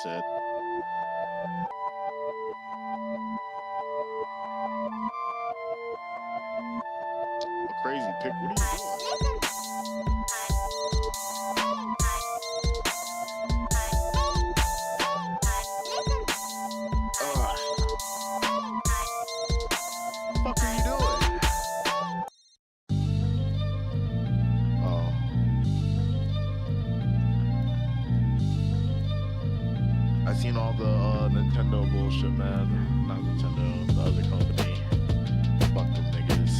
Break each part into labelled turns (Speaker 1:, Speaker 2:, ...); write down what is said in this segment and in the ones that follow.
Speaker 1: said. A crazy pick. What are you doing? Fuck are you doing? Oh. I seen all the Nintendo bullshit, man. Not Nintendo, the other company. Fuck them niggas.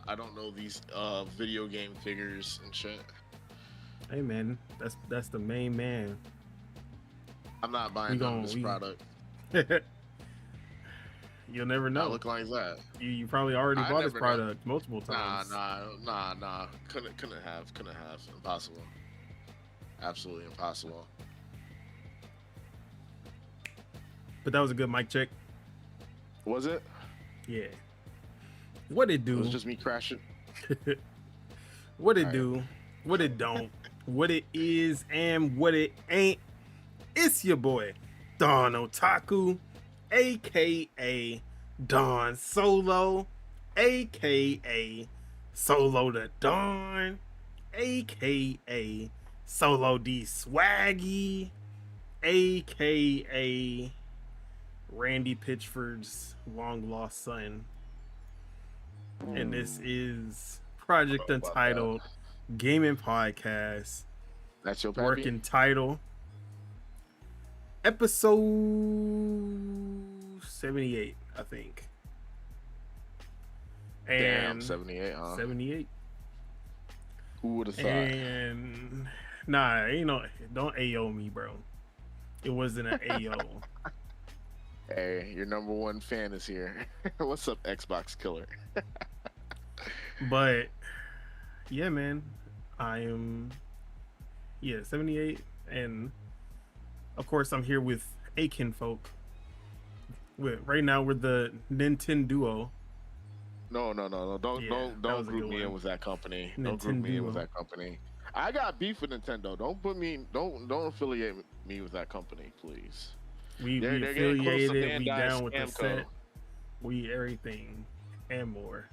Speaker 1: I don't know these video game figures and shit.
Speaker 2: Hey man, that's the main man.
Speaker 1: I'm not buying this product.
Speaker 2: You'll never know.
Speaker 1: Not look like that.
Speaker 2: You probably already bought this product multiple times.
Speaker 1: Nah. Couldn't have. Impossible. Absolutely impossible.
Speaker 2: But that was a good mic check.
Speaker 1: Was it?
Speaker 2: Yeah. What it do?
Speaker 1: It was just me crashing.
Speaker 2: What it do? What it don't? What it is and what it ain't. It's your boy Don Otaku, aka Don Solo, aka Solo the Don, aka Solo D Swaggy, aka Randy Pitchford's long lost son. And this is Project Untitled Gaming Podcast.
Speaker 1: That's your pappy?
Speaker 2: Working title. Episode 78, I think.
Speaker 1: Damn, 78, huh?
Speaker 2: 78.
Speaker 1: Who would have thought?
Speaker 2: And nah, don't AO me, bro. It wasn't an AO.
Speaker 1: Hey, your number one fan is here. What's up, Xbox killer?
Speaker 2: But yeah, man, I am 78, and of course I'm here with Akin folk. Right now we're the Nintendo duo.
Speaker 1: No. Don't group me in with that company. Don't group me in with that company. I got beef with Nintendo. Don't affiliate me with that company, please.
Speaker 2: We affiliated, we down with the set. We everything and more.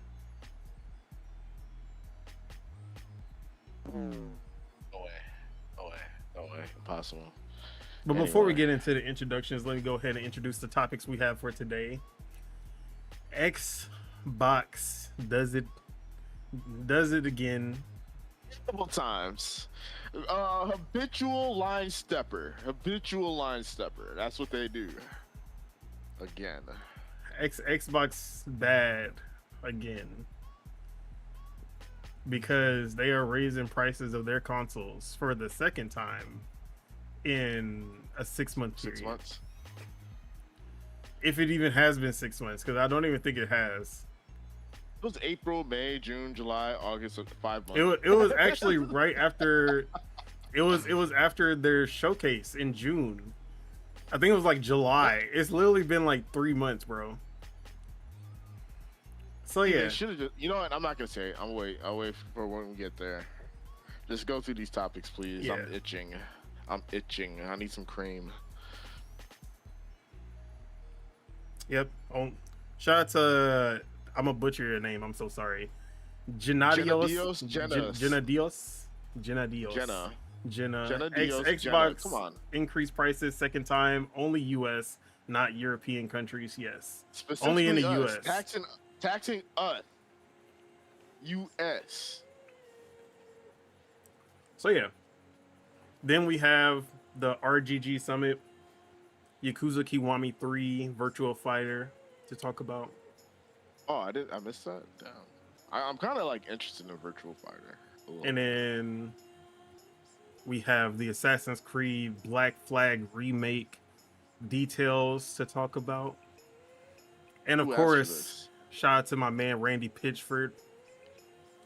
Speaker 1: No way. Impossible.
Speaker 2: But before we get into the introductions, let me go ahead and introduce the topics we have for today. Xbox does it again.
Speaker 1: Multiple times. Habitual line stepper. Habitual line stepper. That's what they do. Again.
Speaker 2: Xbox bad again. Because they are raising prices of their consoles for the second time in a 6-month period.
Speaker 1: 6 months?
Speaker 2: If it even has been 6 months, because I don't even think it has.
Speaker 1: It was April, May, June, July, August, 5 months.
Speaker 2: It was actually right after. It was after their showcase in June. I think it was like July. It's literally been like 3 months, bro. So yeah,
Speaker 1: should have just. You know what? I'm not gonna say it. I'll wait for when we get there. Just go through these topics, please. Yeah. I'm itching. I need some cream.
Speaker 2: Yep. Oh, shout out to. I'm gonna butcher your name. I'm so sorry. Jenna. Xbox
Speaker 1: come on.
Speaker 2: Increased prices second time. Only U.S., not European countries. Yes, only in the U.S.
Speaker 1: Taxing us. U.S.
Speaker 2: So yeah. Then we have the RGG Summit, Yakuza Kiwami 3 Virtual Fighter to talk about.
Speaker 1: Oh, I missed that. Damn. I'm kind of like interested in a Virtual Fighter.
Speaker 2: And then we have the Assassin's Creed Black Flag remake details to talk about. And of course, shout out to my man Randy Pitchford.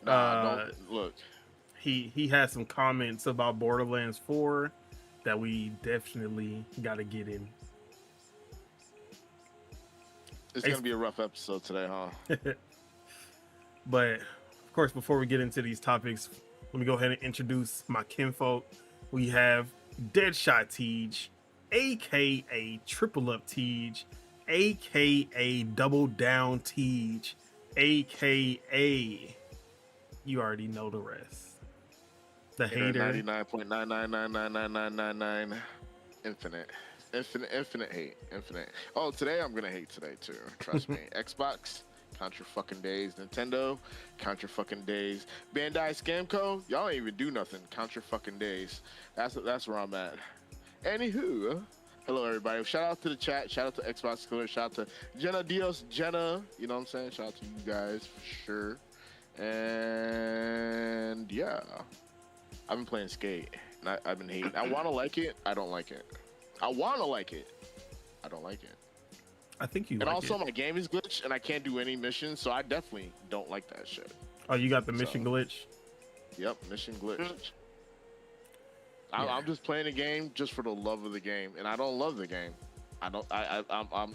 Speaker 1: Don't look.
Speaker 2: He had some comments about Borderlands 4 that we definitely got to get in.
Speaker 1: It's going to be a rough episode today, huh?
Speaker 2: But, of course, before we get into these topics, let me go ahead and introduce my kinfolk. We have Deadshot Tej, a.k.a. Triple Up Tej, a.k.a. Double Down Tej, a.k.a. You already know the rest. The hater.
Speaker 1: 99.9999999 infinite hate. Infinite. Oh, today I'm gonna hate today too. Trust me. Xbox, count your fucking days. Nintendo, count your fucking days. Bandai Scamco, y'all ain't even do nothing. Count your fucking days. That's where I'm at. Anywho, hello everybody. Shout out to the chat. Shout out to Xbox Killer. Shout out to Jenna Dios. Jenna, you know what I'm saying? Shout out to you guys for sure. And yeah, I've been playing Skate. And I've been hating. I want to like it. I don't like it. I want to like it. I don't like it.
Speaker 2: I think you.
Speaker 1: And like also, my game is glitched, and I can't do any missions, so I definitely don't like that shit.
Speaker 2: Oh, you got the mission glitch?
Speaker 1: Yep, mission glitch. I'm just playing the game just for the love of the game, and I don't love the game. I'm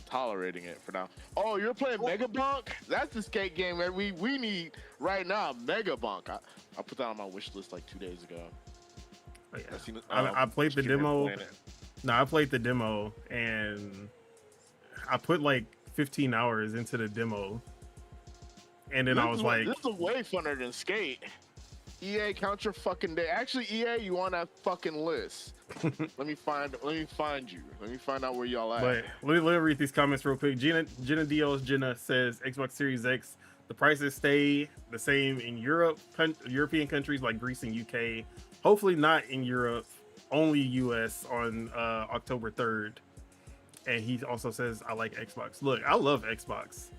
Speaker 1: tolerating it for now. Oh, you're playing Mega Bonk? That's the Skate game that we need right now. Mega Bonk. I put that on my wish list like 2 days ago.
Speaker 2: Oh, yeah. I played the demo. No, I played the demo and I put like 15 hours into the demo, and then I was like,
Speaker 1: "This is way funner than Skate." EA, count your fucking day. Actually, EA, you on that fucking list? Let me find you. Let me find out where y'all at.
Speaker 2: But let me read these comments real quick. Jenna says Xbox Series X, the prices stay the same in European countries like Greece and UK. Hopefully not in Europe, only US on October 3rd. And he also says, I like Xbox. Look, I love Xbox.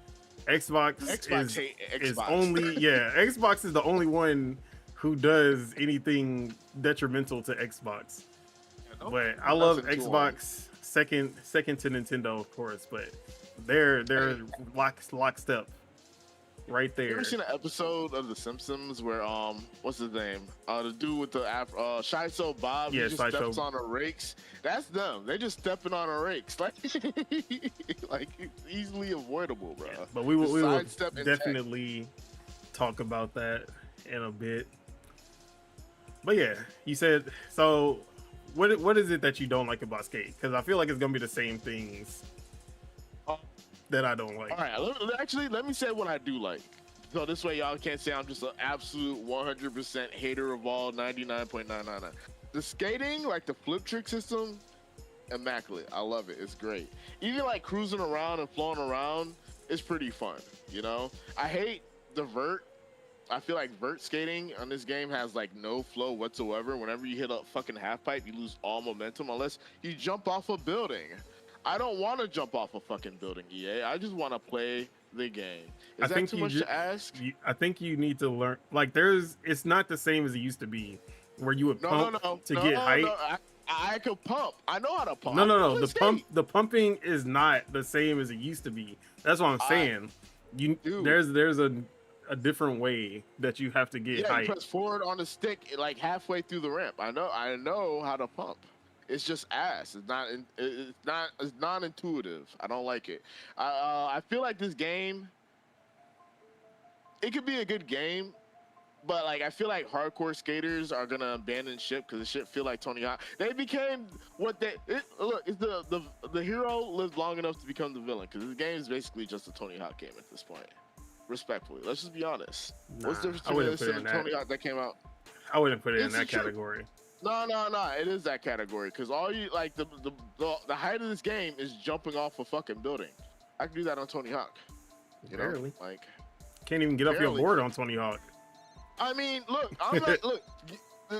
Speaker 2: Xbox is only Xbox is the only one who does anything detrimental to Xbox. But I love Xbox second to Nintendo, of course, but they're lockstep right there.
Speaker 1: You ever seen an episode of The Simpsons where what's his name? The dude with the Shiso Bob, he just steps on the rakes. That's them. They're just stepping on the rakes. Like it's easily avoidable, bro. Yeah,
Speaker 2: but we will definitely talk about that in a bit. But yeah, you said so. What is it that you don't like about Skate? Because I feel like it's gonna be the same things that I don't like.
Speaker 1: All right, let me say what I do like. So this way y'all can't say I'm just an absolute 100% hater of all 99.999. The skating, like the flip trick system, immaculate. I love it. It's great. Even like cruising around and flowing around is pretty fun, you know? I hate the vert I feel like vert skating on this game has like no flow whatsoever. Whenever you hit a fucking half pipe, you lose all momentum unless you jump off a building. I don't want to jump off a fucking building, EA. I just want to play the game. Is that too much to ask?
Speaker 2: I think you need to learn. Like, it's not the same as it used to be, where you would pump to get height.
Speaker 1: No, I could pump. I know how to pump.
Speaker 2: No. The pumping is not the same as it used to be. That's what I'm saying. There's a different way that you have to get height.
Speaker 1: You press forward on the stick like halfway through the ramp. I know how to pump. It's just ass. It's not intuitive. I don't like it. I feel like this game, it could be a good game, but like I feel like hardcore skaters are gonna abandon ship because the shit feel like Tony Hawk. They became what it's the hero lived long enough to become the villain, because this game is basically just a Tony Hawk game at this point. Respectfully, let's just be honest. What's the difference between this and Tony Hawk that came out?
Speaker 2: I wouldn't put it in that category.
Speaker 1: No. It is that category, because all you like the height of this game is jumping off a fucking building. I can do that on Tony Hawk. You know, like
Speaker 2: can't even get off your board on Tony Hawk.
Speaker 1: I mean, look, I'm like, look,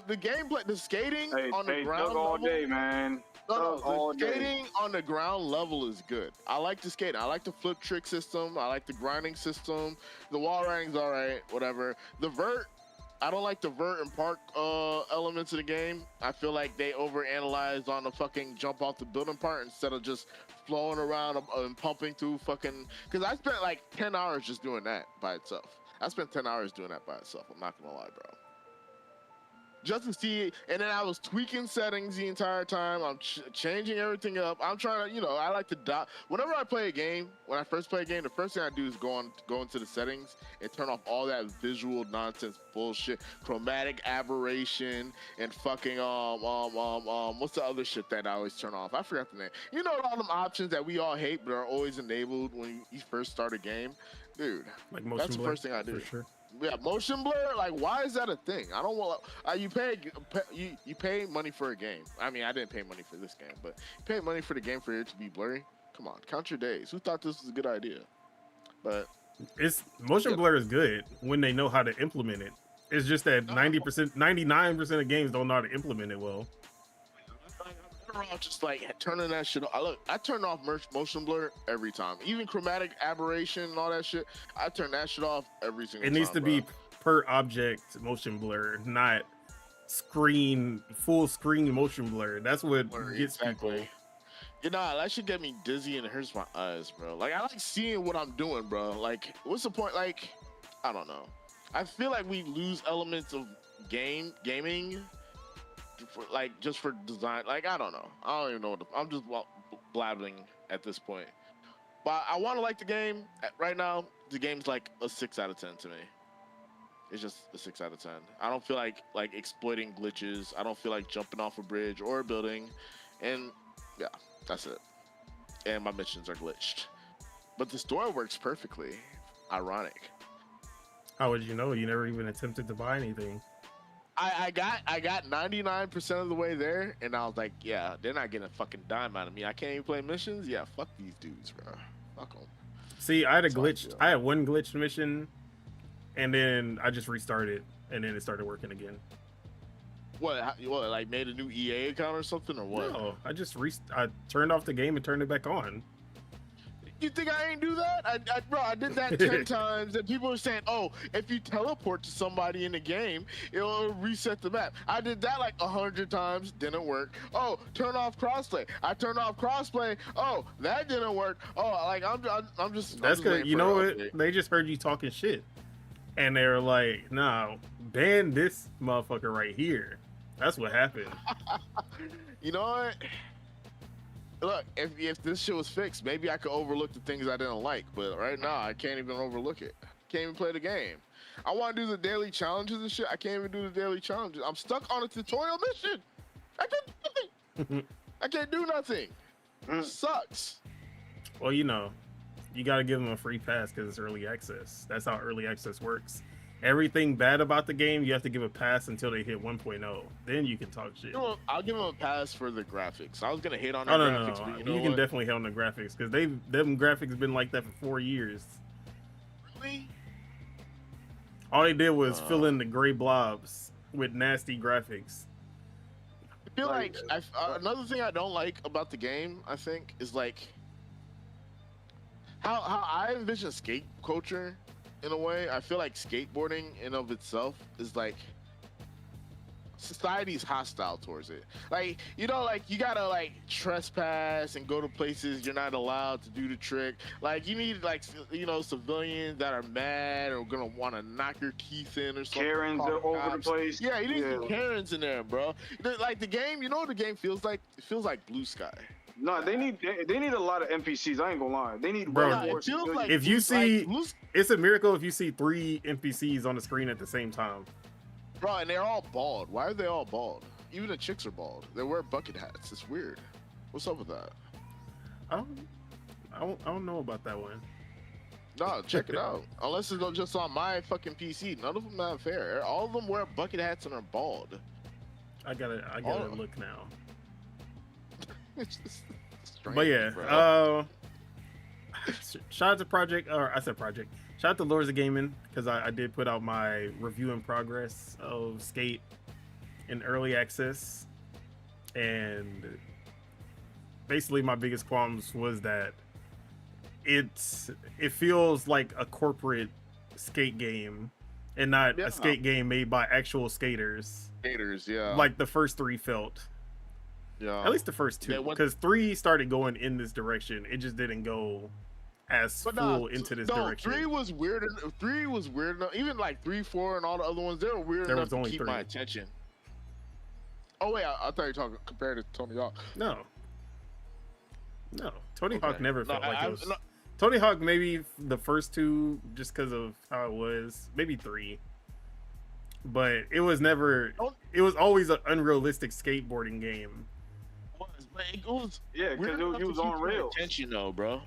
Speaker 1: the gameplay, the skating on the ground
Speaker 3: all day, man.
Speaker 1: The skating on the ground level is good. I like the skating. I like the flip trick system. I like the grinding system. The wall riding's all right, whatever. The vert, I don't like the vert and park elements of the game. I feel like they overanalyze on the fucking jump off the building part instead of just flowing around and pumping through fucking. Because I spent like 10 hours just doing that by itself. I spent 10 hours doing that by itself. I'm not gonna lie, bro. Just to see, and then I was tweaking settings the entire time. I'm changing everything up. I'm trying to, I like to whenever I play a game, when I first play a game, the first thing I do is go into the settings and turn off all that visual nonsense bullshit, chromatic aberration, and fucking what's the other shit that I always turn off? I forgot the name. You know, all them options that we all hate but are always enabled when you first start a game, dude.
Speaker 2: Like motion
Speaker 1: that's the
Speaker 2: blur,
Speaker 1: first thing I do.
Speaker 2: For sure.
Speaker 1: Yeah, motion blur. Like, why is that a thing? I don't want. You pay money for a game. I mean, I didn't pay money for this game, but you pay money for the game for it to be blurry. Come on, count your days. Who thought this was a good idea? But
Speaker 2: motion blur is good when they know how to implement it. It's just that 90%, 99% of games don't know how to implement it well.
Speaker 1: I'm just like turning that shit off. Look, I turn off motion blur every time. Even chromatic aberration and all that shit, I turn that shit off every single time.
Speaker 2: It needs to be per object motion blur, not full screen motion blur. That's what gets people.
Speaker 1: That should get me dizzy and it hurts my eyes, bro. Like, I like seeing what I'm doing, bro. Like, what's the point? Like, I don't know. I feel like we lose elements of gaming. Just for design, like, I don't know. I don't even know I'm just blabbing at this point. But I want to like the game. Right now, the game's like a 6 out of 10 to me. It's just a 6 out of 10. I don't feel like exploiting glitches. I don't feel like jumping off a bridge or a building. And yeah, that's it. And my missions are glitched. But the story works perfectly. Ironic.
Speaker 2: How would you know? You never even attempted to buy anything.
Speaker 1: I got 99% of the way there, and I was like, yeah, they're not getting a fucking dime out of me. I can't even play missions. Yeah, fuck these dudes, bro. Fuck them.
Speaker 2: See, I had I had one glitched mission, and then I just restarted, and then it started working again.
Speaker 1: What? Like made a new EA account or something, or what?
Speaker 2: No, I turned off the game and turned it back on.
Speaker 1: You think I ain't do that? Bro, I did that 10 times, and people are saying, oh, if you teleport to somebody in the game, it'll reset the map. I did that like 100 times, didn't work. Oh, turn off crossplay. I turned off crossplay. Oh, that didn't work. Oh, like I'm just.
Speaker 2: That's good. You know what? They just heard you talking shit, and they were like, "Nah, ban this motherfucker right here." That's what happened.
Speaker 1: You know what? Look, if this shit was fixed, maybe I could overlook the things I didn't like. But right now, I can't even overlook it. Can't even play the game. I want to do the daily challenges and shit. I can't even do the daily challenges. I'm stuck on a tutorial mission. I can't do nothing. I can't do nothing. It sucks.
Speaker 2: Well, you got to give them a free pass because it's early access. That's how early access works. Everything bad about the game, you have to give a pass until they hit 1.0. Then you can talk shit.
Speaker 1: I'll give them a pass for the graphics. I was gonna hate on the
Speaker 2: graphics, but you can definitely hate on the graphics because them graphics been like that for 4 years.
Speaker 1: Really?
Speaker 2: All they did was fill in the gray blobs with nasty graphics.
Speaker 1: I feel like another thing I don't like about the game, I think, is like how I envision skate culture in a way. I feel like skateboarding in of itself is like society's hostile towards it. Like, you know, like you gotta like trespass and go to places you're not allowed to do the trick. Like, you need like, you know, civilians that are mad or gonna want to knock your teeth in or something.
Speaker 3: Karens are over the place.
Speaker 1: Yeah, you need some Karens in there, bro. Like the game, you know what the game feels like? It feels like Blue Sky.
Speaker 3: No, they need a lot of NPCs. I ain't gonna lie. They need
Speaker 2: Bro,
Speaker 1: it feels like
Speaker 2: if you see,
Speaker 1: like
Speaker 2: it's a miracle if you see 3 NPCs on the screen at the same time.
Speaker 1: Bro, and they're all bald. Why are they all bald? Even the chicks are bald. They wear bucket hats. It's weird. What's up with that?
Speaker 2: I don't know about that one.
Speaker 1: No, check it out. Unless it's just on my fucking PC. None of them are fair. All of them wear bucket hats and are bald.
Speaker 2: I gotta look now.
Speaker 1: It's just strange,
Speaker 2: But yeah,
Speaker 1: bro.
Speaker 2: shout out to Project, or I said Project. Shout out to Lords of Gaming, because I did put out my review in progress of Skate in early access, and basically my biggest qualms was that it feels like a corporate skate game and not a skate game made by actual skaters.
Speaker 1: Skaters, yeah.
Speaker 2: Like the first 3 felt.
Speaker 1: Yeah.
Speaker 2: At least the first 2, because 3 started going in this direction. It just didn't go as full into this direction.
Speaker 1: 3 was weird. 3 was weird enough. Even like 3, 4, and all the other ones, they were weird enough to keep my attention. Oh wait, I thought you were talking compared to Tony Hawk.
Speaker 2: No, Tony Hawk never felt like it was.
Speaker 1: No.
Speaker 2: Tony Hawk, maybe the first 2, just because of how it was. Maybe 3, but it was never. It was always an unrealistic skateboarding game.
Speaker 1: It was
Speaker 3: because it was on rails.
Speaker 1: Attention though, bro.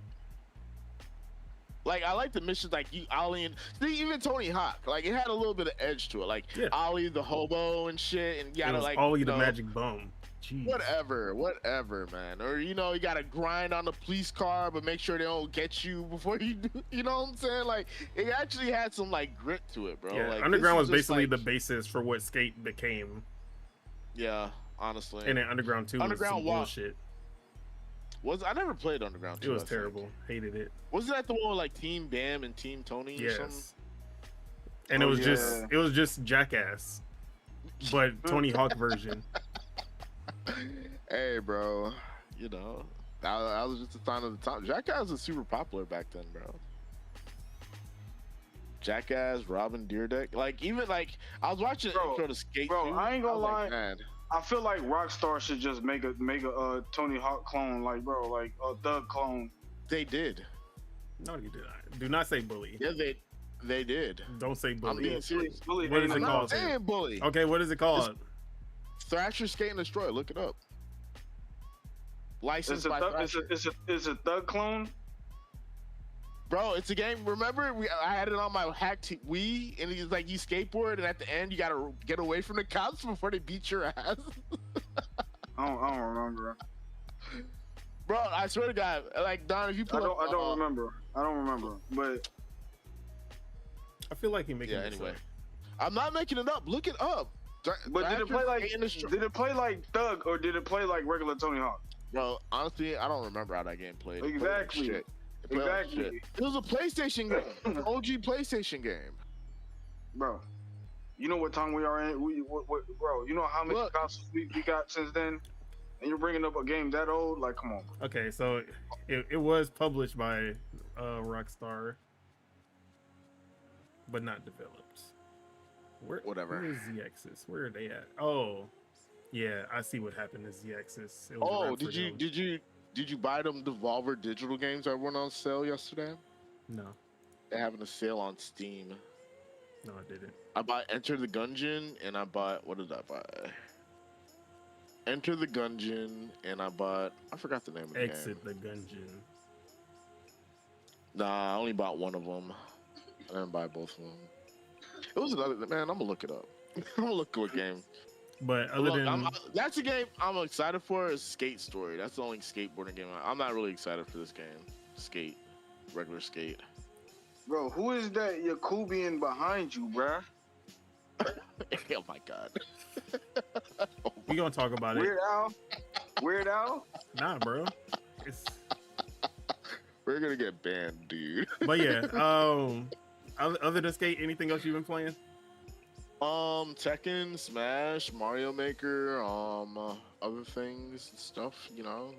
Speaker 1: Like, I like the missions, like you ollie and see, even Tony Hawk, like it had a little bit of edge to it, like ollie the hobo and shit, and you gotta like
Speaker 2: ollie the magic bone. Jeez.
Speaker 1: Whatever, man. Or you know, you gotta grind on the police car, but make sure they don't get you before you do. You know what I'm saying? Like, it actually had some like grit to it, bro.
Speaker 2: Yeah,
Speaker 1: like,
Speaker 2: Underground was basically the basis for what skate became.
Speaker 1: Yeah, honestly.
Speaker 2: And then Underground 2 was some bullshit.
Speaker 1: I never played Underground 2.
Speaker 2: It was terrible. Hated it.
Speaker 1: Wasn't that the one with like Team Bam and Team Tony or something?
Speaker 2: And it was just Jackass, but Tony Hawk version.
Speaker 1: Hey, bro, you know that was just a sign of the time. Jackass was super popular back then, bro. Jackass, Robin Deerdeck, like even like I was watching the intro to Skate.
Speaker 3: Bro, I ain't gonna lie.
Speaker 1: Like,
Speaker 3: I feel like Rockstar should just make a Tony Hawk clone, like bro, like a Thug clone.
Speaker 1: They did.
Speaker 2: No, you did not. Do not say bully.
Speaker 1: Yeah, they did.
Speaker 2: Don't say bully.
Speaker 1: I'm being serious.
Speaker 3: Bully.
Speaker 2: What is it called?
Speaker 1: I'm saying bully.
Speaker 2: Okay, what is it called?
Speaker 1: Thrasher Skate and Destroy. Look it up. Licensed by Thrasher.
Speaker 3: It's a Thug clone.
Speaker 1: Bro, it's a game. Remember, I had it on my hacked Wii, and it's like you skateboard, and at the end you gotta get away from the cops before they beat your ass.
Speaker 3: I don't remember.
Speaker 1: Bro, I swear to God, like Don, if you put
Speaker 3: I don't remember. But
Speaker 2: I feel like you're making it
Speaker 1: anyway. I'm not making it up. Look it up.
Speaker 3: But did it play like Thug or did it play like regular Tony Hawk?
Speaker 1: Bro, honestly, I don't remember how that game played.
Speaker 3: Exactly.
Speaker 1: It was a PlayStation game, an OG PlayStation game.
Speaker 3: Bro, you know what time we are in? Bro, you know how many consoles we got since then? And you're bringing up a game that old? Like, come on.
Speaker 2: Okay, so it was published by Rockstar, but not developed.
Speaker 1: Whatever.
Speaker 2: Where is Z-Axis? Where are they at? Oh, yeah, I see what happened to Z-Axis.
Speaker 1: Oh, did you buy them Devolver digital games that went on sale yesterday?
Speaker 2: No.
Speaker 1: They're having a sale on Steam.
Speaker 2: No, I didn't.
Speaker 1: I bought Enter the Gungeon, and I bought, what did I buy? Enter the Gungeon, and I bought, I forgot the name of the game.
Speaker 2: Exit the Gungeon.
Speaker 1: Nah, I only bought one of them. I didn't buy both of them. It was another, man, I'm gonna look it up. I'm gonna look at a game.
Speaker 2: But other than
Speaker 1: that's a game I'm excited for is Skate Story. That's the only skateboarding game I'm not really excited for this game. Skate, regular Skate.
Speaker 3: Bro, who is that Yakubian behind you, bruh?
Speaker 1: Oh my god.
Speaker 2: We gonna talk about it.
Speaker 3: Weird Al?
Speaker 2: Nah, bro. It's...
Speaker 1: We're gonna get banned, dude.
Speaker 2: But yeah, other than Skate, anything else you've been playing?
Speaker 1: Tekken, Smash, Mario Maker, other things and stuff, you know.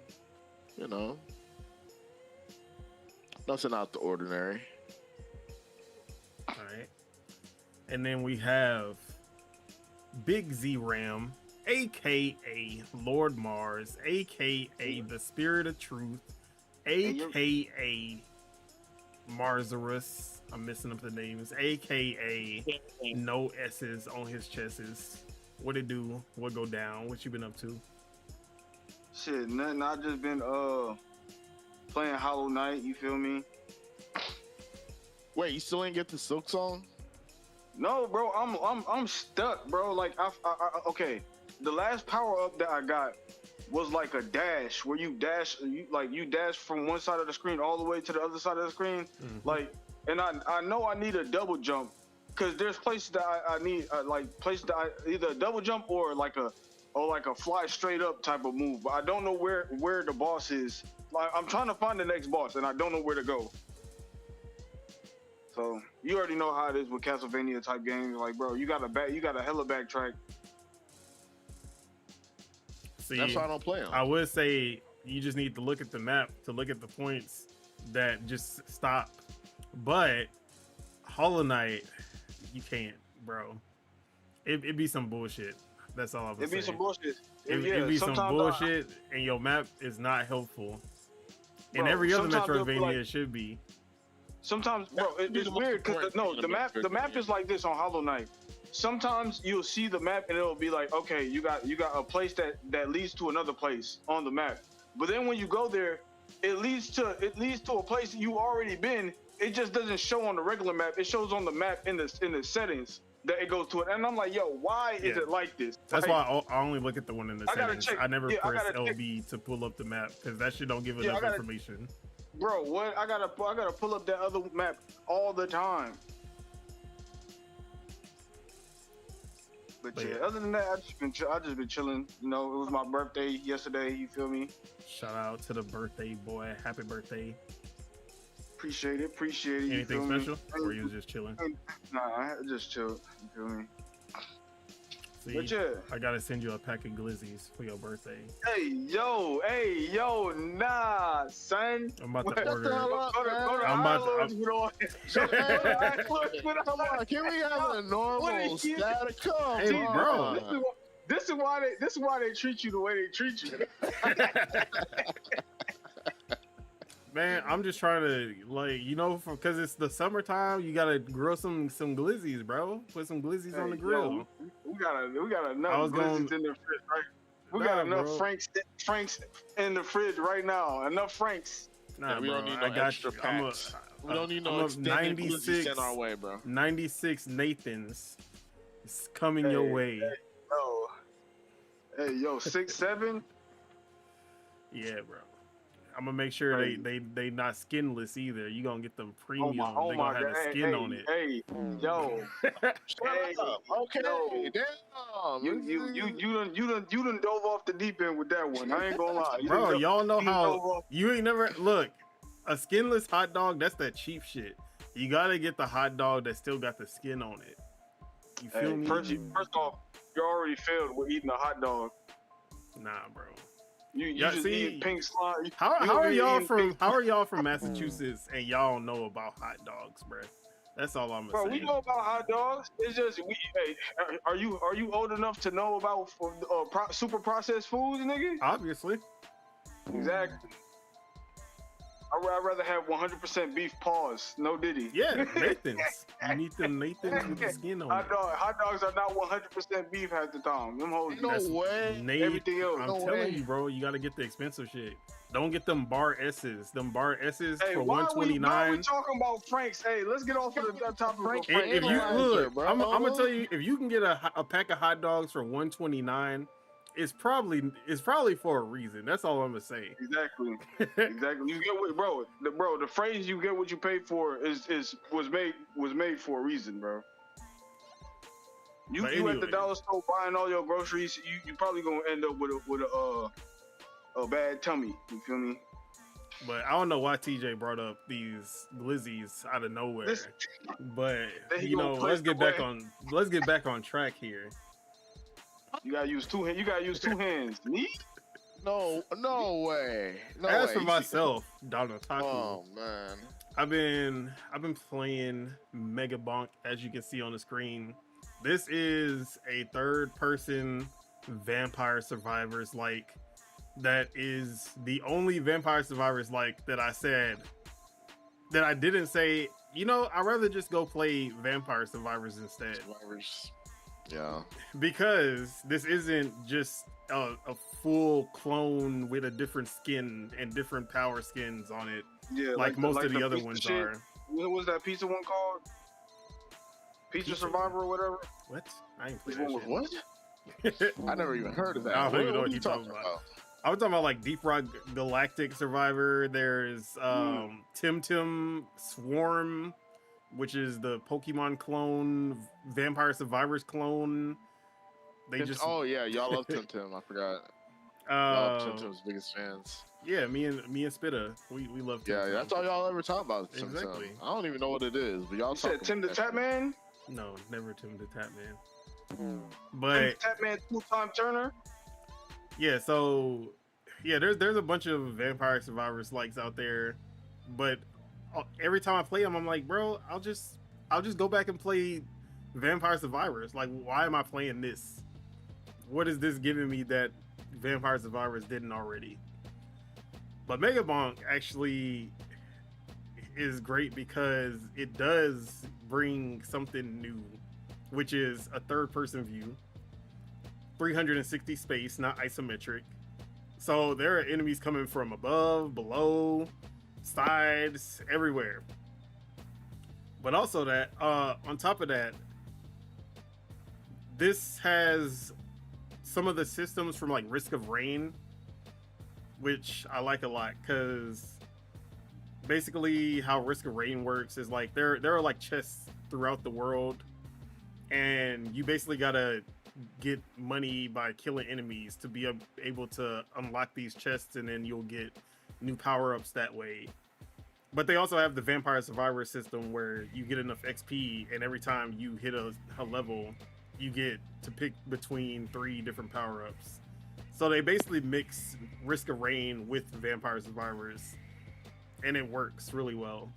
Speaker 1: Nothing out the ordinary.
Speaker 2: All right. And then we have Big Z Ram, aka Lord Mars, aka the Spirit of Truth, aka Marzarus. I'm messing up the names. AKA no S's on his chests. What it do? What go down? What you been up to?
Speaker 3: Shit, nothing. I just been playing Hollow Knight. You feel me?
Speaker 1: Wait, you still ain't get the Silk Song?
Speaker 3: No, bro. I'm stuck, bro. Like okay. The last power up that I got was like a dash where you dash from one side of the screen all the way to the other side of the screen. Mm-hmm. Like, and I know I need a double jump because there's places that I need places that either a double jump or like a fly straight up type of move. But I don't know where the boss is. Like, I'm trying to find the next boss and I don't know where to go. So you already know how it is with Castlevania type games. Like, bro, you got a hella backtrack.
Speaker 2: See,
Speaker 1: that's why I don't play them.
Speaker 2: I would say you just need to look at the map to look at the points that just stop. But Hollow Knight, you can't, bro. It'd be some bullshit. That's all I'm saying.
Speaker 3: It'd be some bullshit.
Speaker 2: It'd be some bullshit, and your map is not helpful. And every other Metroidvania should be.
Speaker 3: Sometimes, bro, it's weird because the map is like this on Hollow Knight. Sometimes you'll see the map and it'll be like, okay, you got a place that leads to another place on the map. But then when you go there, it leads to a place that you already been. It just doesn't show on the regular map. It shows on the map in the settings that it goes to it. And I'm like, yo, why is it like this?
Speaker 2: That's why I only look at the one in the settings. I never press LB to pull up the map because that shit don't give enough information.
Speaker 3: Bro, what? I gotta pull up that other map all the time. But yeah, other than that, I just been chilling. You know, it was my birthday yesterday. You feel me?
Speaker 2: Shout out to the birthday boy! Happy birthday!
Speaker 3: Appreciate it.
Speaker 2: Anything special, or you was just chilling?
Speaker 3: Nah, I just chilled. You feel me?
Speaker 2: See,
Speaker 3: but yeah,
Speaker 2: I gotta send you a pack of glizzies for your birthday.
Speaker 3: Hey yo, nah, son.
Speaker 2: I'm about to order.
Speaker 1: Come on, can we have a normal status? Come
Speaker 2: hey, bro.
Speaker 3: This is why they treat you the way they treat you.
Speaker 2: Man, I'm just trying to because it's the summertime. You gotta grill some glizzies, bro. Put some glizzies on the grill.
Speaker 3: Yo, we got enough glizzies in the fridge, right? We got enough Franks in the fridge right now. Enough Franks.
Speaker 2: Nah,
Speaker 1: we
Speaker 2: bro,
Speaker 1: don't need
Speaker 2: I
Speaker 1: no
Speaker 2: got
Speaker 1: extra
Speaker 2: you.
Speaker 1: packs. We don't need no extended glizzies sent our way, bro.
Speaker 2: 96 Nathans is coming your way.
Speaker 3: Hey, yo, 6'7".
Speaker 2: Yeah, bro. I'm gonna make sure they not skinless either. You gonna get them premium.
Speaker 3: They
Speaker 2: gonna have the skin on it.
Speaker 3: Hey, yo.
Speaker 1: Okay, damn.
Speaker 3: You done dove off the deep end with that one. I ain't gonna lie.
Speaker 2: Bro, y'all know how you ain't never look. A skinless hot dog, that's that cheap shit. You gotta get the hot dog that still got the skin on it. You feel me?
Speaker 3: First off, you already failed with eating a hot dog.
Speaker 2: Nah, bro.
Speaker 3: You just eat pink slime.
Speaker 2: How are y'all from Massachusetts and y'all don't know about hot dogs, bro? That's all I'm gonna say.
Speaker 3: Bro, we know about hot dogs. It's just are you old enough to know about super processed foods, nigga?
Speaker 2: Obviously.
Speaker 3: Exactly. I'd rather have 100% beef paws. No diddy.
Speaker 2: Yeah, Nathans. You need them Nathans with the skin on it.
Speaker 3: Hot dogs are not 100% beef half the time. Them hoes.
Speaker 1: No way.
Speaker 3: Everything else.
Speaker 2: I'm telling you, bro. You got to get the expensive shit. Don't get them bar S's. Them bar S's for $129.
Speaker 3: Why are we talking about Franks? Hey, let's get off of the topic of Franks.
Speaker 2: If you look, I'm gonna tell you, if you can get a pack of hot dogs for $129, it's probably for a reason. That's all I'm gonna say.
Speaker 3: Exactly. Exactly. You get what, bro? The phrase "you get what you pay for" was made for a reason, bro. You
Speaker 2: Anyway,
Speaker 3: at the dollar store buying all your groceries, you probably gonna end up with a bad tummy. You feel me?
Speaker 2: But I don't know why TJ brought up these glizzies out of nowhere. But let's get back on track here.
Speaker 3: You gotta use two hands. Me?
Speaker 1: No way. No
Speaker 2: As
Speaker 1: way.
Speaker 2: for myself, Donataku.
Speaker 1: Oh man.
Speaker 2: I've been playing Mega Bonk, as you can see on the screen. This is a third-person Vampire Survivors like. That is the only Vampire Survivors like that I said that I didn't say. I'd rather just go play Vampire Survivors instead.
Speaker 1: Survivors. Yeah.
Speaker 2: Because this isn't just a full clone with a different skin and different power skins on it.
Speaker 3: Yeah,
Speaker 2: like most of the other ones are.
Speaker 3: What was that pizza one called? Pizza Survivor or whatever?
Speaker 2: What? I ain't playing that shit.
Speaker 1: What? I never even heard of that.
Speaker 2: I don't even know what you're talking about. I was talking about like Deep Rock Galactic Survivor. There's Tim Swarm, which is the Pokemon clone, Vampire Survivors clone.
Speaker 1: Oh yeah, y'all love Tim. I forgot. Y'all Tim's biggest fans.
Speaker 2: Yeah, me and Spitta, we love Tim.
Speaker 1: Yeah, that's all y'all ever talk about.
Speaker 2: Exactly.
Speaker 1: I don't even know what it is, but y'all.
Speaker 3: You said Tim the Tap Man?
Speaker 2: No, never Tim the Tap Man. But
Speaker 3: Tap Man 2-time Turner.
Speaker 2: Yeah, so there's a bunch of Vampire Survivors likes out there, but every time I play them, I'm like, bro, I'll just go back and play Vampire Survivors. Like, why am I playing this? What is this giving me that Vampire Survivors didn't already? But Mega Bonk actually is great because it does bring something new, which is a third-person view. 360 space, not isometric. So there are enemies coming from above, below, sides, everywhere. But also that, on top of that, this has some of the systems from like Risk of Rain, which I like a lot, because basically how Risk of Rain works is like there are like chests throughout the world, and you basically gotta get money by killing enemies to be able to unlock these chests, and then you'll get new power-ups that way. But they also have the Vampire Survivor system where you get enough XP, and every time you hit a level, you get to pick between 3 different power-ups. So they basically mix Risk of Rain with Vampire Survivors, and it works really well.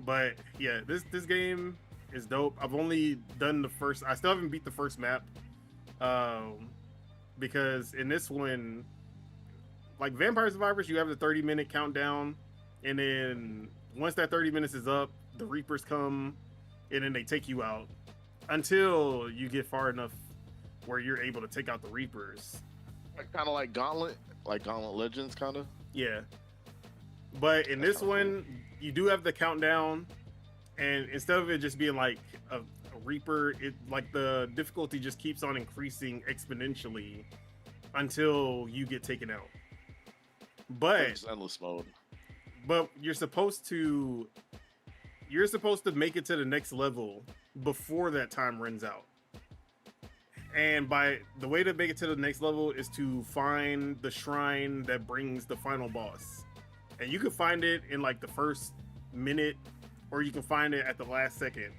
Speaker 2: But yeah, this game is dope. I've only done I still haven't beat the first map, because in this one, like Vampire Survivors, you have the 30-minute countdown, and then once that 30 minutes is up, the Reapers come, and then they take you out until you get far enough where you're able to take out the Reapers.
Speaker 1: Kind of like Gauntlet Legends, kind of.
Speaker 2: Yeah, but in this one, you do have the countdown, and instead of it just being like a Reaper, it like the difficulty just keeps on increasing exponentially until you get taken out. But
Speaker 1: it's endless mode.
Speaker 2: But you're supposed to make it to the next level before that time runs out. And by the way to make it to the next level is to find the shrine that brings the final boss. And you can find it in like the first minute, or you can find it at the last second.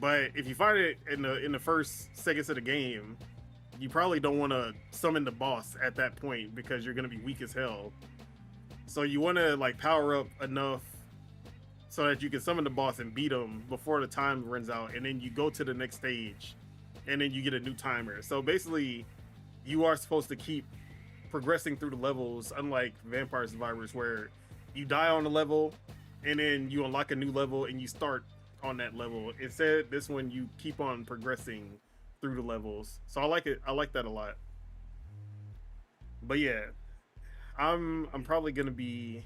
Speaker 2: But if you find it in the first seconds of the game, you probably don't want to summon the boss at that point because you're going to be weak as hell. So you want to like power up enough so that you can summon the boss and beat him before the time runs out, and then you go to the next stage, and then you get a new timer. So basically, you are supposed to keep progressing through the levels, unlike Vampire Survivors, where you die on a level, and then you unlock a new level, and you start on that level. Instead, this one, you keep on progressing through the levels. So I like it. I like that a lot. But yeah, I'm probably gonna be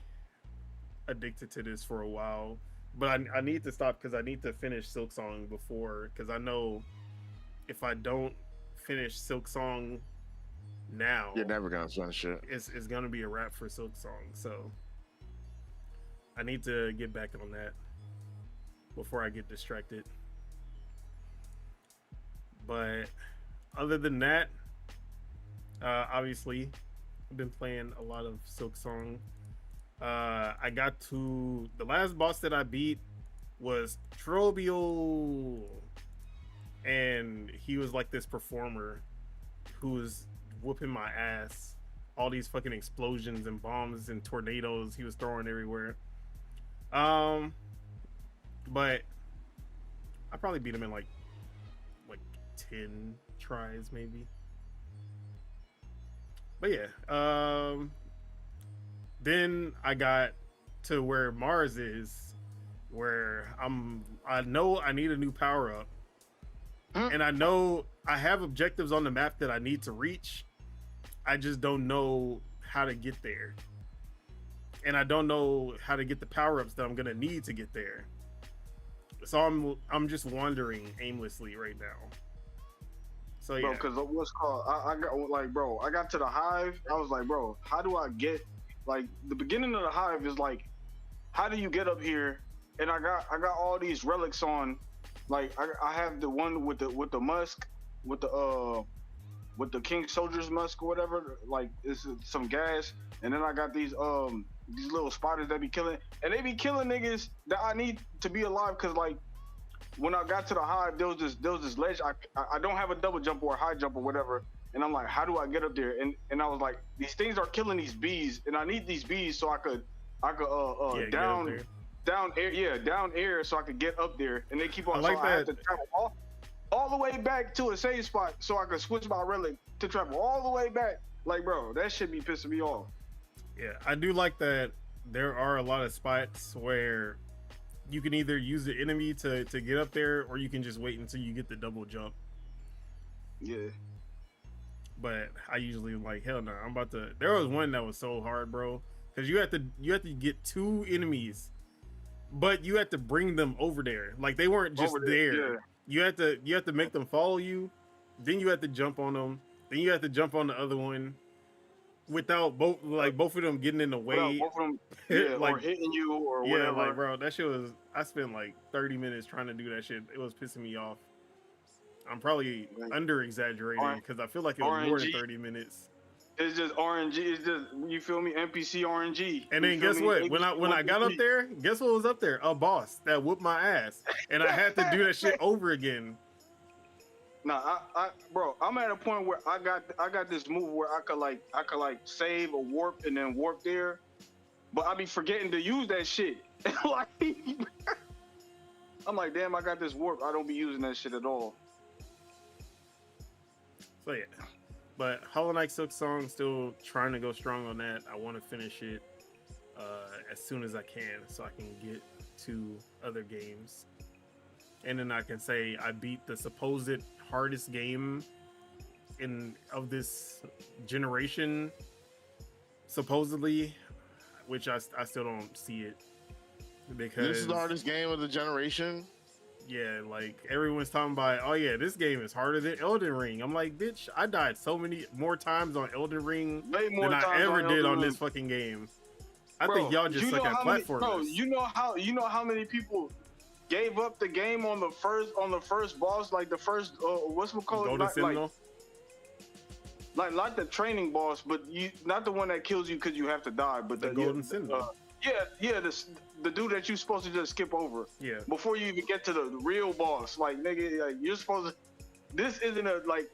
Speaker 2: addicted to this for a while, but I need to stop because I need to finish Silk Song before, because I know if I don't finish Silk Song now,
Speaker 1: You're never gonna finish shit.
Speaker 2: it's gonna be a wrap for Silk Song. So I need to get back on that before I get distracted. But other than that, obviously, I've been playing a lot of Silk Song. I got to the last boss that I beat was Trobio, and he was like this performer who was whooping my ass. All these fucking explosions and bombs and tornadoes he was throwing everywhere. But I probably beat him in like 10 tries maybe. But yeah, then I got to where Mars is, where I know I need a new power up, and I know I have objectives on the map that I need to reach. I just don't know how to get there, and I don't know how to get the power ups that I'm gonna need to get there. So I'm just wandering aimlessly right now. So yeah,
Speaker 3: because what's called I got like, bro, I got to the hive. I was like, bro, how do I get, like, the beginning of the hive is like, how do you get up here? And I got all these relics on, like I have the one with the musk, with the King Soldier's musk or whatever, like it's some gas, and then I got these little spiders that be killing, and they be killing niggas that I need to be alive, because like when I got to the hive, there was this ledge. I don't have a double jump or a high jump or whatever, and I'm like, how do I get up there? And I was like, these things are killing these bees, and I need these bees so I could down air so I could get up there. And they keep on.
Speaker 2: I like
Speaker 3: so
Speaker 2: that.
Speaker 3: I have to travel all the way back to a safe spot so I could switch my relic to travel all the way back. Like, bro, that shit be pissing me off.
Speaker 2: Yeah, I do like that there are a lot of spots where you can either use the enemy to get up there, or you can just wait until you get the double jump.
Speaker 3: Yeah.
Speaker 2: But I usually like, hell no, I'm about to. There was one that was so hard, bro, because you have to get 2 enemies, but you have to bring them over there. Like, they weren't just there.
Speaker 3: Yeah.
Speaker 2: You have to make them follow you. Then you have to jump on them. Then you have to jump on the other one without both of them getting in the way.
Speaker 3: Both of them, yeah,
Speaker 2: like,
Speaker 3: or hitting you or
Speaker 2: yeah,
Speaker 3: whatever.
Speaker 2: like, bro, that shit was. I spent like 30 minutes trying to do that shit. It was pissing me off. I'm probably under exaggerating because I feel like it was more than 30 minutes.
Speaker 3: It's just RNG. It's just, you feel me? NPC RNG.
Speaker 2: And then guess what? When I got up there, guess what was up there? A boss that whooped my ass, and I had to do that shit over again.
Speaker 3: Nah, bro, I'm at a point where I got this move where I could like save a warp and then warp there, but I be forgetting to use that shit. Like, I'm like, damn, I got this warp. I don't be using that shit at all.
Speaker 2: So yeah, but Hollow Knight Silk Song, still trying to go strong on that. I want to finish it as soon as I can, so I can get to other games, and then I can say I beat the supposed hardest game of this generation, supposedly, which I still don't see it, because
Speaker 1: this is the hardest game of the generation.
Speaker 2: Yeah, like, everyone's talking about, oh yeah, this game is harder than Elden Ring. I'm like, bitch, I died so many more times on Elden Ring than I ever did on this fucking game. I think y'all just suck at platformers.
Speaker 3: Bro, you know how many people gave up the game on the first boss, like the first what's it called?
Speaker 2: Golden Sentinel.
Speaker 3: Like the training boss, but not the one that kills you because you have to die, but
Speaker 2: the Golden Sentinel.
Speaker 3: The dude that you're supposed to just skip over.
Speaker 2: Yeah.
Speaker 3: Before you even get to the real boss, like, nigga, like, you're supposed to. This isn't a, like,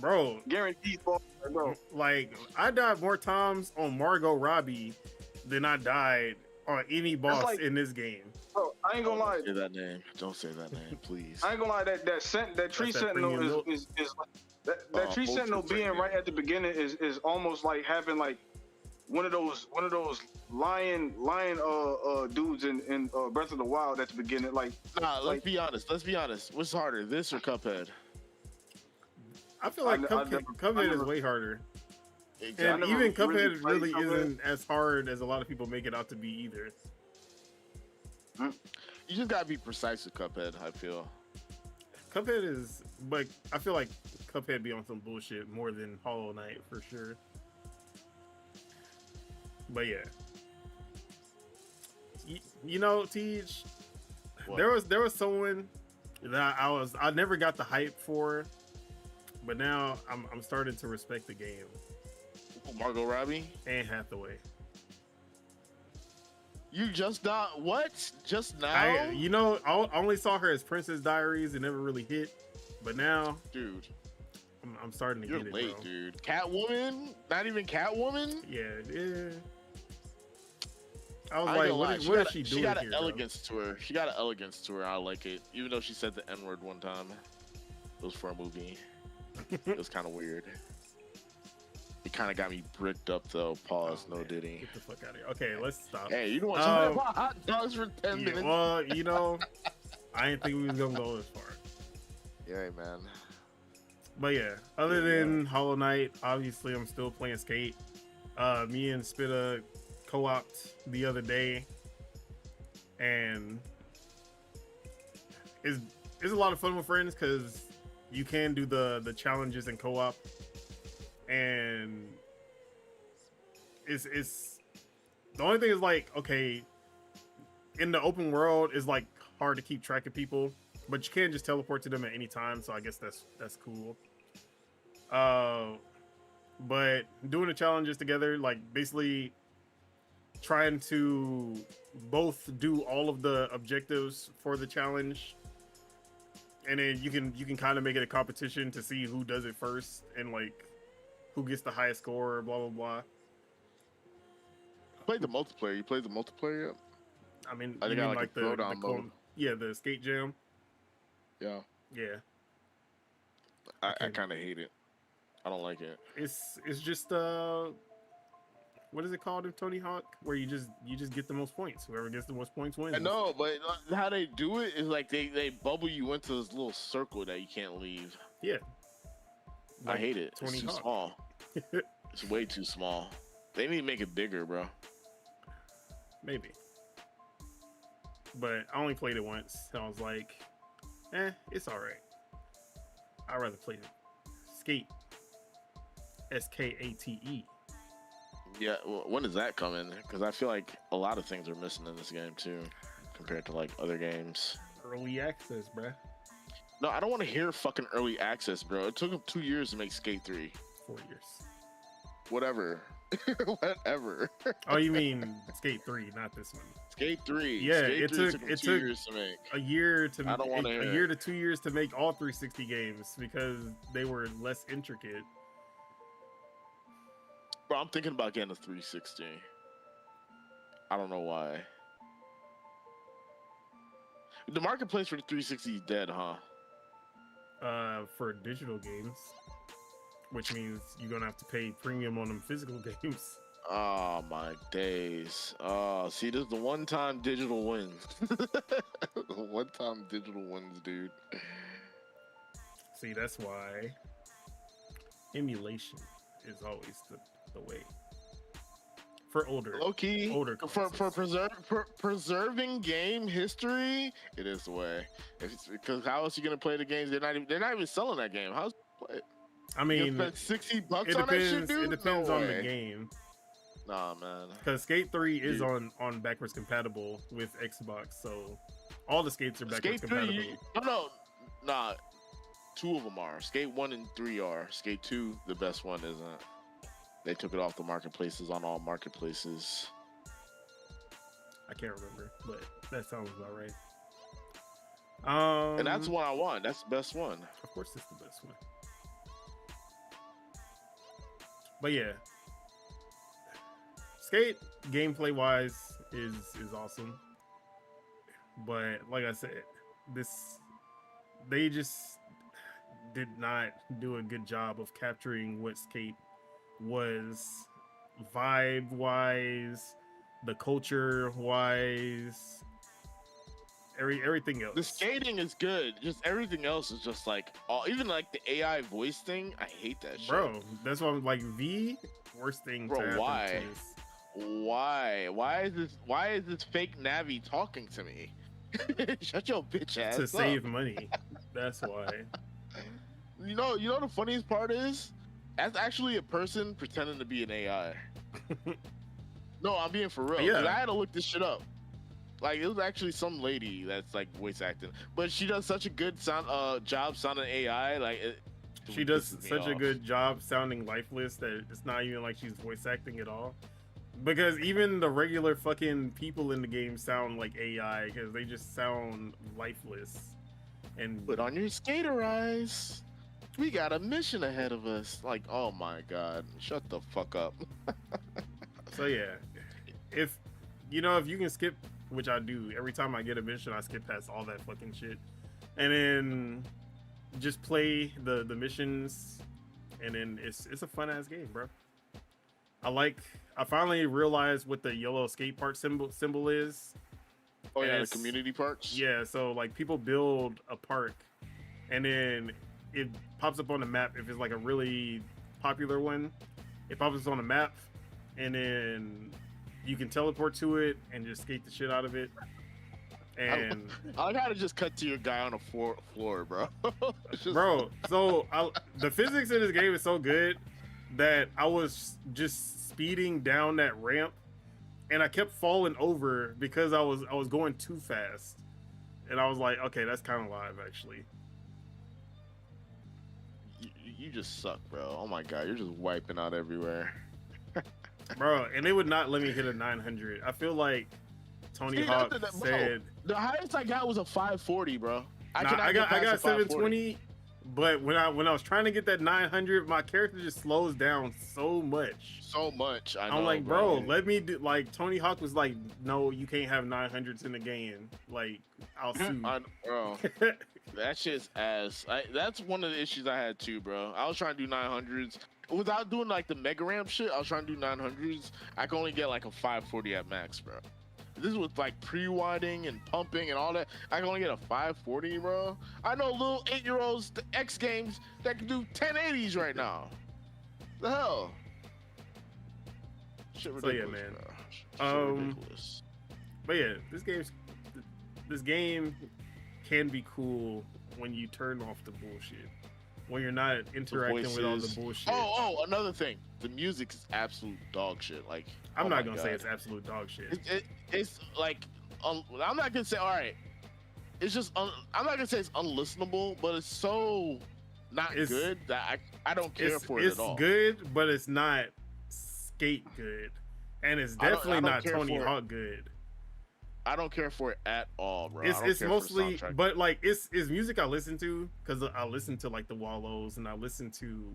Speaker 2: bro,
Speaker 3: guaranteed boss, bro.
Speaker 2: Like, I died more times on Margot Robbie than I died on any boss in this game.
Speaker 3: Bro, I ain't gonna lie.
Speaker 1: Don't say that name. Don't say that name, please.
Speaker 3: I ain't gonna lie. That tree sentinel is that tree sentinel being right at the beginning is almost like having like one of those lion dudes in Breath of the Wild at the beginning. Like,
Speaker 1: let's be honest. What's harder, this or Cuphead?
Speaker 2: I feel like Cuphead is way harder. Exactly. And even Cuphead really isn't as hard as a lot of people make it out to be either.
Speaker 1: You just gotta be precise with Cuphead, I feel.
Speaker 2: Cuphead is, but I feel like Cuphead be on some bullshit more than Hollow Knight for sure. But yeah, you know, Teach, there was someone that I never got the hype for, but now I'm starting to respect the game.
Speaker 1: Margot Robbie?
Speaker 2: Anne Hathaway.
Speaker 1: You just not what? Just now?
Speaker 2: I only saw her as Princess Diaries. It never really hit, but now,
Speaker 1: dude,
Speaker 2: I'm starting to
Speaker 1: you're
Speaker 2: get it.
Speaker 1: late,
Speaker 2: bro.
Speaker 1: dude. Catwoman? Not even Catwoman?
Speaker 2: Yeah. I was
Speaker 1: I
Speaker 2: like, what is she doing?
Speaker 1: She got
Speaker 2: here,
Speaker 1: an elegance to her. She got an elegance to her. I like it, even though she said the N-word one time. It was for a movie. It was kind of weird. It kind of got me bricked up though. Pause.
Speaker 2: Oh,
Speaker 1: no
Speaker 2: man.
Speaker 1: Diddy.
Speaker 2: Get the fuck out of here. Okay, let's stop.
Speaker 1: Hey, you don't want to talk about hot dogs for 10 minutes?
Speaker 2: Well, I didn't think we was gonna go this far.
Speaker 1: Yeah, man.
Speaker 2: But yeah, other than Hollow Knight, obviously I'm still playing Skate. Me and Spitta co-opted the other day, and it's a lot of fun with friends because you can do the challenges in co-op, and it's the only thing is like, okay, in the open world is like hard to keep track of people, but you can just teleport to them at any time, so I guess that's cool. But doing the challenges together, like basically trying to both do all of the objectives for the challenge, and then you can kind of make it a competition to see who does it first and like who gets the highest score, blah blah blah.
Speaker 1: Played the multiplayer. You played the multiplayer yet?
Speaker 2: I mean,
Speaker 1: I think I like the throwdown mode.
Speaker 2: Yeah, the skate jam.
Speaker 1: Yeah. I kind of hate it. I don't like it.
Speaker 2: It's just what is it called in Tony Hawk, where you just get the most points. Whoever gets the most points wins.
Speaker 1: I know, but how they do it is like they bubble you into this little circle that you can't leave.
Speaker 2: Yeah.
Speaker 1: Like I hate it.
Speaker 2: Tony
Speaker 1: It's too
Speaker 2: Hawk.
Speaker 1: small. It's way too small. They need to make it bigger, bro.
Speaker 2: Maybe. But I only played it once. And I was like, it's alright. I'd rather play it. Skate. SKATE.
Speaker 1: Yeah, well, when does that come in? Because I feel like a lot of things are missing in this game too, compared to like other games.
Speaker 2: Early access, bruh.
Speaker 1: No, I don't want to hear fucking early access, bro. It took them 2 years to make Skate 3.
Speaker 2: 4 years.
Speaker 1: Whatever. Whatever.
Speaker 2: Oh, you mean Skate 3, not this one.
Speaker 1: Skate 3.
Speaker 2: Yeah,
Speaker 1: Skate
Speaker 2: it
Speaker 1: 3
Speaker 2: took
Speaker 1: 2 years to make.
Speaker 2: a year to
Speaker 1: I don't want to hear
Speaker 2: a year to 2 years to make all 360 games because they were less intricate.
Speaker 1: Bro, I'm thinking about getting a 360. I don't know why. The marketplace for the 360 is dead, huh?
Speaker 2: For digital games, which means you're gonna have to pay premium on them physical games.
Speaker 1: Oh my days. Oh, see, this is the one-time digital wins. One-time digital wins, dude.
Speaker 2: See, that's why emulation is always the way. For older,
Speaker 1: Low-key,
Speaker 2: older
Speaker 1: for
Speaker 2: consoles.
Speaker 1: preserving game history, it is the way. Because how else are you gonna play the games? They're not even selling that game. How's play it?
Speaker 2: I
Speaker 1: You
Speaker 2: mean,
Speaker 1: spend $60
Speaker 2: it
Speaker 1: on that shit,
Speaker 2: depends.
Speaker 1: dude?
Speaker 2: It depends
Speaker 1: No
Speaker 2: on the
Speaker 1: way.
Speaker 2: game.
Speaker 1: Nah, man.
Speaker 2: Because Skate 3 is
Speaker 1: Dude.
Speaker 2: on backwards compatible with Xbox, so all the skates are backwards
Speaker 1: Skate 3,
Speaker 2: compatible.
Speaker 1: nah. 2 of them are. Skate 1 and 3 are. Skate 2, the best one, isn't. They took it off the marketplaces on all marketplaces.
Speaker 2: I can't remember, but that sounds about right.
Speaker 1: And that's the one I want. That's the best one.
Speaker 2: Of course, it's the best one. But yeah, Skate gameplay wise is awesome. But like I said, they just did not do a good job of capturing what Skate was vibe wise, the culture wise, everything else.
Speaker 1: The skating is good. Just everything else is just like, even like the AI voice thing. I hate that shit.
Speaker 2: Bro, that's why I'm like, the worst thing
Speaker 1: Bro,
Speaker 2: to happen
Speaker 1: why?
Speaker 2: to this.
Speaker 1: Why is this fake Navi talking to me? Shut your bitch ass
Speaker 2: To
Speaker 1: up.
Speaker 2: save money. That's why.
Speaker 1: You know the funniest part is that's actually a person pretending to be an AI. No, I'm being for real. 'Cause
Speaker 2: Yeah.
Speaker 1: I had to look this shit up. Like, it was actually some lady that's like voice acting, but she does such a good job sounding AI. Like,
Speaker 2: She does such a good job sounding lifeless that it's not even like she's voice acting at all. Because even the regular fucking people in the game sound like AI because they just sound lifeless. And
Speaker 1: Put on your skater eyes. We got a mission ahead of us. Like, oh my god, shut the fuck up.
Speaker 2: so yeah, if you can skip, which I do every time I get a mission, I skip past all that fucking shit, and then just play the missions, and then it's a fun ass game, bro. I finally realized what the yellow skate park symbol is.
Speaker 1: Oh yeah, the community parks.
Speaker 2: Yeah, so like people build a park, and then it pops up on the map if it's like a really popular one. It pops up on the map, and then you can teleport to it and just skate the shit out of it. And
Speaker 1: I gotta just cut to your guy on the floor, bro.
Speaker 2: Bro, so the physics in this game is so good that I was just speeding down that ramp, and I kept falling over because I was going too fast, and I was like, okay, that's kind of live actually.
Speaker 1: You just suck, bro. Oh my god, you're just wiping out everywhere.
Speaker 2: Bro, and they would not let me hit a 900. I feel like Tony Hawk said
Speaker 1: the highest I got was a 540, bro.
Speaker 2: I got 720, but when I was trying to get that 900, my character just slows down so much.
Speaker 1: I know,
Speaker 2: I'm like, bro, let me do. Like Tony Hawk was like, no, you can't have 900s in the game. Like, I'll sue.
Speaker 1: Bro, that shit's ass. That's one of the issues I had too, bro. I was trying to do 900s without doing like the mega ramp shit. I was trying to do 900s. I can only get like a 540 at max, bro. This is with like pre-winding and pumping and all that. I can only get a 540, bro. I know little 8-year-olds, the X Games, that can do 1080s right now. The hell? Shit ridiculous,
Speaker 2: so yeah, man.
Speaker 1: Bro. Shit ridiculous.
Speaker 2: But yeah, this game can be cool when you turn off the bullshit. When you're not interacting with all the bullshit.
Speaker 1: Oh, another thing. The music is absolute dog shit. Like,
Speaker 2: I'm not gonna say it's absolute dog shit.
Speaker 1: It's like, I'm not gonna say, all right. It's just, I'm not gonna say it's unlistenable, but it's so not good that I don't care for it at all.
Speaker 2: It's good, but it's not skate good, and it's definitely not Tony Hawk good.
Speaker 1: I don't care for it at all, bro.
Speaker 2: It's mostly, but like it's music I listen to because I listen to like the Wallows and I listen to,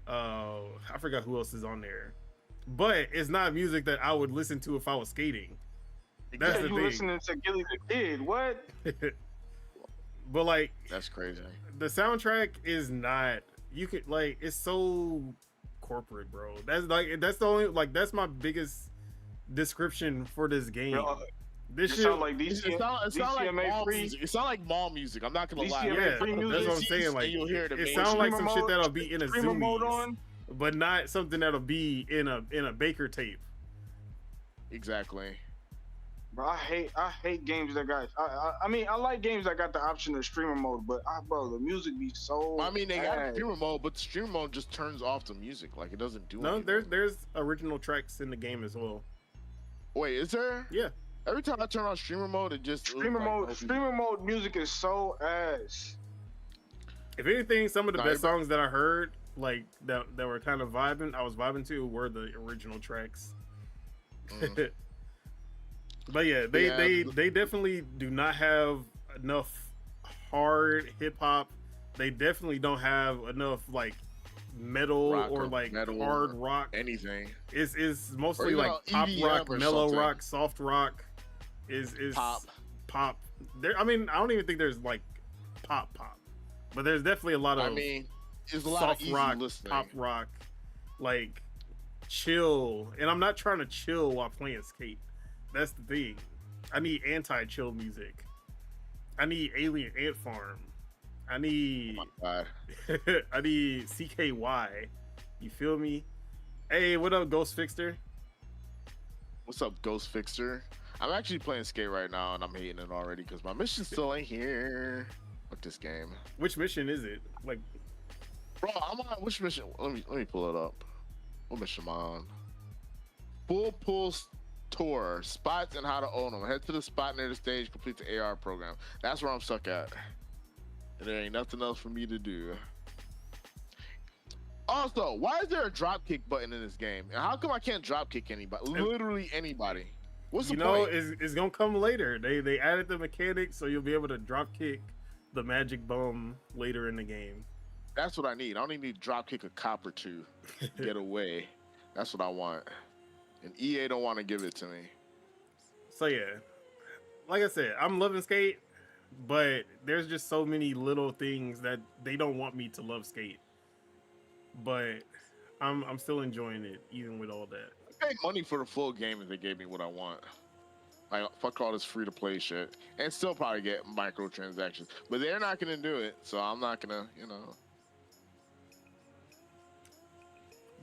Speaker 2: I forgot who else is on there, but it's not music that I would listen to if I was skating. That's the thing.
Speaker 3: Listening to Gilly the Kid, what?
Speaker 2: But like,
Speaker 1: that's crazy.
Speaker 2: The soundtrack is not. You could like, it's so corporate, bro. That's the only like that's my biggest description for this game.
Speaker 3: Bro,
Speaker 2: this shit
Speaker 3: sound like DC,
Speaker 1: it's not like mall
Speaker 3: free
Speaker 1: music. It sounds like mall music. I'm not gonna lie.
Speaker 2: Yeah, that's what I'm saying. Like,
Speaker 1: you'll hear
Speaker 2: it sounds like some shit that'll be in a
Speaker 3: mode
Speaker 2: Zoomies,
Speaker 3: on,
Speaker 2: but not something that'll be in a Baker tape.
Speaker 1: Exactly.
Speaker 3: Bro, I hate games that got. I mean, I like games that got the option of streamer mode, but bro, the music be so.
Speaker 1: I mean, they got streamer mode, but the streamer mode just turns off the music. Like, it doesn't do.
Speaker 2: No,
Speaker 1: anything.
Speaker 2: there's original tracks in the game as well.
Speaker 1: Wait, is there?
Speaker 2: Yeah.
Speaker 1: Every time I turn on streamer mode, it just
Speaker 3: streamer mode music is so ass.
Speaker 2: If anything, some of the best songs that I heard, like that were kind of vibing, I was vibing to, were the original tracks. But yeah, they definitely do not have enough hard hip hop. They definitely don't have enough like metal or like hard rock.
Speaker 1: Anything.
Speaker 2: It's mostly like pop rock, mellow rock, soft rock. Is pop. There, I mean, I don't even think there's like pop, but there's definitely a lot of.
Speaker 1: I mean, there's a lot
Speaker 2: soft
Speaker 1: of easy
Speaker 2: rock,
Speaker 1: listening.
Speaker 2: pop rock, like chill. And I'm not trying to chill while playing skate. That's the thing. I need anti-chill music. I need Alien Ant Farm. I need.
Speaker 1: Oh my God.
Speaker 2: I need CKY. You feel me? Hey, what up, Ghost Fixter?
Speaker 1: What's up, Ghost Fixer? I'm actually playing skate right now, and I'm hating it already because my mission still ain't here. Fuck this game.
Speaker 2: Which mission is it? Like,
Speaker 1: Bro, I'm on which mission? Let me pull it up. What mission am I on? Full Pulse Tour, spots and how to own them. Head to the spot near the stage, complete the AR program. That's where I'm stuck at. And there ain't nothing else for me to do. Also, why is there a drop kick button in this game? And how come I can't drop kick anybody? Literally anybody. What's the point?
Speaker 2: It's gonna come later. They added the mechanics so you'll be able to drop kick the magic bomb later in the game.
Speaker 1: That's what I need. I only need to drop kick a cop or two. Get away. That's what I want. And EA don't want to give it to me.
Speaker 2: So yeah, like I said, I'm loving Skate, but there's just so many little things that they don't want me to love Skate. But I'm still enjoying it even with all that.
Speaker 1: I pay money for the full game if they gave me what I want. Like, fuck all this free-to-play shit. And still probably get microtransactions. But they're not going to do it, so I'm not going to,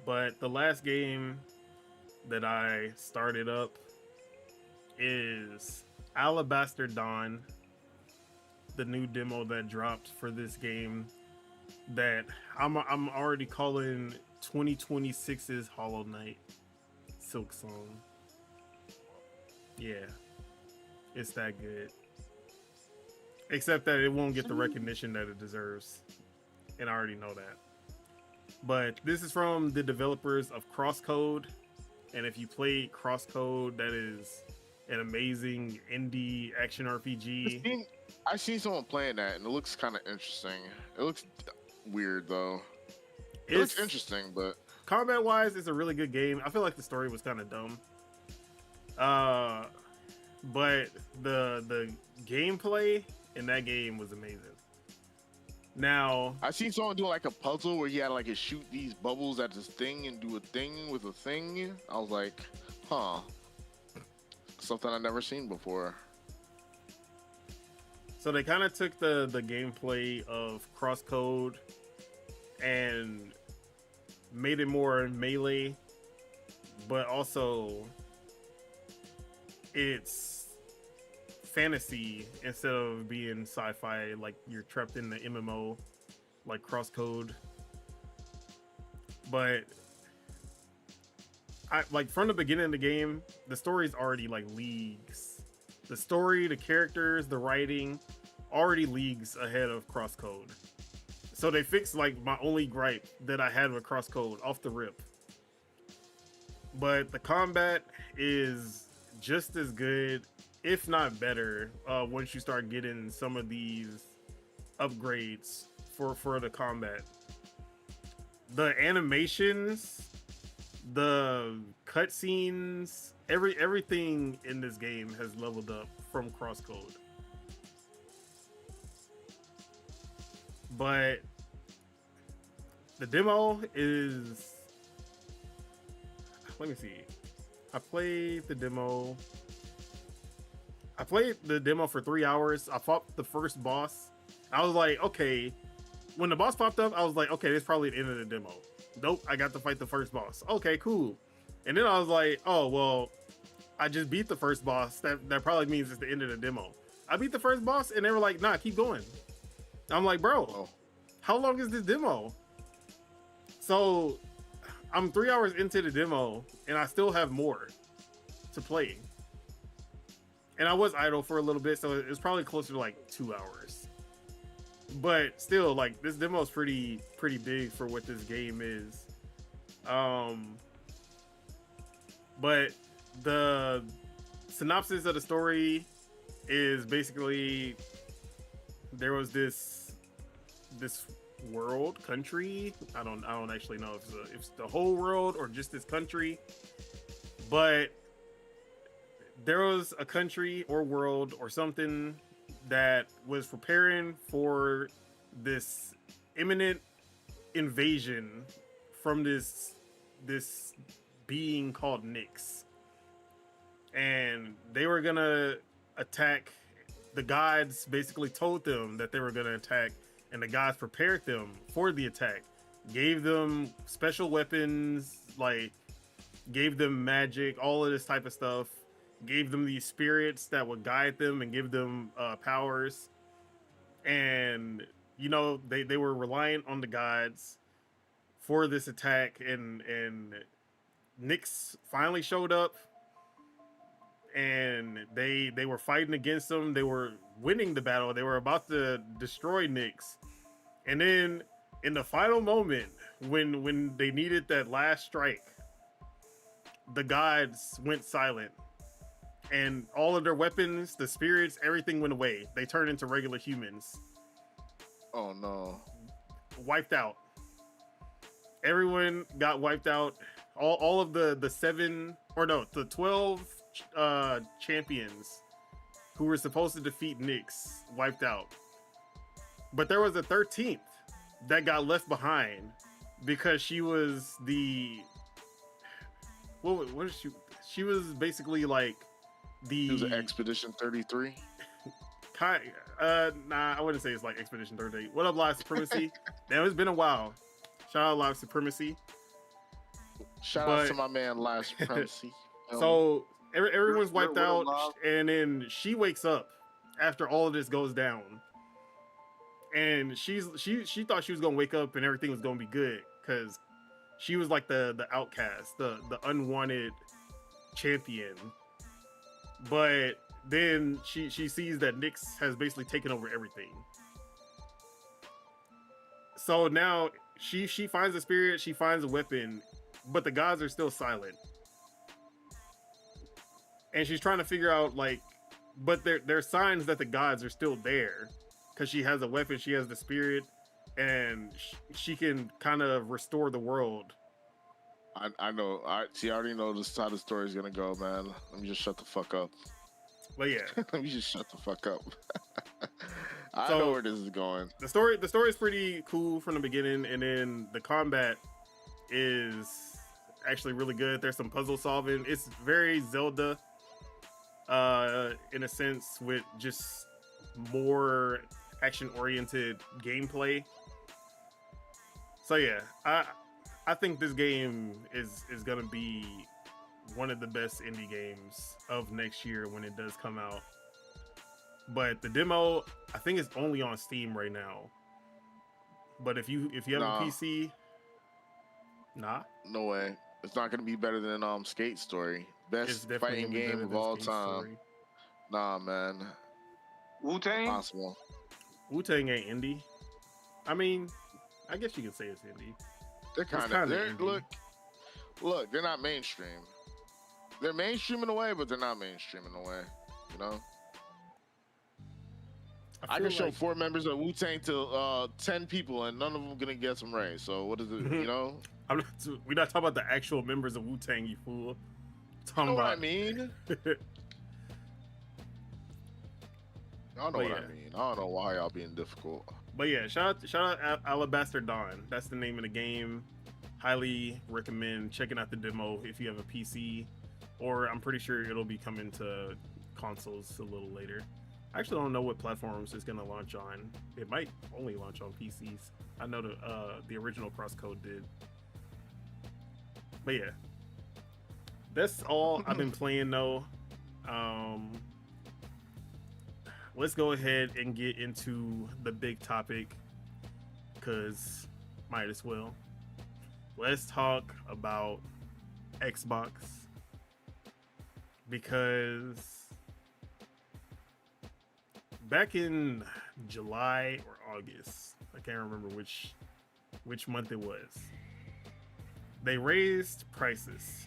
Speaker 2: But the last game that I started up is Alabaster Dawn, the new demo that dropped for this game that I'm already calling 2026's Hollow Knight Silk Song. Yeah, it's that good. Except that it won't get the recognition that it deserves. And I already know that. But this is from the developers of Crosscode. And if you played Crosscode, that is an amazing indie action RPG.
Speaker 1: I seen someone playing that and it looks kind of interesting. It looks weird though. It looks interesting, but
Speaker 2: combat wise, it's a really good game. I feel like the story was kind of dumb. But the gameplay in that game was amazing. Now
Speaker 1: I seen someone do like a puzzle where he had like to shoot these bubbles at this thing and do a thing with a thing. I was like, huh, something I've never seen before.
Speaker 2: So they kind of took the gameplay of Crosscode and made it more melee, but also it's fantasy instead of being sci-fi, like you're trapped in the MMO like Crosscode. But I like from the beginning of the game, the story's already like leagues. The story, the characters, the writing, already leagues ahead of Crosscode. So they fixed like my only gripe that I had with Crosscode off the rip. But the combat is just as good, if not better, once you start getting some of these upgrades for the combat. The animations, the cutscenes, everything in this game has leveled up from Crosscode. But the demo is, let me see. I played the demo for 3 hours. I fought the first boss. I was like, okay. When the boss popped up, I was like, okay, this is probably the end of the demo. Nope, I got to fight the first boss. Okay, cool. And then I was like, oh, well, I just beat the first boss. That probably means it's the end of the demo. I beat the first boss, and they were like, nah, keep going. I'm like, bro, how long is this demo? So I'm 3 hours into the demo, and I still have more to play. And I was idle for a little bit, so it was probably closer to like 2 hours. But still, like, this demo is pretty big for what this game is. But the synopsis of the story is basically there was this world, country. I don't actually know if it's the whole world or just this country, but there was a country or world or something that was preparing for this imminent invasion from this being called Nyx. And they were gonna attack. The gods basically told them that they were gonna attack, and the gods prepared them for the attack, gave them special weapons, like gave them magic, all of this type of stuff, gave them these spirits that would guide them and give them powers. And you know, they were reliant on the gods, for this attack, and Nyx finally showed up, and they were fighting against them. They were winning the battle. They were about to destroy Nyx, and then in the final moment, when they needed that last strike, the gods went silent, and all of their weapons, the spirits, everything went away. They turned into regular humans.
Speaker 1: Oh no!
Speaker 2: Wiped out. Everyone got wiped out. All of the 12 champions who were supposed to defeat Nyx wiped out. But there was a 13th that got left behind because she was the what is she? She was basically like the.
Speaker 1: It was Expedition 33.
Speaker 2: Nah, I wouldn't say it's like Expedition 38. What up, Live Supremacy? Damn, it's been a while. Shout out Live Supremacy.
Speaker 1: Shout out to my man Live Supremacy.
Speaker 2: So everyone's wiped out, and then she wakes up after all of this goes down, and she thought she was gonna wake up and everything was gonna be good because she was like the outcast, the unwanted champion, but then she sees that Nyx has basically taken over everything. So now she finds a spirit, she finds a weapon, but the gods are still silent. And she's trying to figure out, like, but there are signs that the gods are still there, because she has a weapon, she has the spirit, and she can kind of restore the world.
Speaker 1: I know. I already know this how the story's gonna go, man. Let me just shut the fuck up.
Speaker 2: But yeah,
Speaker 1: let me just shut the fuck up. I know where this is going.
Speaker 2: The story is pretty cool from the beginning, and then the combat is actually really good. There's some puzzle solving. It's very Zelda, in a sense, with just more action-oriented gameplay. So yeah, I think this game is gonna be one of the best indie games of next year when it does come out. But the demo, I think it's only on Steam right now. But if you have a PC,
Speaker 1: no way. It's not gonna be better than Skate Story, best fighting game of all time. Nah, man.
Speaker 3: Wu-Tang?
Speaker 1: Impossible.
Speaker 2: Wu-Tang ain't indie. I mean, I guess you can say it's indie.
Speaker 1: They're kind of indie. Look, they're not mainstream. They're mainstream in a way, but they're not mainstream in a way. You know. I can show 4 members of Wu-Tang to 10 people, and none of them gonna get some right. So what is it? You know.
Speaker 2: We're not talking about the actual members of Wu-Tang, you fool.
Speaker 1: You know what I mean? Y'all know what I mean. I don't know why y'all being difficult.
Speaker 2: But yeah, shout out Alabaster Dawn. That's the name of the game. Highly recommend checking out the demo if you have a PC, or I'm pretty sure it'll be coming to consoles a little later. I actually don't know what platforms it's gonna launch on. It might only launch on PCs. I know the original Crosscode did. But yeah, that's all I've been playing though. Let's go ahead and get into the big topic, because might as well. Let's talk about Xbox, because back in July or August, I can't remember which month it was, they raised prices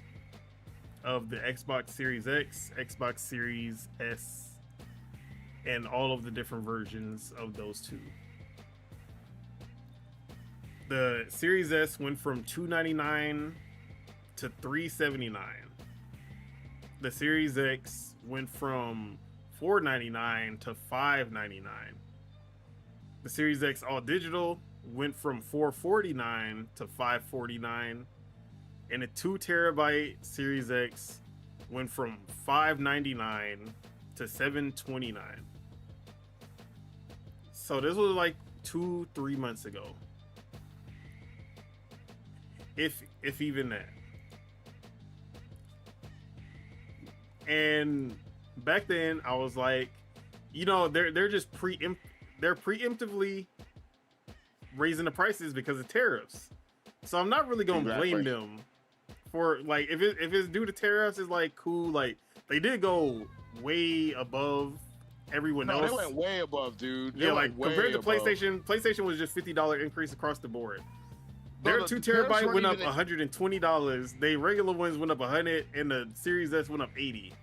Speaker 2: of the Xbox Series X, Xbox Series S, and all of the different versions of those two. The Series S went from $299 to $379. The Series X went from $499 to $599. The Series X All Digital went from $449 to $549. And a 2 terabyte Series X went from $599 to $729. So this was like 2-3 months ago, if even that. And back then I was like, you know, they're just preemptively raising the prices because of tariffs. So I'm not really gonna
Speaker 1: Exactly.
Speaker 2: blame them for like if it's due to tariffs, it's like cool. Like they did go way above everyone
Speaker 1: No,
Speaker 2: else.
Speaker 1: they went way above, dude. They
Speaker 2: Yeah,
Speaker 1: went
Speaker 2: like compared to
Speaker 1: way above.
Speaker 2: PlayStation was just $50 increase across the board.
Speaker 1: Bro,
Speaker 2: Their
Speaker 1: the
Speaker 2: 2
Speaker 1: tariffs
Speaker 2: terabyte
Speaker 1: weren't
Speaker 2: went up
Speaker 1: even-
Speaker 2: $120. They regular ones went up 100, and the Series S went up 80.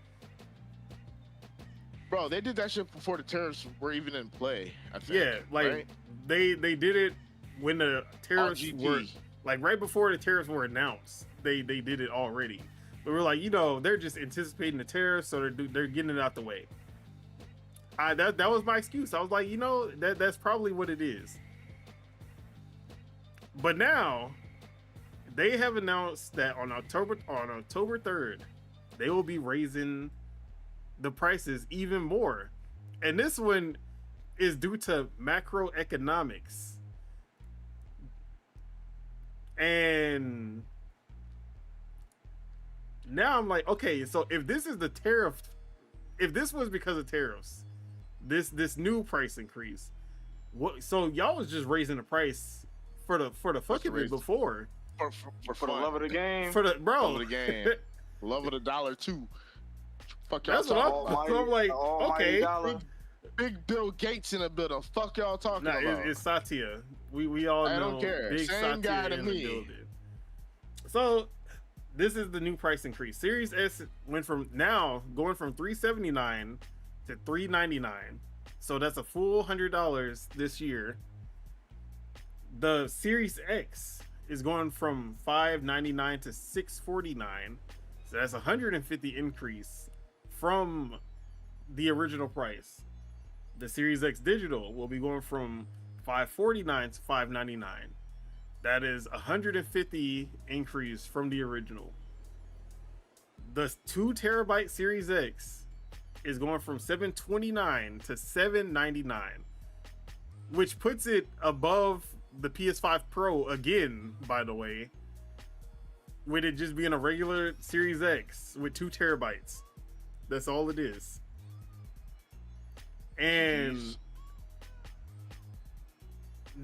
Speaker 1: Bro, they did that shit before the tariffs were even in play. I think.
Speaker 2: Yeah, like
Speaker 1: right?
Speaker 2: they did it when the tariffs
Speaker 1: RGG.
Speaker 2: were like right before the tariffs were announced. They did it already. But we're like, you know, they're just anticipating the tariffs, so they're getting it out the way. That was my excuse. I was like, you know, that's probably what it is. But now they have announced that on October 3rd, they will be raising the prices even more. And this one is due to macroeconomics. And now I'm like, okay, so if this is the tariff, if this was because of tariffs, this new price increase, what? So y'all was just raising the price for the fuck of it before.
Speaker 3: For the love of the game.
Speaker 2: For the bro,
Speaker 1: Love of the game. Love of the dollar too. Fuck y'all
Speaker 2: that's what
Speaker 1: talking about.
Speaker 2: I'm like. Okay,
Speaker 1: Big Bill Gates in the building. Fuck y'all talking
Speaker 2: nah,
Speaker 1: about.
Speaker 2: it's Satya. We all
Speaker 1: I
Speaker 2: know
Speaker 1: don't care.
Speaker 2: Big
Speaker 1: Same
Speaker 2: Satya
Speaker 1: guy to
Speaker 2: in
Speaker 1: me.
Speaker 2: the building. So this is the new price increase. Series S went from going from $379 to $399. So that's a full $100 this year. The Series X is going from $599 to $649. So that's a $150 increase from the original price. The Series X Digital will be going from $549 to $599. That is a $150 increase from the original. The 2 terabyte Series X is going from $729 to $799, which puts it above the PS5 Pro again, by the way, with it just being a regular Series X with 2 terabytes. That's all it is. And
Speaker 1: Jeez.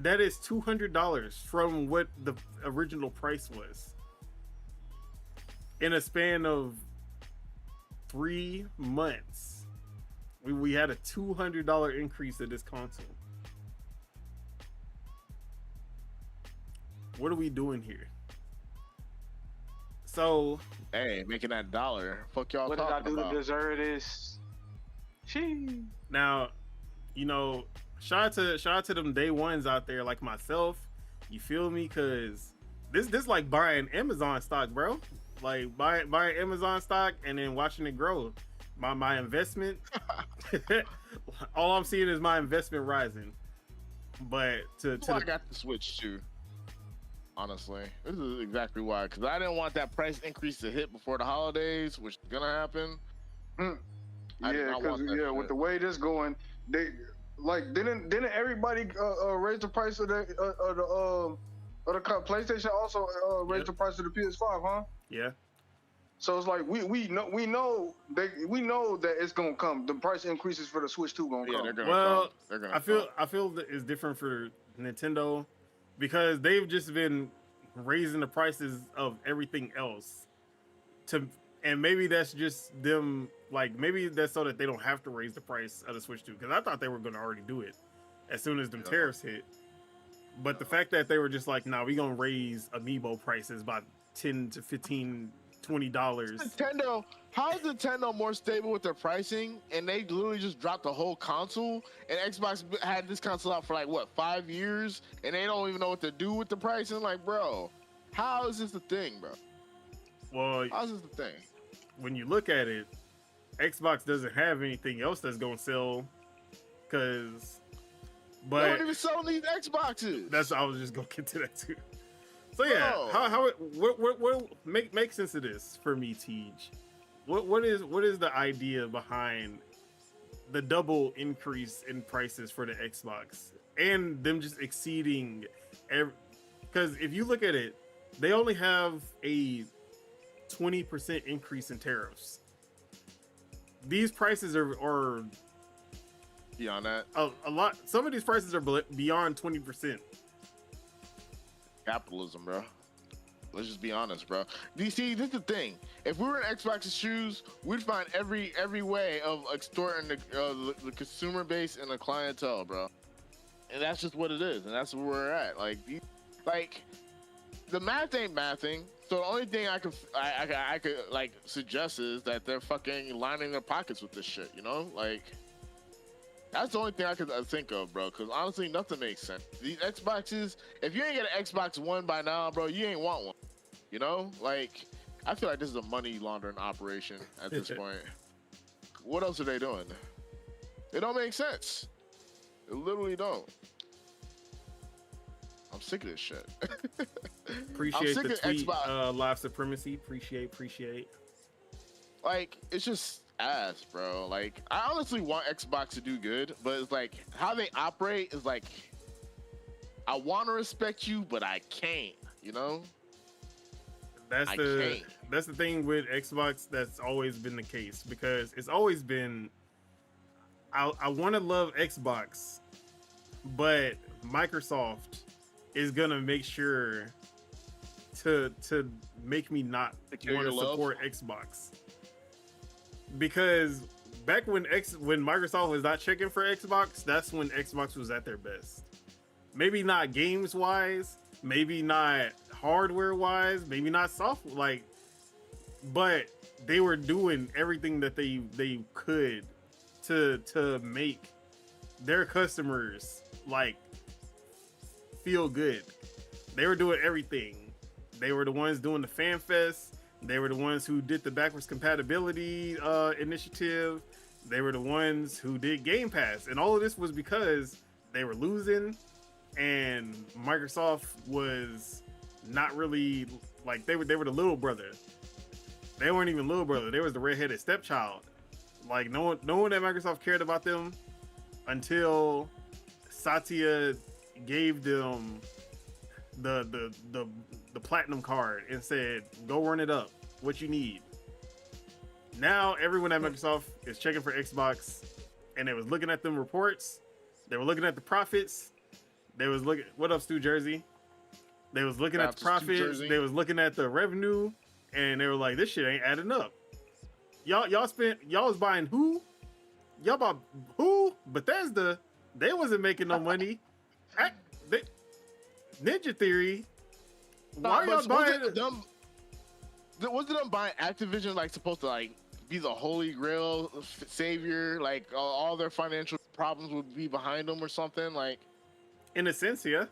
Speaker 2: that is $200 from what the original price was in a span of 3 months. We had a $200 increase of this console. What are we doing here? So,
Speaker 1: Hey, making that dollar. Fuck y'all
Speaker 3: What did I
Speaker 1: talking
Speaker 3: do
Speaker 1: about.
Speaker 3: to deserve this? She.
Speaker 2: now, you know, shout out to them day ones out there like myself. You feel me? Cause this like buying Amazon stock, bro. Like buying Amazon stock and then watching it grow. My investment. All I'm seeing is my investment rising. But
Speaker 1: That's why I got the Switch too. Honestly, this is exactly why. Because I didn't want that price increase to hit before the holidays, which is gonna happen. I did
Speaker 3: Yeah,
Speaker 1: not
Speaker 3: because
Speaker 1: want that shit.
Speaker 3: with the way this going, they like didn't everybody raise the price of the PlayStation also raised the price of the PS5, huh?
Speaker 2: yeah.
Speaker 3: So it's like we know that it's gonna come. The price increases for the Switch 2 gonna
Speaker 1: Yeah,
Speaker 3: come.
Speaker 1: they're gonna
Speaker 2: Well,
Speaker 1: come. They're gonna
Speaker 2: I feel that it's different for Nintendo because they've just been raising the prices of everything else and maybe that's just them, like maybe that's so that they don't have to raise the price of the Switch 2, because I thought they were going to already do it as soon as them tariffs hit. But the fact that they were just like, nah, we gonna raise amiibo prices by $10 to $15, $20.
Speaker 1: Nintendo, how is Nintendo more stable with their pricing? And they literally just dropped the whole console. And Xbox had this console out for like what, 5 years, and they don't even know what to do with the pricing. Like, bro, how is this a thing, bro?
Speaker 2: Well,
Speaker 1: How is this a thing?
Speaker 2: when you look at it, Xbox doesn't have anything else that's gonna sell, because.
Speaker 1: They
Speaker 2: But
Speaker 1: don't even sell these Xboxes.
Speaker 2: that's I was just gonna get to that too. So yeah,
Speaker 1: Bro.
Speaker 2: what make sense of this for me, Tej? What is the idea behind the double increase in prices for the Xbox and them just exceeding because if you look at it, they only have a 20% increase in tariffs. These prices are
Speaker 1: Beyond that,
Speaker 2: a lot. Some of these prices are beyond 20%.
Speaker 1: capitalism, bro. Let's just be honest, bro. DC, this is the thing. If we were in Xbox's shoes, we'd find every way of extorting the consumer base and the clientele, bro. And that's just what it is, and that's where we're at. Like the math ain't mathing. So the only thing I could like suggest is that they're fucking lining their pockets with this shit. You know, like that's the only thing I could think of, bro. Because honestly, nothing makes sense. These Xboxes, if you ain't get an Xbox One by now, bro, you ain't want one. You know, like I feel like this is a money laundering operation at this point. What else are they doing? It don't make sense. It literally don't. I'm sick of this shit.
Speaker 2: Appreciate the tweet, live supremacy. Appreciate.
Speaker 1: Like, it's just ass, bro. Like, I honestly want Xbox to do good, but it's like how they operate is like, I want to respect you, but I can't. You know?
Speaker 2: That's the thing with Xbox. That's always been the case because it's always been. I want to love Xbox, but Microsoft is gonna make sure to make me not want to support Xbox, because back when Microsoft was not checking for Xbox, that's when Xbox was at their best. Maybe not games wise, maybe not hardware wise, maybe not software, but they were doing everything that they could to make their customers feel good. They were doing everything. They were the ones doing the Fan Fest. They were the ones who did the backwards compatibility initiative. They were the ones who did Game Pass. And all of this was because they were losing, and Microsoft was not really they were the little brother. They weren't even little brother. They was the redheaded stepchild. No one at Microsoft cared about them until Satya gave them the platinum card and said, "Go run it up. What you need." Now everyone at Microsoft is checking for Xbox, and they was looking at them reports. They were looking at the profits. They was looking. What up, Stu Jersey? They was looking at the profits. They was looking at the revenue, and they were like, "This shit ain't adding up." Y'all was buying who? Y'all bought who? Bethesda. They wasn't making no money. Ninja Theory. Why are y'all buying
Speaker 1: them? Wasn't them buying Activision supposed to be the holy grail savior? All their financial problems would be behind them or something?
Speaker 2: In a sense, yeah.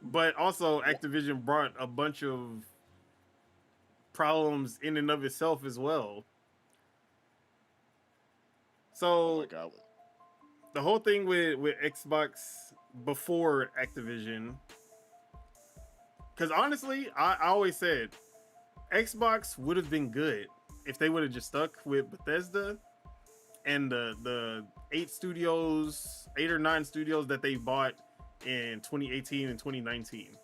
Speaker 2: But also Activision brought a bunch of problems in and of itself as well. So
Speaker 1: oh my God.
Speaker 2: The whole thing with Xbox before Activision, because honestly, I always said Xbox would have been good if they would have just stuck with Bethesda and the 8 or 9 studios that they bought in 2018 and 2019.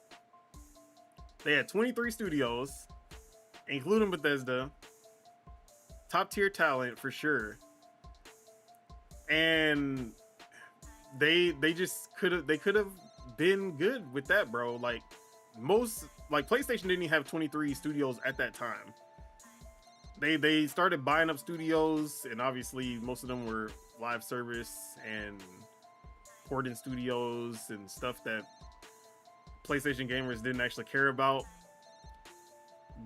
Speaker 2: They had 23 studios, including Bethesda, top tier talent for sure. And they could have been good with that, bro. PlayStation didn't even have 23 studios at that time. They started buying up studios, and obviously most of them were live service and porting studios and stuff that PlayStation gamers didn't actually care about.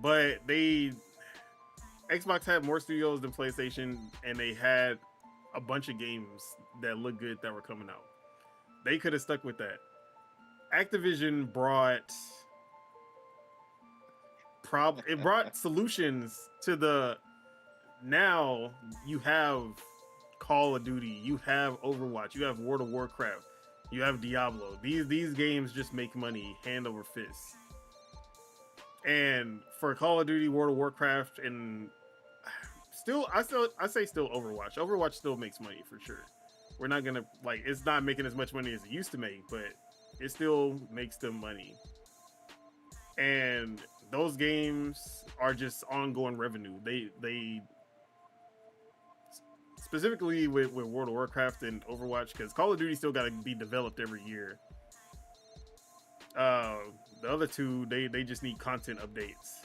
Speaker 2: But Xbox had more studios than PlayStation, and they had a bunch of games that look good that were coming out. They could have stuck with that. Activision brought solutions to now you have Call of Duty, you have Overwatch, you have World of Warcraft, you have Diablo. These games just make money hand over fist. And for Call of Duty, World of Warcraft, and I say Overwatch. Overwatch still makes money for sure. We're not gonna it's not making as much money as it used to make, but it still makes them money. And those games are just ongoing revenue. They specifically with World of Warcraft and Overwatch, because Call of Duty still got to be developed every year. The other two, they just need content updates.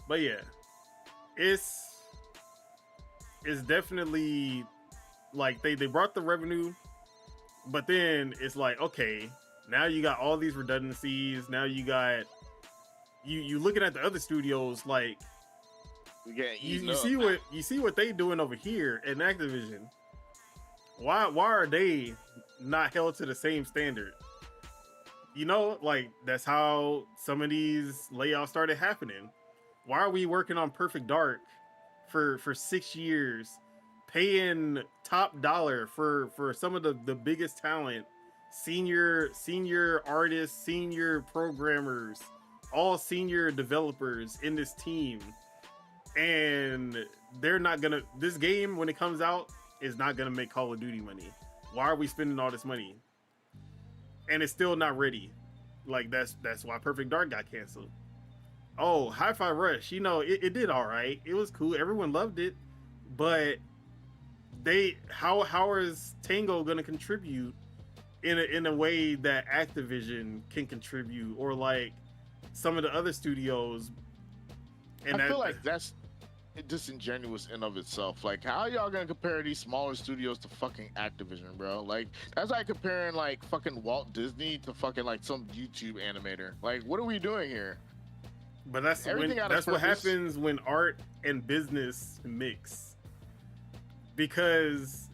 Speaker 2: But yeah, it's definitely like they brought the revenue, but then it's like, okay, now you got all these redundancies. Now you got you looking at the other studios like you see what they doing over here in Activision. Why are they not held to the same standard? You know, like that's how some of these layoffs started happening. Why are we working on Perfect Dark for 6 years, paying top dollar for some of the biggest talent, senior artists, senior programmers, all senior developers in this team, and they're not gonna, this game when it comes out is not gonna make Call of Duty money. Why are we spending all this money? And it's still not ready. Like that's why Perfect Dark got canceled. Oh, Hi-Fi Rush, you know, it did all right. It was cool. Everyone loved it, but how is Tango gonna contribute in a way that Activision can contribute, or like some of the other studios? And
Speaker 1: I feel like that's disingenuous in of itself. Like, how y'all gonna compare these smaller studios to fucking Activision, bro? Like, that's like comparing like fucking Walt Disney to fucking like some YouTube animator. Like, what are we doing here?
Speaker 2: But that's what happens when art and business mix. Because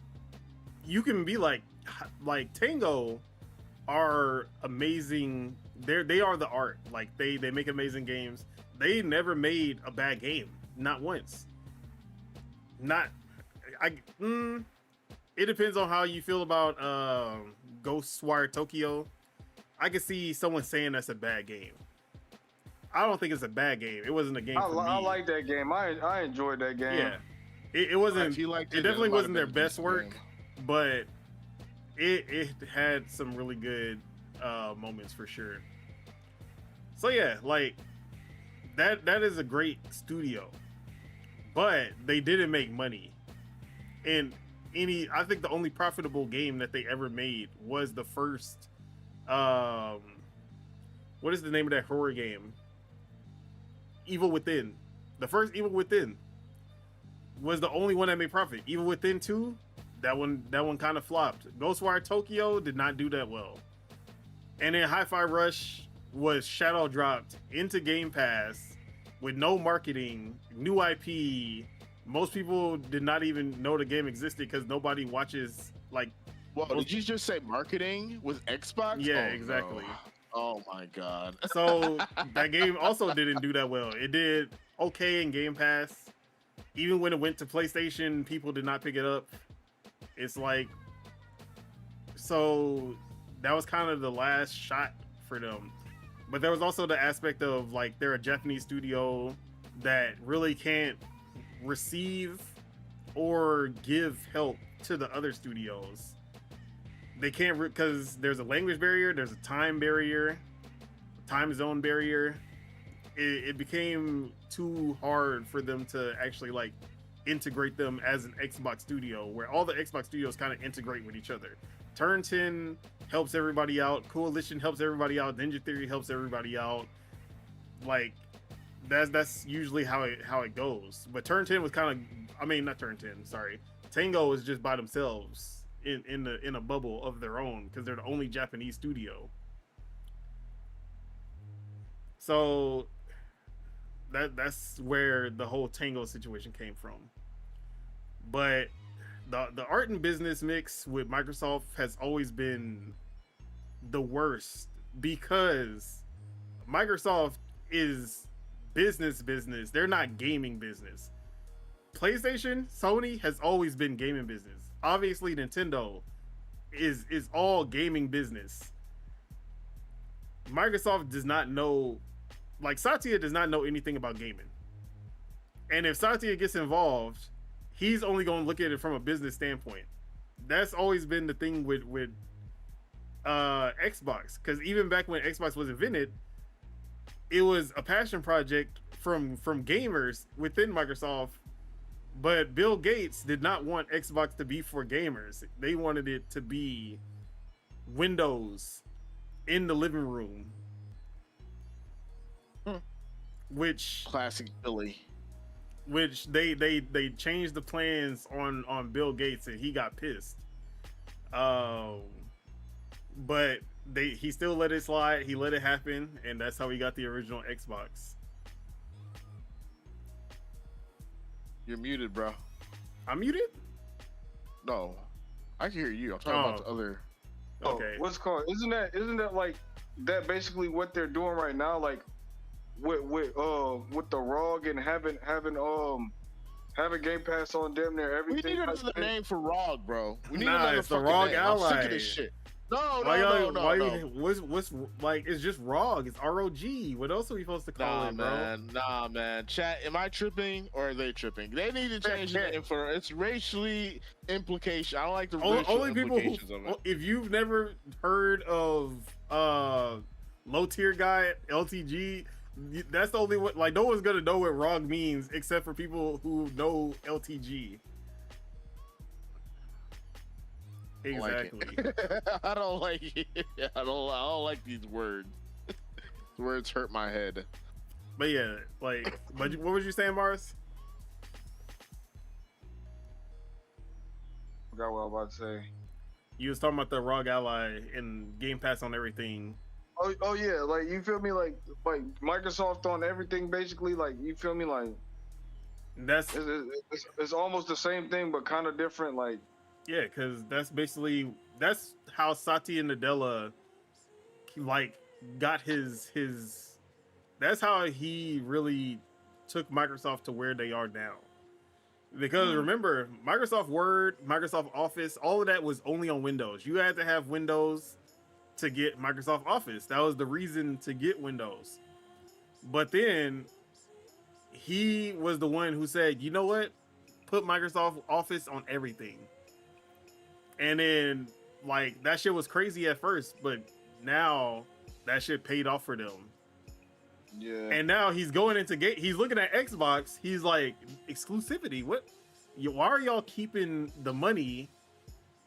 Speaker 2: you can be like Tango are amazing. They are the art. Like they make amazing games. They never made a bad game, not once. It depends on how you feel about Ghostwire Tokyo. I can see someone saying that's a bad game. I don't think it's a bad game. It wasn't a game for me.
Speaker 3: I like that game. I enjoyed that game.
Speaker 2: Yeah, it wasn't. It definitely wasn't their best work, but it had some really good moments for sure. So yeah, like that is a great studio, but they didn't make money. And I think the only profitable game that they ever made was the first. What is the name of that horror game? Evil Within. The first Evil Within was the only one that made profit. Evil Within 2, that one kind of flopped. Ghostwire Tokyo did not do that well. And then Hi-Fi Rush was shadow dropped into Game Pass with no marketing, new IP. Most people did not even know the game existed because nobody watches like.
Speaker 1: Well, did you just say marketing with Xbox?
Speaker 2: Yeah, exactly.
Speaker 1: No. Oh my god.
Speaker 2: So that game also didn't do that well. It did okay in Game Pass. Even when it went to PlayStation, people did not pick it up. It's like, so that was kind of the last shot for them. But there was also the aspect of like they're a Japanese studio that really can't receive or give help to the other studios. They can't, because there's a language barrier, there's a time barrier, time zone barrier. It became too hard for them to actually like integrate them as an Xbox studio, where all the Xbox studios kind of integrate with each other. Turn 10 helps everybody out, Coalition helps everybody out, Ninja Theory helps everybody out. Like that's usually how it goes. But Turn 10 was kind of, I mean, not Turn 10, sorry. Tango was just by themselves in a bubble of their own because they're the only Japanese studio. So that's where the whole Tango situation came from. But the art and business mix with Microsoft has always been the worst because Microsoft is business. They're not gaming business. PlayStation, Sony has always been gaming business. Obviously, Nintendo is all gaming business. Microsoft does not know, like Satya does not know anything about gaming. And if Satya gets involved, he's only going to look at it from a business standpoint. That's always been the thing with Xbox, because even back when Xbox was invented, it was a passion project from gamers within Microsoft. But Bill Gates did not want Xbox to be for gamers. They wanted it to be Windows in the living room, which
Speaker 1: classic Billy.
Speaker 2: Which they changed the plans on Bill Gates and he got pissed. But he still let it slide. He let it happen, and that's how he got the original Xbox.
Speaker 1: You're muted, bro.
Speaker 2: I'm muted?
Speaker 1: No, I can hear you. I'm talking about the other.
Speaker 2: Okay.
Speaker 3: What's called? Isn't that like that? Basically, what they're doing right now, like with the ROG and having Game Pass on damn near everything.
Speaker 1: We need another name for ROG, bro. We need
Speaker 2: it's the ROG
Speaker 1: name.
Speaker 2: Ally.
Speaker 1: I'm sick of this shit. No.
Speaker 2: What's like? It's just ROG. It's ROG. What else are we supposed to call it, bro?
Speaker 1: Nah, man. Chat, am I tripping or are they tripping? They need to change the name for it's racially implication. I don't like the racial implications of it.
Speaker 2: If you've never heard of low tier guy LTG, that's the only one. Like, no one's gonna know what ROG means except for people who know LTG. Exactly.
Speaker 1: I don't like it. I don't like these words. The words hurt my head.
Speaker 2: But yeah, like, but what was you saying, Mars?
Speaker 3: Forgot what I was about to say.
Speaker 2: You was talking about the ROG Ally and Game Pass on everything.
Speaker 3: Oh yeah, like you feel me, like Microsoft on everything, basically. Like you feel me, like
Speaker 2: that's
Speaker 3: it's almost the same thing but kind of different, like.
Speaker 2: Yeah, because that's how Satya Nadella like got his that's how he really took Microsoft to where they are now. Because remember, Microsoft Word, Microsoft Office, all of that was only on Windows. You had to have Windows to get Microsoft Office. That was the reason to get Windows. But then he was the one who said, you know what? Put Microsoft Office on everything. And then, like, that shit was crazy at first, but now that shit paid off for them.
Speaker 3: Yeah.
Speaker 2: And now he's going into he's looking at Xbox. He's like, exclusivity. What? Why are y'all keeping the money?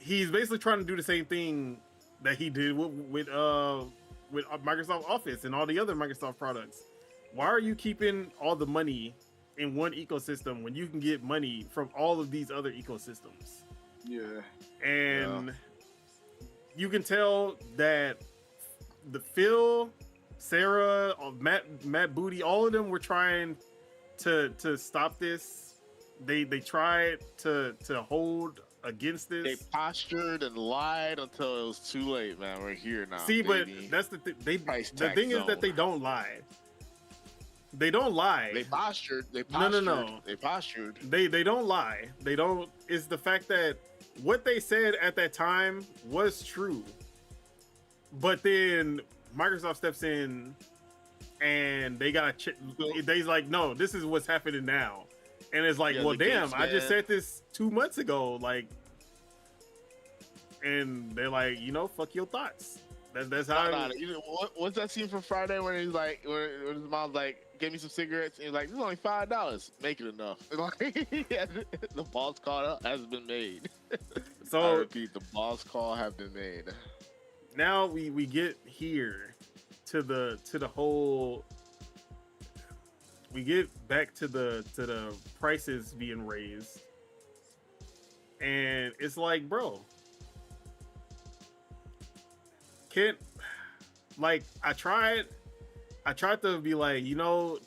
Speaker 2: He's basically trying to do the same thing that he did with Microsoft Office and all the other Microsoft products. Why are you keeping all the money in one ecosystem when you can get money from all of these other ecosystems?
Speaker 3: Yeah.
Speaker 2: And you can tell that the Phil, Sarah, Matt Booty, all of them were trying to stop this. They tried to hold against this.
Speaker 1: They postured and lied until it was too late, man. We're here now.
Speaker 2: See, baby. But that's the thing. The thing is that they don't lie. They don't lie.
Speaker 1: They postured.
Speaker 2: No.
Speaker 1: They postured.
Speaker 2: They don't lie. They don't. It's the fact that what they said at that time was true. But then Microsoft steps in and they got they's like, no, this is what's happening now. And it's like, well, damn, I just said this 2 months ago. Like, and they're like, fuck your thoughts. That's how.
Speaker 1: What's that scene from Friday when he's like, when his mom's like, "Give me some cigarettes," and he's like, "This is only $5. Make it enough." The boss call has been made.
Speaker 2: So
Speaker 1: I repeat, the boss call have been made.
Speaker 2: Now we get here to the whole. We get back to the prices being raised, and it's like, bro. I tried to be like,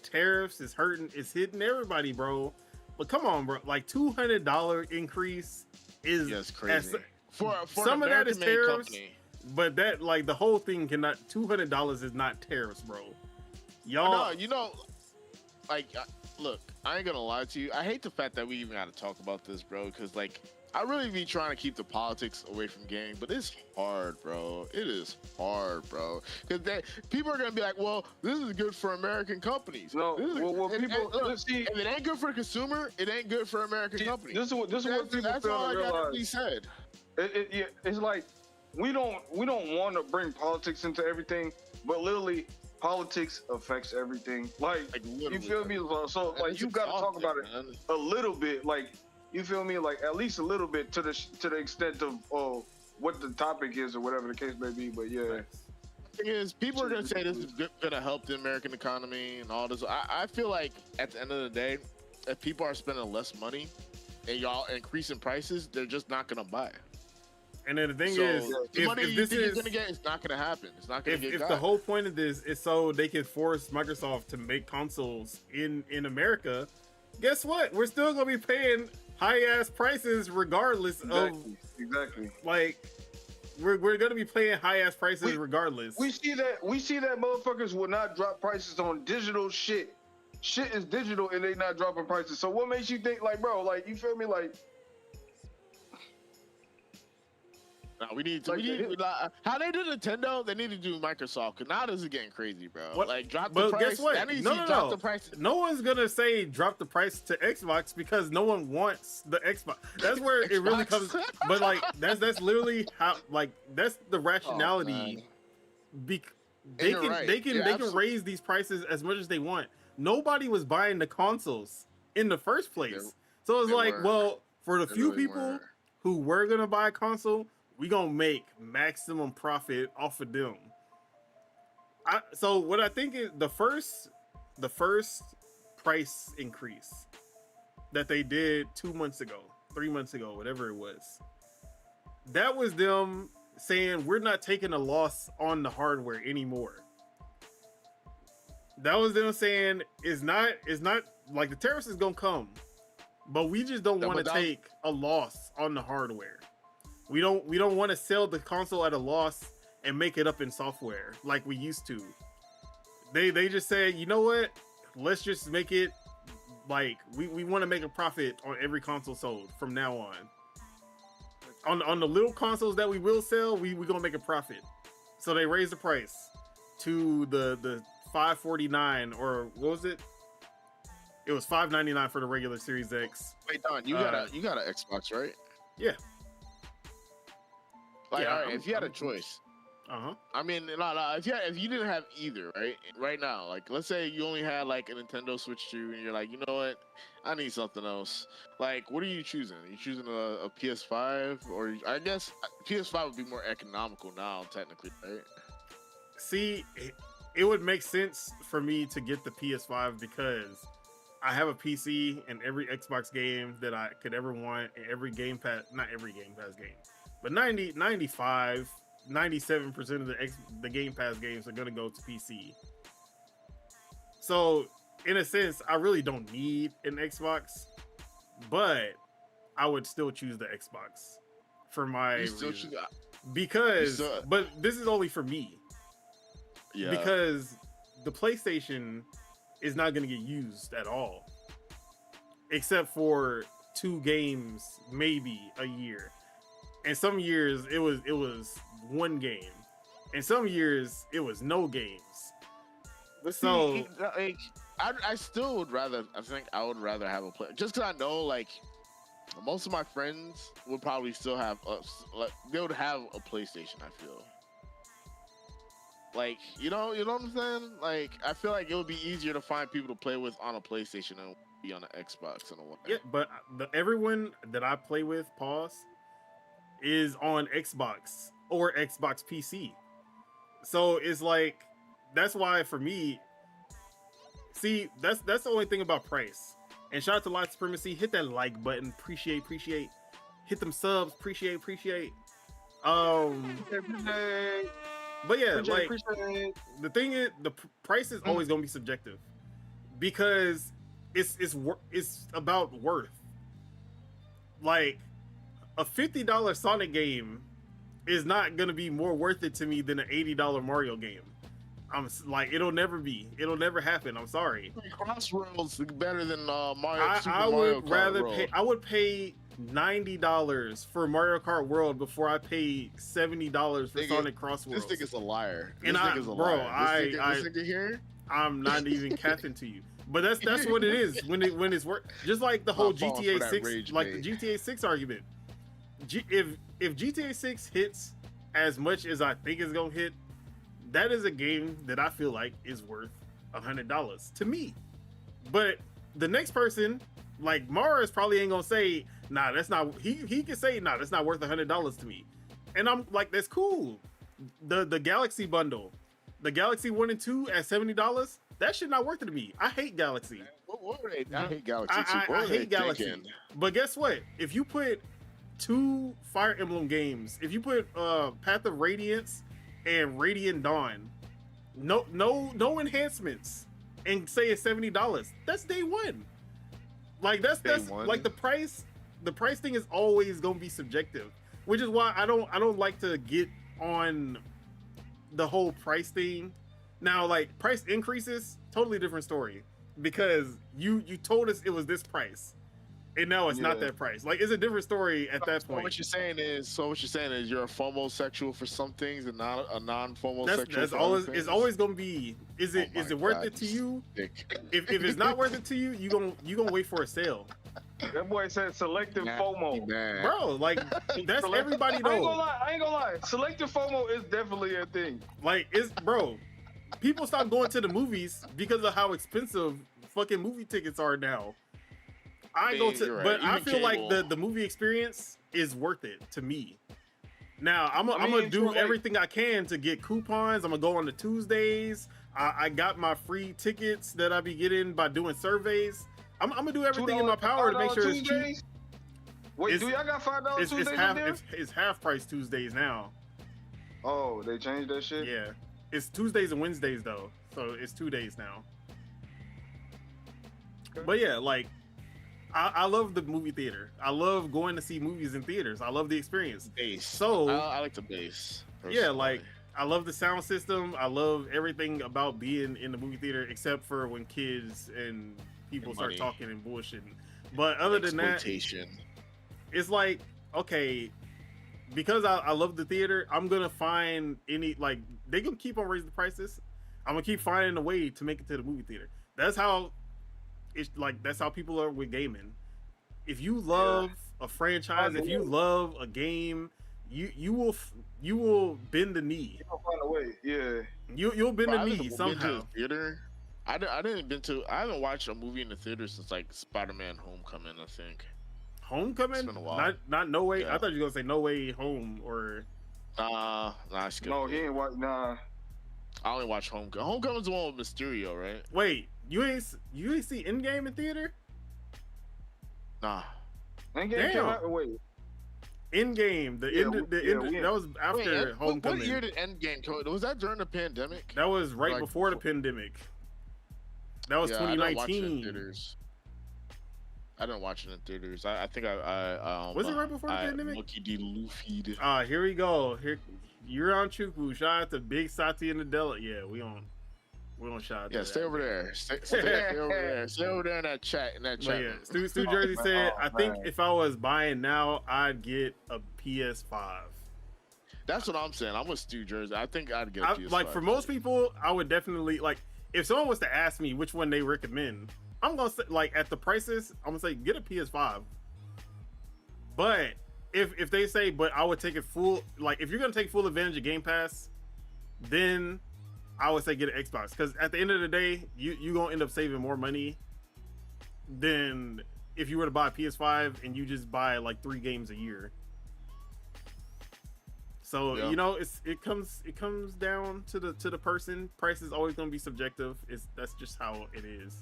Speaker 2: tariffs is hitting everybody, bro. But come on, bro. Like $200 increase is
Speaker 1: crazy.
Speaker 2: For
Speaker 1: some of that is tariffs, company.
Speaker 2: But that the whole thing cannot. $200 is not tariffs, bro. Y'all,
Speaker 1: look, I ain't gonna lie to you. I hate the fact that we even got to talk about this, bro, because I really be trying to keep the politics away from gaming, but it's hard, bro. It is hard, bro. Because people are going to be like, well, this is good for American companies.
Speaker 3: No,
Speaker 1: if it ain't good for the consumer, it ain't good for American companies.
Speaker 3: This is what people fail to realize. That's all I got to be said. It's like, we don't want to bring politics into everything, but literally, politics affects everything. Like you feel me? So, you got to talk about it a little bit, you feel me? At least a little bit to the extent of what the topic is or whatever the case may be. But yeah.
Speaker 1: thing is, people are gonna say this is gonna help the American economy and all this. I feel like at the end of the day, if people are spending less money and y'all increasing prices, they're just not gonna buy.
Speaker 2: And then the thing is,
Speaker 1: the money you think you're gonna get, it's not gonna happen. It's not gonna get.
Speaker 2: If the whole point of this is so they can force Microsoft to make consoles in America, guess what? We're still gonna be paying high ass prices regardless of like we're gonna be paying high ass prices regardless.
Speaker 3: We see that motherfuckers will not drop prices on digital shit. Shit is digital and they not dropping prices. So what makes you think like, bro, like you feel me, like?
Speaker 1: No, we need how they do Nintendo, they need to do Microsoft, because now this is getting crazy, bro.
Speaker 2: What?
Speaker 1: Like, drop the price.
Speaker 2: Guess what?
Speaker 1: That needs
Speaker 2: No.
Speaker 1: drop the price.
Speaker 2: No one's gonna say drop the price to Xbox because no one wants the Xbox. That's where it really comes. But like, that's literally how, like, that's the rationality. They can raise these prices as much as they want. Nobody was buying the consoles in the first place, so it's like, well, for the few people who were gonna buy a console, we gonna make maximum profit off of them. So what I think is the first price increase that they did 2 months ago, 3 months ago, whatever it was, that was them saying we're not taking a loss on the hardware anymore. That was them saying it's not like the tariffs is gonna come, but we just don't want to take a loss on the hardware. We don't want to sell the console at a loss and make it up in software like we used to. They just said, you know what? Let's just make it like we want to make a profit on every console sold from now on. On the little consoles that we will sell, we gonna make a profit. So they raised the price to the $549, or what was it? It was $599 for the regular Series X.
Speaker 1: Wait, Don, you got an Xbox, right?
Speaker 2: Yeah.
Speaker 1: Like, all right, if you had a choice, I mean, if you didn't have either, right now, like, let's say you only had like a Nintendo Switch 2, and you're like, you know what, I need something else. Like, what are you choosing? Are you choosing a PS5, or I guess PS5 would be more economical now, technically, right?
Speaker 2: See, it would make sense for me to get the PS5 because I have a PC, and every Xbox game that I could ever want, and every Game Pass, not every Game Pass game, but 97% of the Game Pass games are going to go to PC. So, in a sense, I really don't need an Xbox, but I would still choose the Xbox for my reason. But this is only for me. Yeah. Because the PlayStation is not going to get used at all, except for 2 games maybe a year. And some years it was 1 game, and some years it was no games.
Speaker 1: But so like, I still would rather. I think I would rather have a play, just because I know like most of my friends would probably still have they would have a PlayStation. I feel like you know what I'm saying. Like I feel like it would be easier to find people to play with on a PlayStation than be on an Xbox in a way.
Speaker 2: Yeah, but everyone that I play with, is on Xbox or Xbox PC. So it's like, that's why for me, see, that's the only thing about price. And shout out to Light Supremacy, hit that like button, appreciate, hit them subs, appreciate. But yeah, like the thing is, the price is always gonna be subjective because it's about worth. Like, a $50 Sonic game is not gonna be more worth it to me than an $80 Mario game. I'm like, it'll never happen. I'm sorry.
Speaker 1: Crossroads better than Mario.
Speaker 2: I would pay $90 for Mario Kart World before I pay $70 for Sonic Crossroads.
Speaker 1: This nigga's a liar.
Speaker 2: This nigga here, I'm not even capping to you. But that's what it is when it's work. Just like the whole GTA 6, like the GTA 6 argument. If GTA 6 hits as much as I think it's gonna hit, that is a game that I feel like is worth $100 to me. But the next person, like Mars, probably ain't gonna say, nah, that's not. He can say, nah, that's not worth $100 to me, and I'm like, that's cool. The Galaxy bundle the Galaxy 1 and 2 at $70, that shit not worth it to me. I hate Galaxy.
Speaker 1: What were they? I hate Galaxy too.
Speaker 2: I hate Galaxy.
Speaker 1: Thinking?
Speaker 2: But guess what? If you put 2 Fire Emblem games, if you put Path of Radiance and Radiant Dawn, no enhancements, and say it's $70, that's day one. Like that's like the price thing is always gonna be subjective, which is why I don't like to get on the whole price thing. Now, like price increases, totally different story, because you told us it was this price, and now it's not that price. Like it's a different story at that point.
Speaker 1: What you're saying is you're a homosexual for some things and not a non-homosexual.
Speaker 2: That's always it's always gonna be. Is it worth it to you? If it's not worth it to you, you gonna wait for a sale.
Speaker 3: That boy said selective FOMO.
Speaker 1: Man.
Speaker 2: Bro, like that's everybody though.
Speaker 3: I ain't gonna lie. Selective FOMO is definitely a thing.
Speaker 2: Like it's bro. People stop going to the movies because of how expensive fucking movie tickets are now. I go to, but I feel like the movie experience is worth it to me. Now I'm gonna do everything I can to get coupons. I'm gonna go on the Tuesdays. I got my free tickets that I be getting by doing surveys. I'm gonna do everything in my power to make sure it's cheap.
Speaker 3: Wait, do y'all got $5 Tuesdays there?
Speaker 2: It's half price Tuesdays now.
Speaker 3: Oh, they changed that shit?
Speaker 2: Yeah. It's Tuesdays and Wednesdays though, so it's 2 days now. Okay. But yeah, like I love the movie theater. I love going to see movies in theaters. I love the experience.
Speaker 1: Bass.
Speaker 2: So
Speaker 1: I like the bass. Personally.
Speaker 2: Yeah, like I love the sound system. I love everything about being in the movie theater, except for when kids and people start talking and bullshitting. But other than that, it's like, okay, because I love the theater, I'm gonna find they gonna keep on raising the prices. I'm gonna keep finding a way to make it to the movie theater. That's how people are with gaming. If you love a franchise, if you love a game, you will bend the knee.
Speaker 3: You'll find a way. Yeah.
Speaker 2: You'll bend the knee somehow.
Speaker 1: Theater. I haven't watched a movie in the theater since like Spider-Man Homecoming, I think.
Speaker 2: Homecoming?
Speaker 1: It's been a while.
Speaker 2: Not No Way. Yeah. I thought you were gonna say No Way Home or.
Speaker 1: Nah, I skipped.
Speaker 3: No, he ain't watch. Nah.
Speaker 1: I only watched Homecoming. Homecoming's the one with Mysterio, right?
Speaker 2: Wait, you ain't see Endgame in theater?
Speaker 1: Nah.
Speaker 3: Endgame came out. Wait.
Speaker 2: Endgame. That was after Homecoming.
Speaker 1: What year did Endgame come out? Was that during the pandemic?
Speaker 2: That was right before the pandemic. That was 2019.
Speaker 1: I didn't watch it in theaters. I think I
Speaker 2: was it right before the pandemic?
Speaker 1: Monkey D. Luffy.
Speaker 2: Here we go. Here, you're on Chuku. Shout out to Big Sati and the Della. Yeah, we on shout out.
Speaker 1: Yeah, stay over there. Stay over there. Stay over there in that chat.
Speaker 2: Yeah, Stu Jersey said, I think if I was buying now, I'd get a PS5.
Speaker 1: That's what I'm saying. I'm with Stu Jersey. I think I'd get a PS5.
Speaker 2: Like for most people, I would definitely like if someone was to ask me which one they recommend. I'm gonna say, like, at the prices, I'm gonna say get a PS5. But if they say, but I would take it full, like if you're gonna take full advantage of Game Pass, then I would say get an Xbox, because at the end of the day, you gonna end up saving more money than if you were to buy a PS5 and you just buy like 3 games a year. So it comes down to the person. Price is always gonna be subjective. That's just how it is.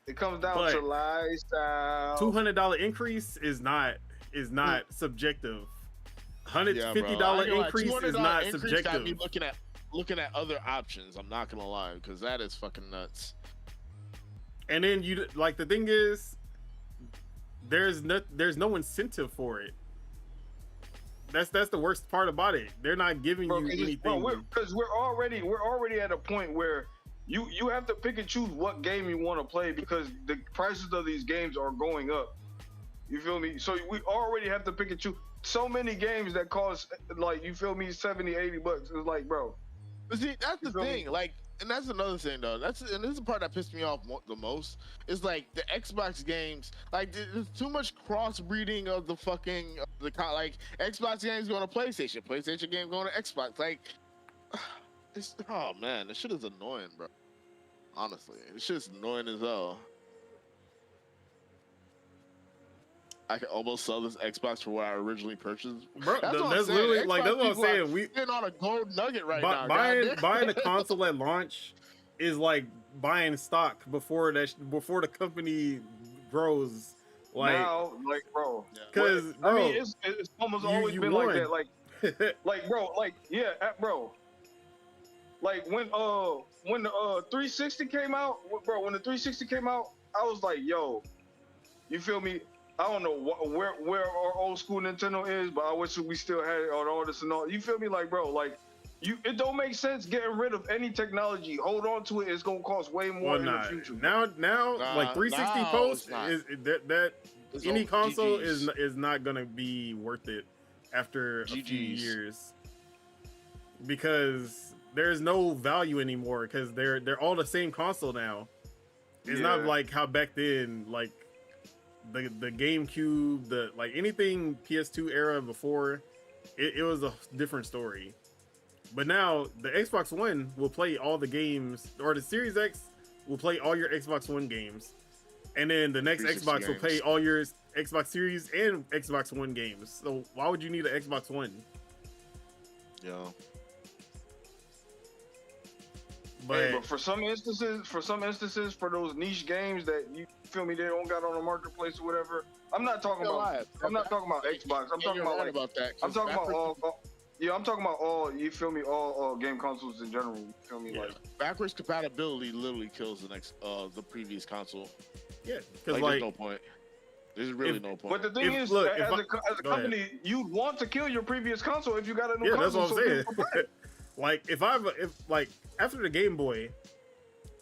Speaker 3: It comes down to lifestyle.
Speaker 2: $200 increase is not subjective. $150 increase is not subjective.
Speaker 1: Got me looking at other options. I'm not gonna lie, because that is fucking nuts.
Speaker 2: And then the thing is, there's no incentive for it. That's the worst part about it. They're not giving you anything.
Speaker 3: Because we're already at a point where you have to pick and choose what game you want to play, because the prices of these games are going up. You feel me? So we already have to pick and choose. So many games that cost, like, you feel me, $70-$80. It's like, bro.
Speaker 1: But see, that's the thing. Like, and that's another thing though. And this is the part that pissed me off the most. Is like the Xbox games. Like, there's too much crossbreeding of the fucking like Xbox games going to PlayStation game going to Xbox. Like, oh man, this shit is annoying, bro. Honestly, this shit is annoying as hell. I can almost sell this Xbox for what I originally purchased.
Speaker 2: Bro,
Speaker 1: That's what I'm
Speaker 2: that's
Speaker 1: saying.
Speaker 2: literally
Speaker 1: Xbox
Speaker 2: that's what I'm
Speaker 1: people
Speaker 2: saying.
Speaker 1: are
Speaker 2: We
Speaker 1: sitting on a gold nugget right now.
Speaker 2: buying a console at launch is like buying stock before the company grows. Like
Speaker 3: now, like, bro,
Speaker 2: because
Speaker 3: I mean, it's almost always been
Speaker 2: won.
Speaker 3: like that. Like, bro, like, yeah, bro. Like when the 360 came out, bro. When the 360 came out, I was like, yo, you feel me? I don't know where our old school Nintendo is, but I wish we still had it on all this and all. You feel me? Like, bro, like it don't make sense getting rid of any technology. Hold on to it. It's gonna cost way more in the future.
Speaker 2: Now, like 360 post is that
Speaker 1: it's
Speaker 2: any console
Speaker 1: GG's.
Speaker 2: is not gonna be worth it after a few
Speaker 1: GG's.
Speaker 2: years because there's no value anymore because they're all the same console now. It's not like how back then, like the GameCube, the like anything PS2 era before, it was a different story. But now the Xbox One will play all the games, or the Series X will play all your Xbox One games, and then the next Xbox will play all your Xbox Series and Xbox One games. So why would you need an Xbox One?
Speaker 1: Yeah.
Speaker 3: But for some instances, for those niche games that you feel me, they don't got on the marketplace or whatever. I'm not talking about Xbox. I'm talking about
Speaker 1: that.
Speaker 3: I'm talking about all. Yeah, I'm talking about all. You feel me? All game consoles in general. You feel me?
Speaker 2: Yeah.
Speaker 3: Like
Speaker 1: Backwards compatibility literally kills the previous console.
Speaker 2: Yeah, because
Speaker 1: there's no point. There's really no point.
Speaker 3: But the thing is, as a company, you'd want to kill your previous console if you got a new console.
Speaker 2: That's what I'm saying. Like if after the Game Boy,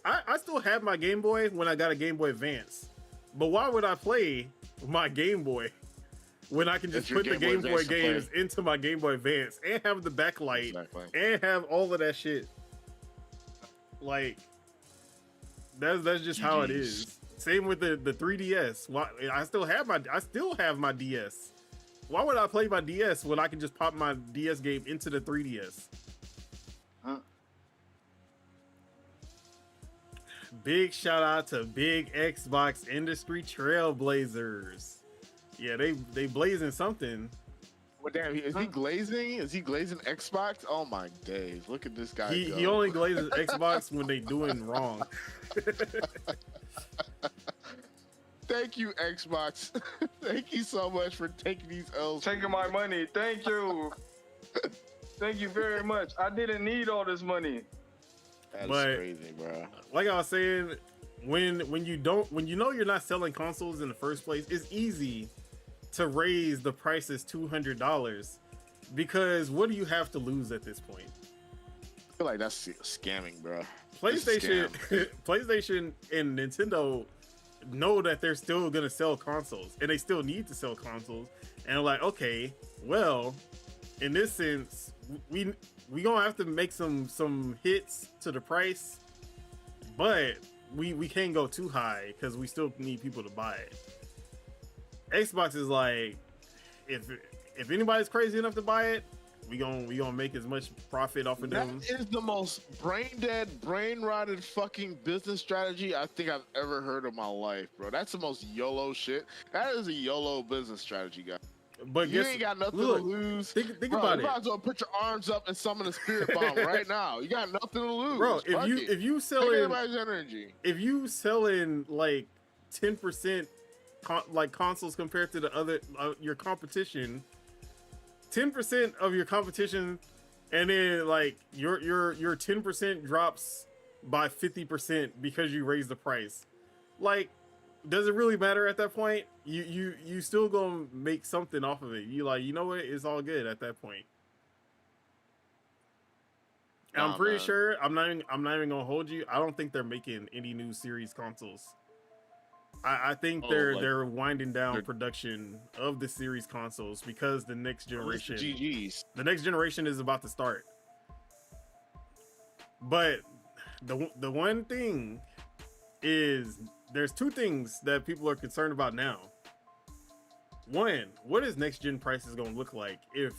Speaker 2: I still have my Game Boy when I got a Game Boy Advance. But why would I play my Game Boy when I can just put the Game Boy games into my Game Boy Advance and have the backlight and have all of that shit? Like that's just how it is. Same with the 3DS. I still have my DS. Why would I play my DS when I can just pop my DS game into the 3DS? Big shout out to big Xbox industry trailblazers. Yeah, they blazing something.
Speaker 1: Well, damn, is he glazing? Is he glazing Xbox? Oh my days! Look at this guy.
Speaker 2: He only glazes Xbox when they doing wrong.
Speaker 1: Thank you, Xbox. Thank you so much for taking these L's.
Speaker 3: Taking my money. Thank you. Thank you very much. I didn't need all this money.
Speaker 1: That's crazy, bro.
Speaker 2: Like I was saying, when you know you're not selling consoles in the first place, it's easy to raise the prices $200 because what do you have to lose at this point?
Speaker 1: I feel like that's scamming, bro.
Speaker 2: PlayStation and Nintendo know that they're still gonna sell consoles, and they still need to sell consoles. And they're like, okay, well, in this sense, we gonna have to make some hits to the price, but we can't go too high because we still need people to buy it. Xbox is like, if anybody's crazy enough to buy it, we gonna make as much profit off of them.
Speaker 1: That is the most brain dead, brain rotted fucking business strategy I think I've ever heard in my life, bro. That's the most YOLO shit. That is a YOLO business strategy, guy.
Speaker 2: But
Speaker 1: you ain't got nothing to lose.
Speaker 2: Think
Speaker 1: bro,
Speaker 2: about it.
Speaker 1: You might as well put your arms up and summon a spirit bomb right now. You got nothing to lose,
Speaker 2: bro. If you selling
Speaker 1: everybody's energy,
Speaker 2: if you selling like 10% like consoles compared to the other your competition, 10% of your competition, and then like your 10% drops by 50% because you raise the price. Like, does it really matter at that point? You still gonna make something off of it. You like, you know what? It's all good at that point. And I'm pretty sure I'm not even gonna hold you. I don't think they're making any new series consoles. I think they're winding down production of the series consoles because the next generation is about to start. But the one thing is, there's two things that people are concerned about now. One, what is next gen prices going to look like if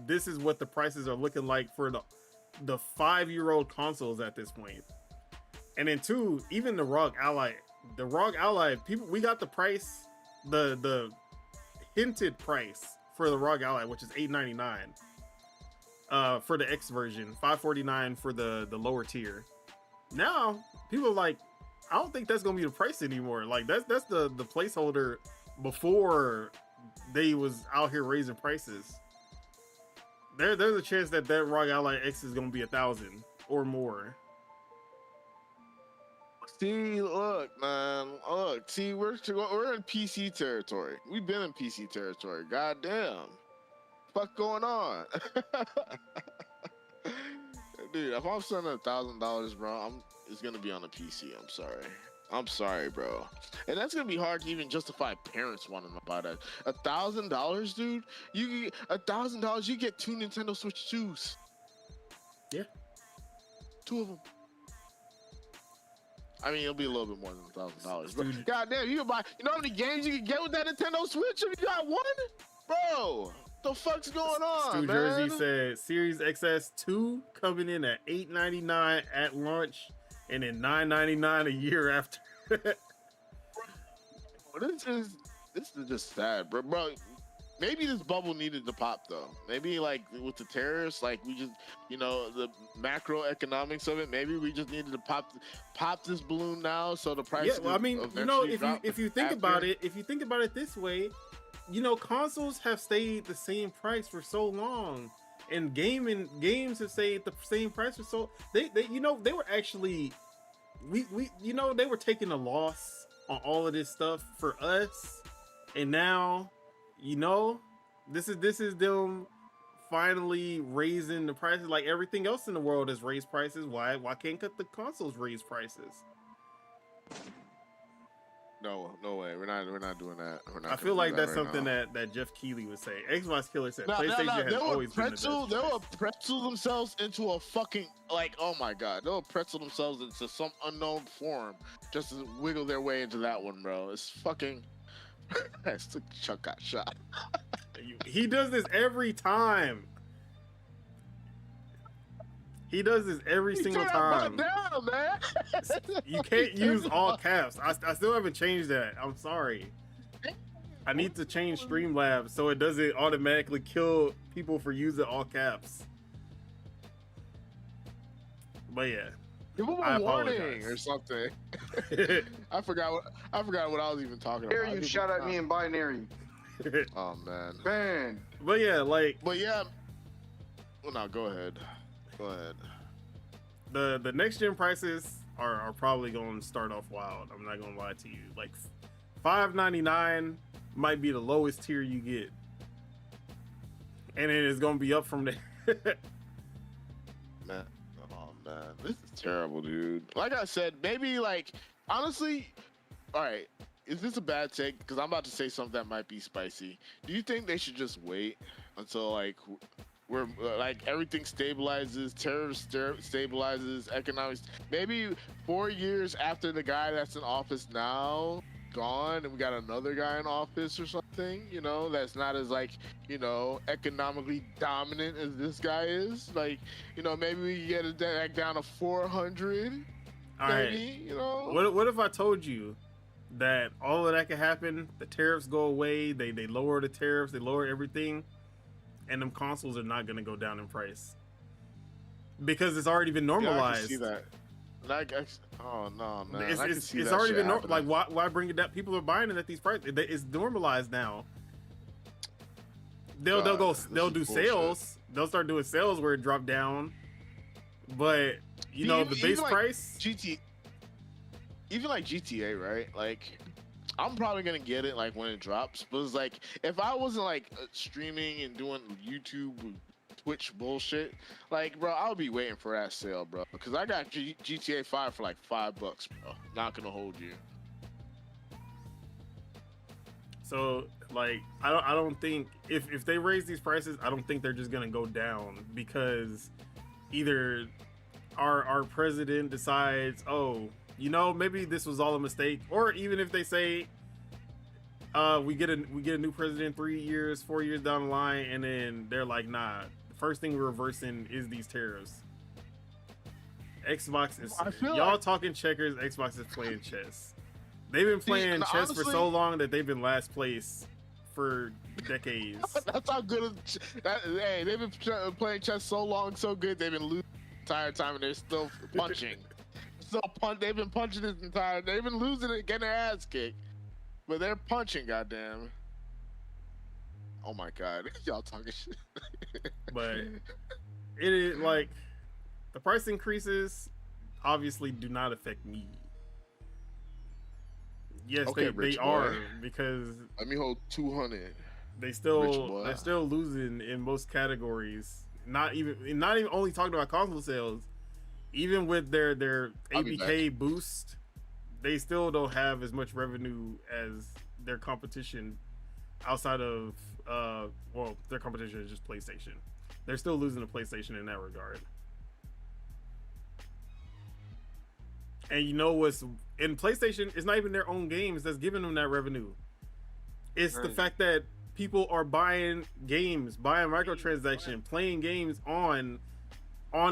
Speaker 2: this is what the prices are looking like for the 5-year-old consoles at this point? And then two, even the ROG Ally, people, we got the price, the hinted price for the ROG Ally, which is $899 for the X version, $549 for the lower tier. Now people are like, I don't think that's gonna be the price anymore. Like that's the placeholder before they was out here raising prices. There's a chance that ROG Ally X is gonna be 1,000 or more.
Speaker 1: See, look, man, look. See, we're in PC territory. We've been in PC territory. Goddamn, fuck going on, dude? If I'm spending $1,000, bro, it's gonna be on a PC. I'm sorry, bro. And that's gonna be hard to even justify parents wanting to buy that. $1,000, dude. You get $1,000. You get 2 Nintendo Switch 2s.
Speaker 2: Yeah,
Speaker 1: 2 of them. I mean, it'll be a little bit more than $1,000. But goddamn, you can buy. You know how many games you can get with that Nintendo Switch if you got one, bro? The fuck's going on,
Speaker 2: Stu
Speaker 1: man?
Speaker 2: Jersey said Series XS2 coming in at $899 at launch, and then $999 a year after.
Speaker 1: This is just sad, bro. Maybe this bubble needed to pop though. Maybe like with the tariffs, like we just, the macroeconomics of it. Maybe we just needed to pop this balloon now, so the price.
Speaker 2: Yeah, well, I mean, if you think about it, this way, consoles have stayed the same price for so long, and games have stayed the same price for so. They were actually, they were taking a loss on all of this stuff for us, and now. This is them finally raising the prices like everything else in the world has raised prices. Why can't the consoles raise prices?
Speaker 1: No way. We're not doing that.
Speaker 2: I feel like that's something that Jeff Keighley would say. Xbox Killer said PlayStation has always been the best.
Speaker 1: They will pretzel themselves into a fucking oh my god. They'll pretzel themselves into some unknown form just to wiggle their way into that one, bro. It's fucking. Chuck got shot.
Speaker 2: He does this every time. He does this every single time.
Speaker 1: Down, man.
Speaker 2: You can't use all caps. I still haven't changed that. I'm sorry. I need to change Streamlabs so it doesn't automatically kill people for using all caps. But yeah.
Speaker 1: Give him a warning or something. I forgot what I was even talking about.
Speaker 3: You shot at me in binary.
Speaker 1: Oh man.
Speaker 2: But yeah.
Speaker 1: Well, no, go ahead.
Speaker 2: The next gen prices are probably going to start off wild. I'm not gonna lie to you. Like $599 might be the lowest tier you get, and then it's gonna be up from there.
Speaker 1: Man. Man, this is terrible, dude. Like I said, maybe honestly, all right, is this a bad take? Because I'm about to say something that might be spicy. Do you think they should just wait until we're everything stabilizes, tariffs stabilizes, economics? Maybe 4 years after the guy that's in office now gone, and we got another guy in office or something, that's not as economically dominant as this guy is. Maybe we can get it back down to 400.
Speaker 2: All
Speaker 1: maybe,
Speaker 2: right. What if I told you that all of that could happen? The tariffs go away. They lower the tariffs. They lower everything, and them consoles are not gonna go down in price because it's already been normalized.
Speaker 1: Yeah, I can see that. Oh no, man!
Speaker 2: It's already been why bring it down? People are buying it at these prices. It's normalized now. They'll do sales. They'll start doing sales where it dropped down. But the base price.
Speaker 1: Even GTA, right? I'm probably gonna get it when it drops. But it's if I wasn't streaming and doing YouTube. Twitch bullshit, bro, I'll be waiting for that sale, bro, because I got GTA 5 for $5, bro. Not gonna hold you.
Speaker 2: So I don't think if they raise these prices, I don't think they're just gonna go down, because either our president decides, maybe this was all a mistake, or even if they say we get a new president 3 years, 4 years down the line, and then they're like, nah. First thing we're reversing is these tariffs. Xbox is y'all talking checkers. Xbox is playing chess. They've been playing chess for so long that they've been last place for decades.
Speaker 1: That's how good. Hey, they've been playing chess so long, so good. They've been losing the entire time, and they're still punching. They've been punching this entire. They've been losing it, getting their ass kicked, but they're punching. Goddamn. Oh my god, y'all talking shit.
Speaker 2: But it is like the price increases obviously do not affect me. Yes,
Speaker 1: Okay,
Speaker 2: they are, because
Speaker 1: let me hold 200.
Speaker 2: they're still losing in most categories. Not even only talking about console sales, even with their ABK boost, they still don't have as much revenue as their competition outside of well, their competition is just PlayStation. They're still losing to PlayStation in that regard. And you know what's in PlayStation? It's not even their own games that's giving them that revenue. It's the fact that people are buying games, buying microtransaction, playing games on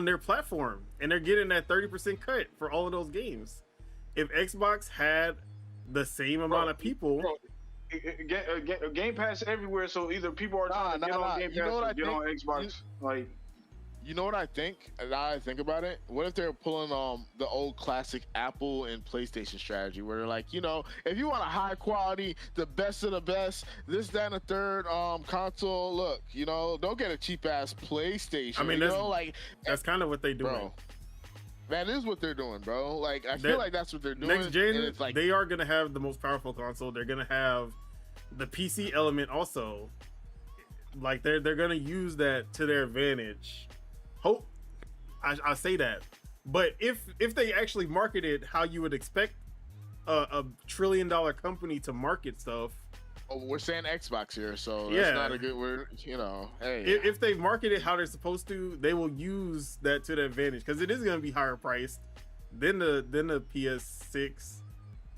Speaker 2: their platform, and they're getting that 30% cut for all of those games. If Xbox had the same amount of people,
Speaker 3: Game Pass everywhere, so either people are trying to get on Game Pass or get on Xbox.
Speaker 1: You know what I think? Now I think about it. What if they're pulling the old classic Apple and PlayStation strategy, where they're like, you know, if you want a high quality, the best of the best, this, that, and the third console, look, you know, don't get a cheap ass PlayStation. I mean,
Speaker 2: that's kind of what they do.
Speaker 1: Bro, that is what they're doing, bro. Like, I feel like that's what they're doing.
Speaker 2: Next gen, it's like, they are gonna have the most powerful console. They're gonna have the PC element also. Like, they're gonna use that to their advantage. Hope I say that, but if they actually marketed how you would expect a $1 trillion company to market stuff.
Speaker 1: Oh, we're saying Xbox here, so that's not a good word. You know, hey,
Speaker 2: if they market it how they're supposed to, they will use that to their advantage, because it is going to be higher priced than the PS6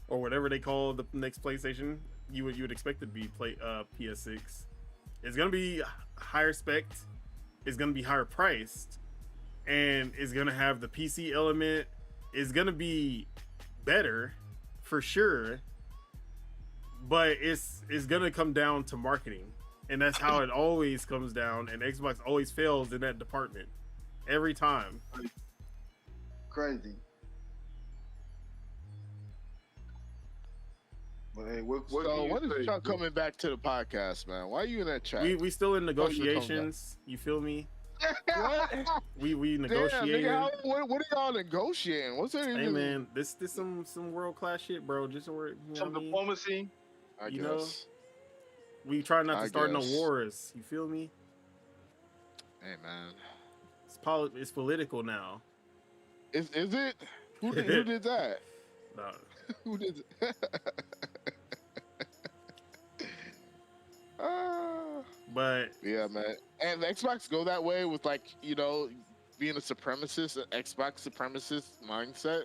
Speaker 2: or whatever they call the next PlayStation. You would expect it to be PS6. It's going to be higher spec. Is going to be higher priced, and is going to have the PC element. Is going to be better for sure, but it's going to come down to marketing, and that's how it always comes down, and Xbox always fails in that department every time.
Speaker 3: Crazy. But hey, when
Speaker 1: is y'all coming back to the podcast, man? Why are you in that chat?
Speaker 2: We still in negotiations. You feel me?
Speaker 1: What?
Speaker 2: we negotiating.
Speaker 1: Damn, nigga, what are y'all negotiating? What's that?
Speaker 2: Hey man, this some world class shit, bro. Just
Speaker 3: some diplomacy.
Speaker 1: I guess.
Speaker 2: Know, we try not to start no wars. You feel me?
Speaker 1: Hey man,
Speaker 2: it's political now.
Speaker 1: Is it? Who did that?
Speaker 2: No.
Speaker 1: Who did it?
Speaker 2: But
Speaker 1: yeah, man, and Xbox go that way with, like, you know, being a supremacist, an Xbox supremacist mindset.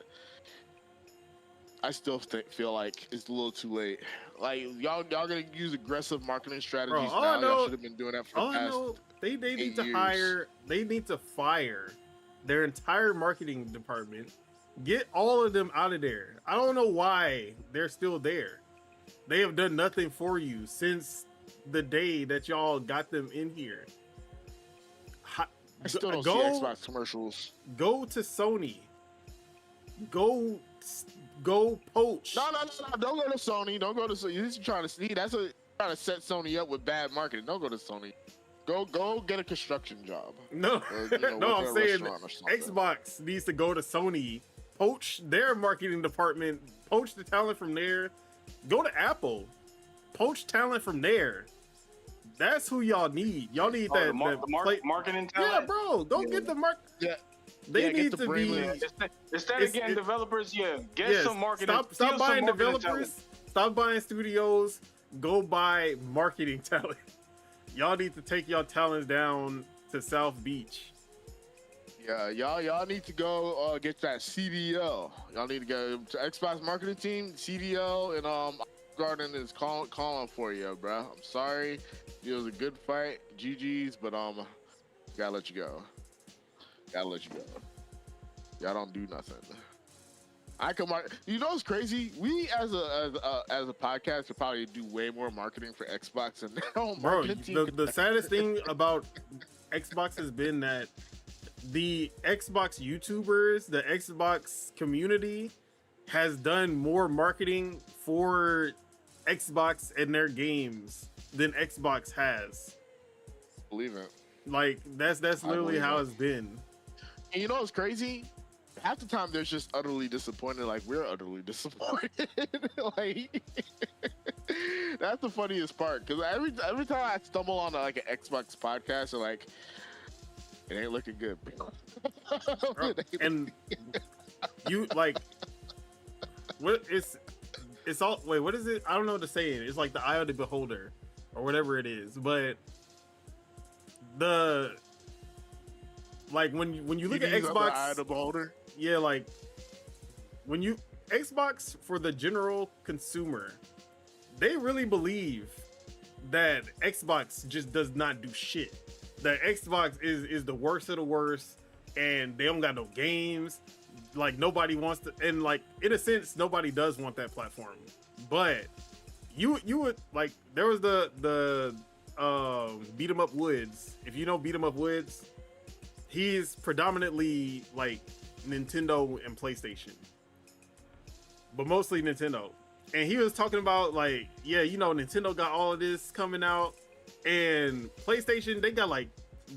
Speaker 1: I still feel like it's a little too late. Like, y'all gonna use aggressive marketing strategies now. Y'all should have been doing that for the past.
Speaker 2: They need to hire. They need to fire their entire marketing department. Get all of them out of there. I don't know why they're still there. They have done nothing for you since the day that y'all got them in here.
Speaker 1: I still don't see Xbox commercials.
Speaker 2: Go to Sony. Go poach.
Speaker 1: No. Don't go to Sony. Don't go to Sony. You're trying to see. Trying to set Sony up with bad marketing. Don't go to Sony. Go get a construction job.
Speaker 2: No, no. I'm saying Xbox needs to go to Sony. Poach their marketing department. Poach the talent from there. Go to Apple. Poach talent from there. That's who y'all need. Y'all need that
Speaker 3: marketing talent.
Speaker 2: Yeah, bro. Don't get the mark.
Speaker 1: Yeah.
Speaker 2: They need to be.
Speaker 3: Instead of getting developers, get some marketing.
Speaker 2: Stop buying developers. Stop buying studios. Go buy marketing talent. Y'all need to take y'all talents down to South Beach.
Speaker 1: Yeah, y'all need to go get that CDL. Y'all need to go to Xbox marketing team, CDL, and Garden is calling for you, bro. I'm sorry. It was a good fight, GG's, but gotta let you go. Y'all don't do nothing. I can market. You know what's crazy? We as a podcast should probably do way more marketing for Xbox and
Speaker 2: Bro, the saddest thing about Xbox has been that the Xbox YouTubers, the Xbox community has done more marketing for Xbox and their games than Xbox has.
Speaker 1: Believe it.
Speaker 2: Like that's literally how it's been.
Speaker 1: And you know what's crazy? Half the time they're just utterly disappointed, like we're utterly disappointed. Like that's the funniest part, because every time I stumble on like an Xbox podcast, they're like, it ain't looking good.
Speaker 2: And you like what it's all wait, what is it? I don't know what to say. It's like the eye of the beholder or whatever it is, but the like when you look at Xbox,
Speaker 1: eye of the beholder.
Speaker 2: Yeah, like when you Xbox for the general consumer, they really believe that Xbox just does not do shit. That Xbox is the worst of the worst, and they don't got no games. Like nobody wants to, and like in a sense, nobody does want that platform. But you would like there was the Beat 'em Up Woods. If you know Beat 'em Up Woods, he's predominantly like Nintendo and PlayStation, but mostly Nintendo. And he was talking about like, yeah, you know, Nintendo got all of this coming out, and PlayStation, they got like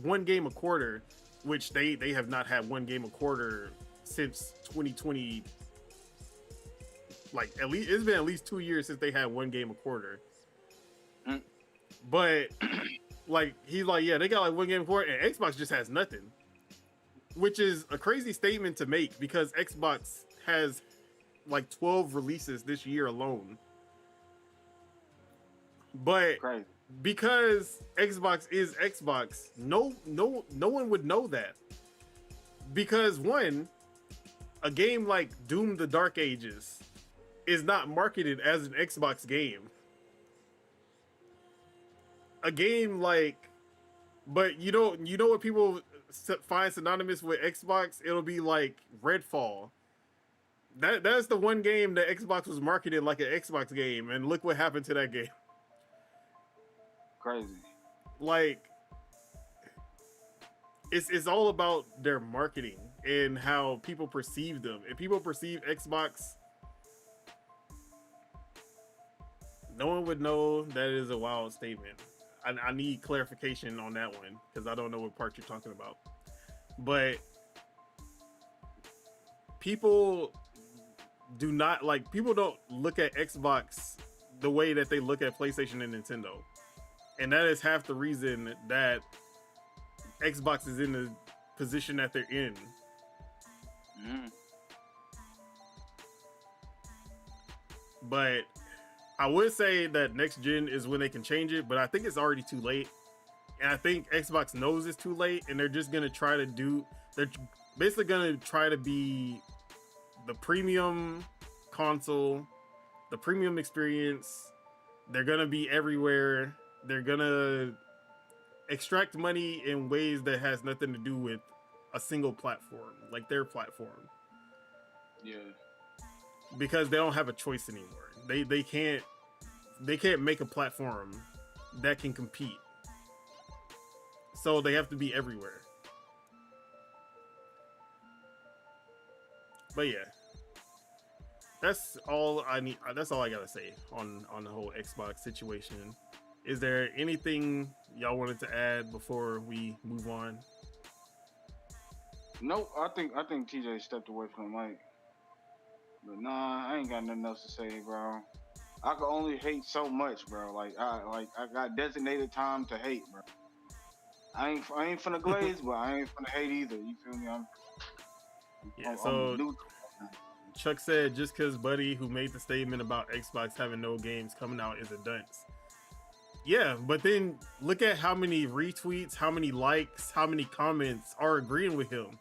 Speaker 2: one game a quarter, which they have not had one game a quarter since 2020. Like at least it's been at least 2 years since they had one game a quarter. But like he's like, yeah, they got like one game a quarter, and Xbox just has nothing. Which is a crazy statement to make because Xbox has like 12 releases this year alone. But because Xbox is Xbox, no one would know that. Because one, a game like Doom: The Dark Ages is not marketed as an Xbox game. A game like, but you know what people find synonymous with Xbox? It'll be like Redfall. That's the one game that Xbox was marketed like an Xbox game, and look what happened to that game.
Speaker 3: Crazy.
Speaker 2: Like it's all about their marketing and how people perceive them. If people perceive Xbox, no one would know that is a wild statement. I need clarification on that one because I don't know what part you're talking about. But people don't look at Xbox the way that they look at PlayStation and Nintendo. And that is half the reason that Xbox is in the position that they're in. But I would say that next gen is when they can change it, but I think it's already too late. And I think Xbox knows it's too late, and they're just going to try to they're basically going to try to be the premium console, the premium experience. They're going to be everywhere. They're going to extract money in ways that has nothing to do with a single platform, like their platform.
Speaker 3: Yeah.
Speaker 2: Because they don't have a choice anymore. They can't make a platform that can compete. So they have to be everywhere. But yeah. That's all I need. That's all I gotta say on the whole Xbox situation. Is there anything y'all wanted to add before we move on?
Speaker 3: Nope, I think TJ stepped away from the mic. But nah, I ain't got nothing else to say, bro. I can only hate so much, bro. I got designated time to hate, bro. I ain't finna glaze, but I ain't finna hate either. You feel me?
Speaker 2: So Chuck said just because Buddy, who made the statement about Xbox having no games coming out, is a dunce. Yeah, but then look at how many retweets, how many likes, how many comments are agreeing with him.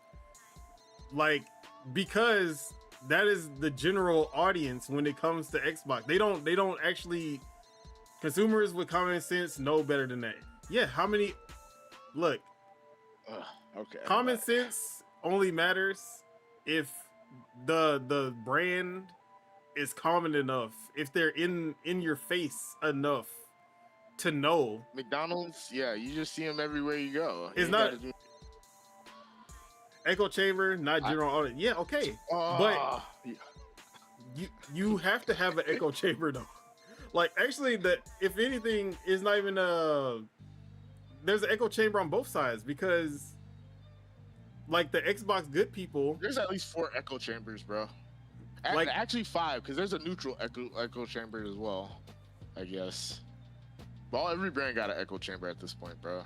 Speaker 2: Like, because that is the general audience when it comes to Xbox. They don't actually, consumers with common sense know better than that. Yeah, how many, look,
Speaker 1: okay.
Speaker 2: Common sense only matters if the brand is common enough. If they're in your face enough to know.
Speaker 1: McDonald's, yeah, you just see them everywhere you go.
Speaker 2: It's not echo chamber, not general audience. Yeah, okay, but you have to have an echo chamber though. Like actually, if anything, is not even there's an echo chamber on both sides because like the Xbox good people.
Speaker 1: There's at least 4 echo chambers, bro.
Speaker 2: Like
Speaker 1: actually 5 because there's a neutral echo chamber as well, I guess. Well, every brand got an echo chamber at this point, bro.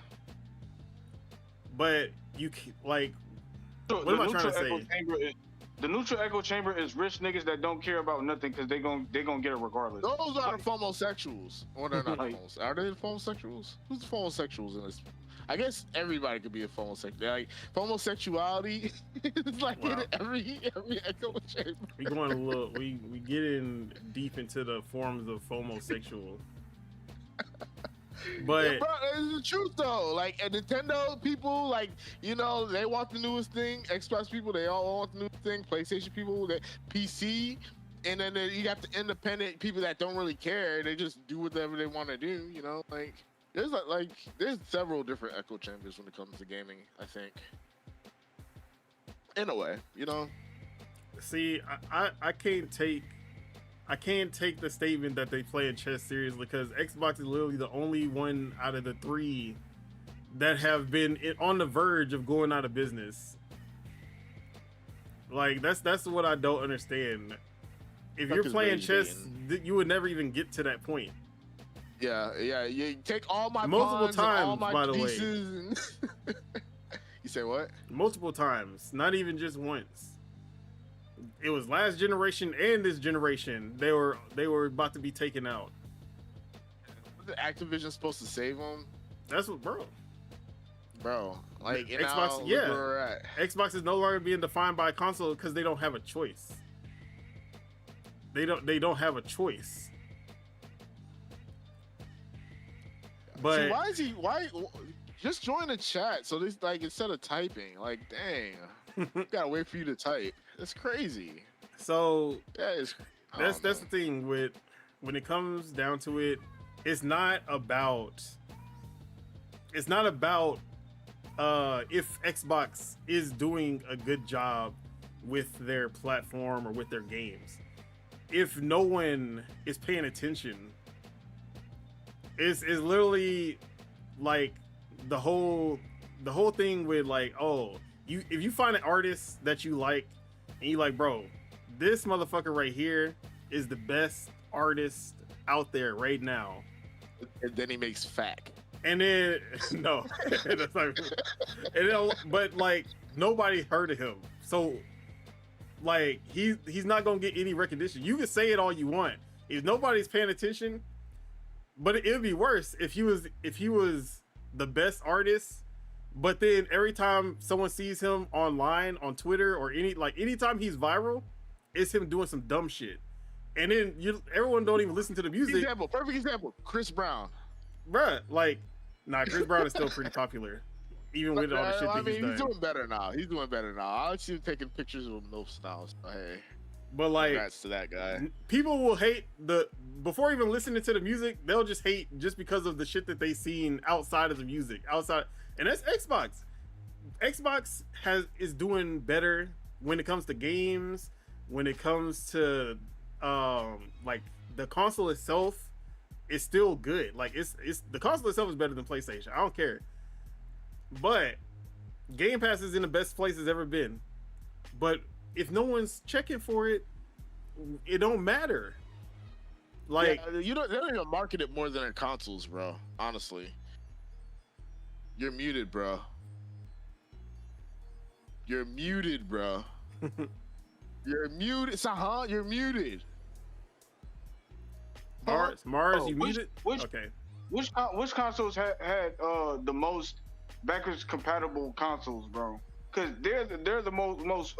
Speaker 2: But you like, what am I trying to say?
Speaker 3: The neutral echo chamber is rich niggas that don't care about nothing because they gonna get it regardless.
Speaker 1: Those are the homosexuals. Or they're not homosexuals. Are they the homosexuals? Who's the homosexuals in this? I guess everybody could be a homosexual. Like homosexuality is like in every echo chamber.
Speaker 2: We going a little. We getting deep into the forms of homosexual. But
Speaker 1: yeah, bro, it's the truth though. Like, and Nintendo people, like, you know, they want the newest thing. Xbox people, they all want the newest thing. PlayStation people, they PC, and then you got the independent people that don't really care. They just do whatever they want to do. You know, like there's there's several different echo chambers when it comes to gaming. I think, in a way, you know.
Speaker 2: See, I can't take the statement that they play in chess seriously because Xbox is literally the only one out of the 3 that have been on the verge of going out of business. Like that's what I don't understand. If you're playing chess, you would never even get to that point.
Speaker 1: Yeah. You take all my
Speaker 2: multiple
Speaker 1: pawns
Speaker 2: times,
Speaker 1: and all my
Speaker 2: by the
Speaker 1: pieces
Speaker 2: way.
Speaker 1: And you say what?
Speaker 2: Multiple times, not even just once. It was last generation and this generation. They were about to be taken out.
Speaker 1: Was Activision supposed to save them?
Speaker 2: That's what, bro.
Speaker 1: Like
Speaker 2: Xbox, yeah. Xbox is no longer being defined by a console because they don't have a choice. They don't have a choice. But
Speaker 1: so why just join the chat? So this like instead of typing, like dang, gotta wait for you to type. That's crazy.
Speaker 2: So
Speaker 1: that's
Speaker 2: the thing with when it comes down to it, it's not about if Xbox is doing a good job with their platform or with their games. If no one is paying attention, it's literally like the whole thing with like, oh, if you find an artist that you like and you like, bro, this motherfucker right here is the best artist out there right now.
Speaker 1: And then he makes FAC.
Speaker 2: And then no, that's not, and then, but like nobody heard of him, so like he's not gonna get any recognition. You can say it all you want if nobody's paying attention, but it would be worse if he was the best artist, but then every time someone sees him online on Twitter or anytime he's viral, it's him doing some dumb shit, and then everyone don't even listen to the music.
Speaker 1: Perfect example, Chris Brown.
Speaker 2: Bruh, like, nah, Chris Brown is still pretty popular, even with all the shit that he's done.
Speaker 1: He's doing better now. I see him taking pictures of MILFs now. So hey,
Speaker 2: but like,
Speaker 1: congrats to that guy. People
Speaker 2: will hate before even listening to the music. They'll just hate just because of the shit that they seen outside of the music, and that's Xbox. Xbox is doing better when it comes to games, when it comes to like the console itself. It's still good. Like it's the console itself is better than PlayStation. I don't care. But Game Pass is in the best place it's ever been. But if no one's checking for it, it don't matter. Like
Speaker 1: they don't even market it more than their consoles, bro. Honestly. You're muted, bro. You're muted. You're muted.
Speaker 2: Mars, you muted? Okay.
Speaker 3: Which consoles had the most backwards compatible consoles, bro? Because they're the most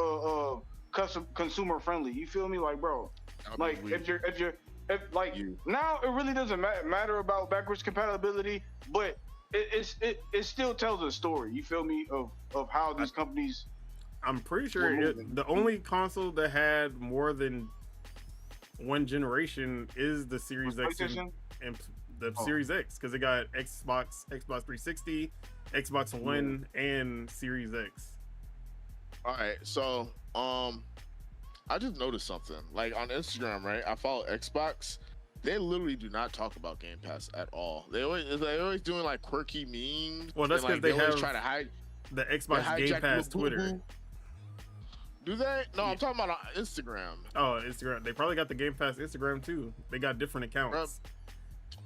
Speaker 3: consumer friendly. You feel me, like, bro? Like if now it really doesn't matter about backwards compatibility, but it still tells a story. You feel me of how these companies
Speaker 2: I'm pretty sure the only console that had more than one generation is the Series X and the Series X, because it got Xbox 360, Xbox One, and Series X.
Speaker 1: All right, so I just noticed something. Like on Instagram, right? I follow Xbox. They literally do not talk about Game Pass at all. They're always doing like quirky memes.
Speaker 2: Well, that's because
Speaker 1: they
Speaker 2: have
Speaker 1: try to hide
Speaker 2: the Xbox Game Pass Twitter.
Speaker 1: Do they? No, I'm talking about on Instagram.
Speaker 2: Oh, Instagram. They probably got the Game Pass Instagram too. They got different accounts.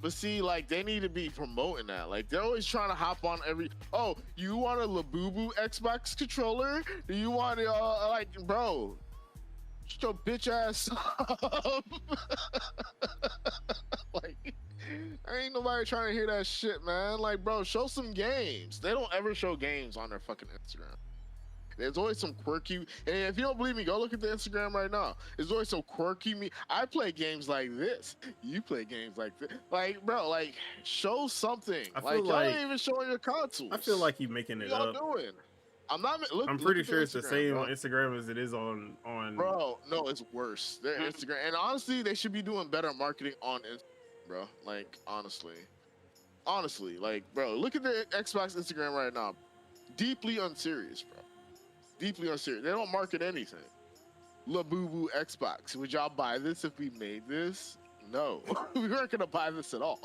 Speaker 1: But see, like, they need to be promoting that. Like, they're always trying to hop on every. Oh, you want a Labubu Xbox controller? Do you want like, bro? Shut your bitch ass up. Like, ain't nobody trying to hear that shit, man. Like, bro, show some games. They don't ever show games on their fucking Instagram. There's always some quirky, and if you don't believe me, go look at the Instagram right now. There's always some quirky I play games like this. You play games like this. Like, bro, like, show something. Like, y'all ain't even showing your consoles.
Speaker 2: I feel like you making it up.
Speaker 1: Doing? I'm not.
Speaker 2: I'm pretty sure it's the same on Instagram as it is on.
Speaker 1: Bro, no, it's worse. Their Instagram, and honestly, they should be doing better marketing on Instagram, bro. Like, honestly, like, bro, look at the Xbox Instagram right now. Deeply unserious, bro. Deeply unserious. They don't market anything. Labubu Xbox. Would y'all buy this if we made this? No. We weren't gonna buy this at all.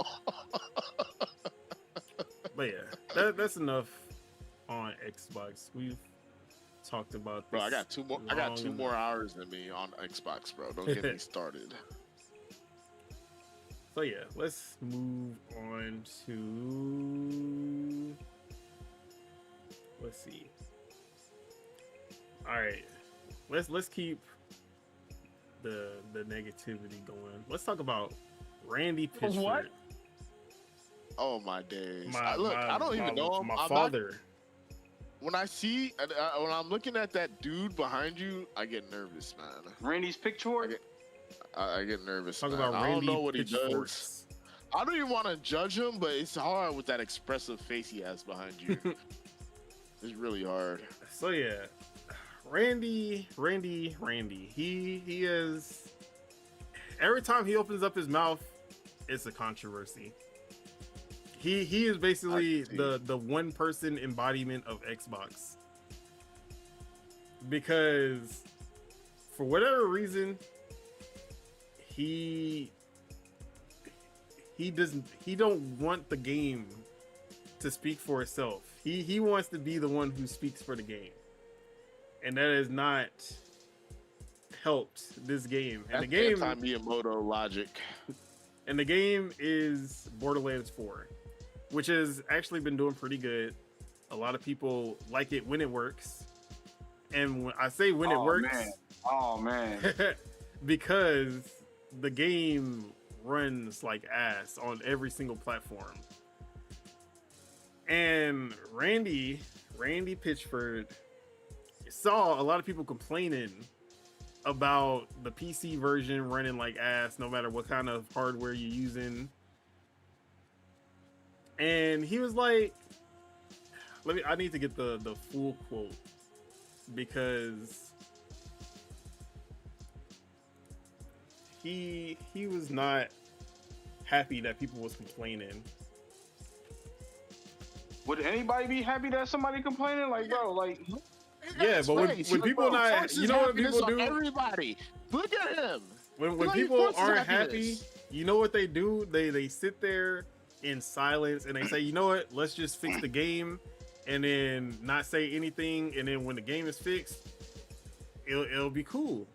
Speaker 2: But yeah, that's enough on Xbox. We've talked about this.
Speaker 1: Bro, I got two more hours in me on Xbox, bro. Don't get me started.
Speaker 2: So yeah, let's move on to, let's see. All right, let's keep the negativity going. Let's talk about Randy Pitchford.
Speaker 1: What? Oh my days! I don't even know him.
Speaker 2: My father.
Speaker 1: When I'm looking at that dude behind you, I get nervous, man.
Speaker 3: Randy's Pitchford.
Speaker 1: I get nervous.
Speaker 2: Talk
Speaker 1: man.
Speaker 2: about Randy.
Speaker 1: I don't know what he
Speaker 2: Pitchford.
Speaker 1: does. I don't even want to judge him, but it's hard with that expressive face he has behind you. It's really hard.
Speaker 2: So yeah. Randy. He is, every time he opens up his mouth, it's a controversy. He is basically the one person embodiment of Xbox. Because for whatever reason, he don't want the game to speak for itself. He wants to be the one who speaks for the game. And that has not helped this game. And the game,
Speaker 1: Miyamoto logic.
Speaker 2: And the game is Borderlands 4, which has actually been doing pretty good. A lot of people like it when it works. And when I say when it works, because the game runs like ass on every single platform. And Randy Pitchford saw a lot of people complaining about the PC version running like ass no matter what kind of hardware you're using. And he was like, I need to get the full quote, because he was not happy that people was complaining.
Speaker 3: Would anybody be happy that somebody complaining? Like, bro, like,
Speaker 2: yeah, but when people not, you know what people do?
Speaker 1: Everybody, look at him.
Speaker 2: When people aren't happy, you know what they do? They sit there in silence and they say, you know what? Let's just fix the game, and then not say anything. And then when the game is fixed, it'll be cool.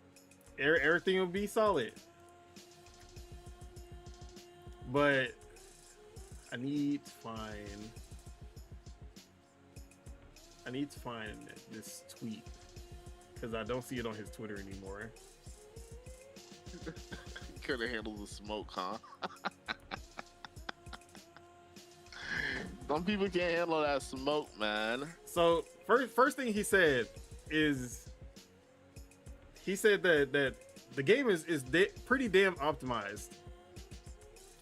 Speaker 2: Everything will be solid. But I need to find this tweet, because I don't see it on his Twitter anymore.
Speaker 1: Could have handled the smoke, huh? Some people can't handle that smoke, man.
Speaker 2: So first thing he said is, he said that the game is pretty damn optimized.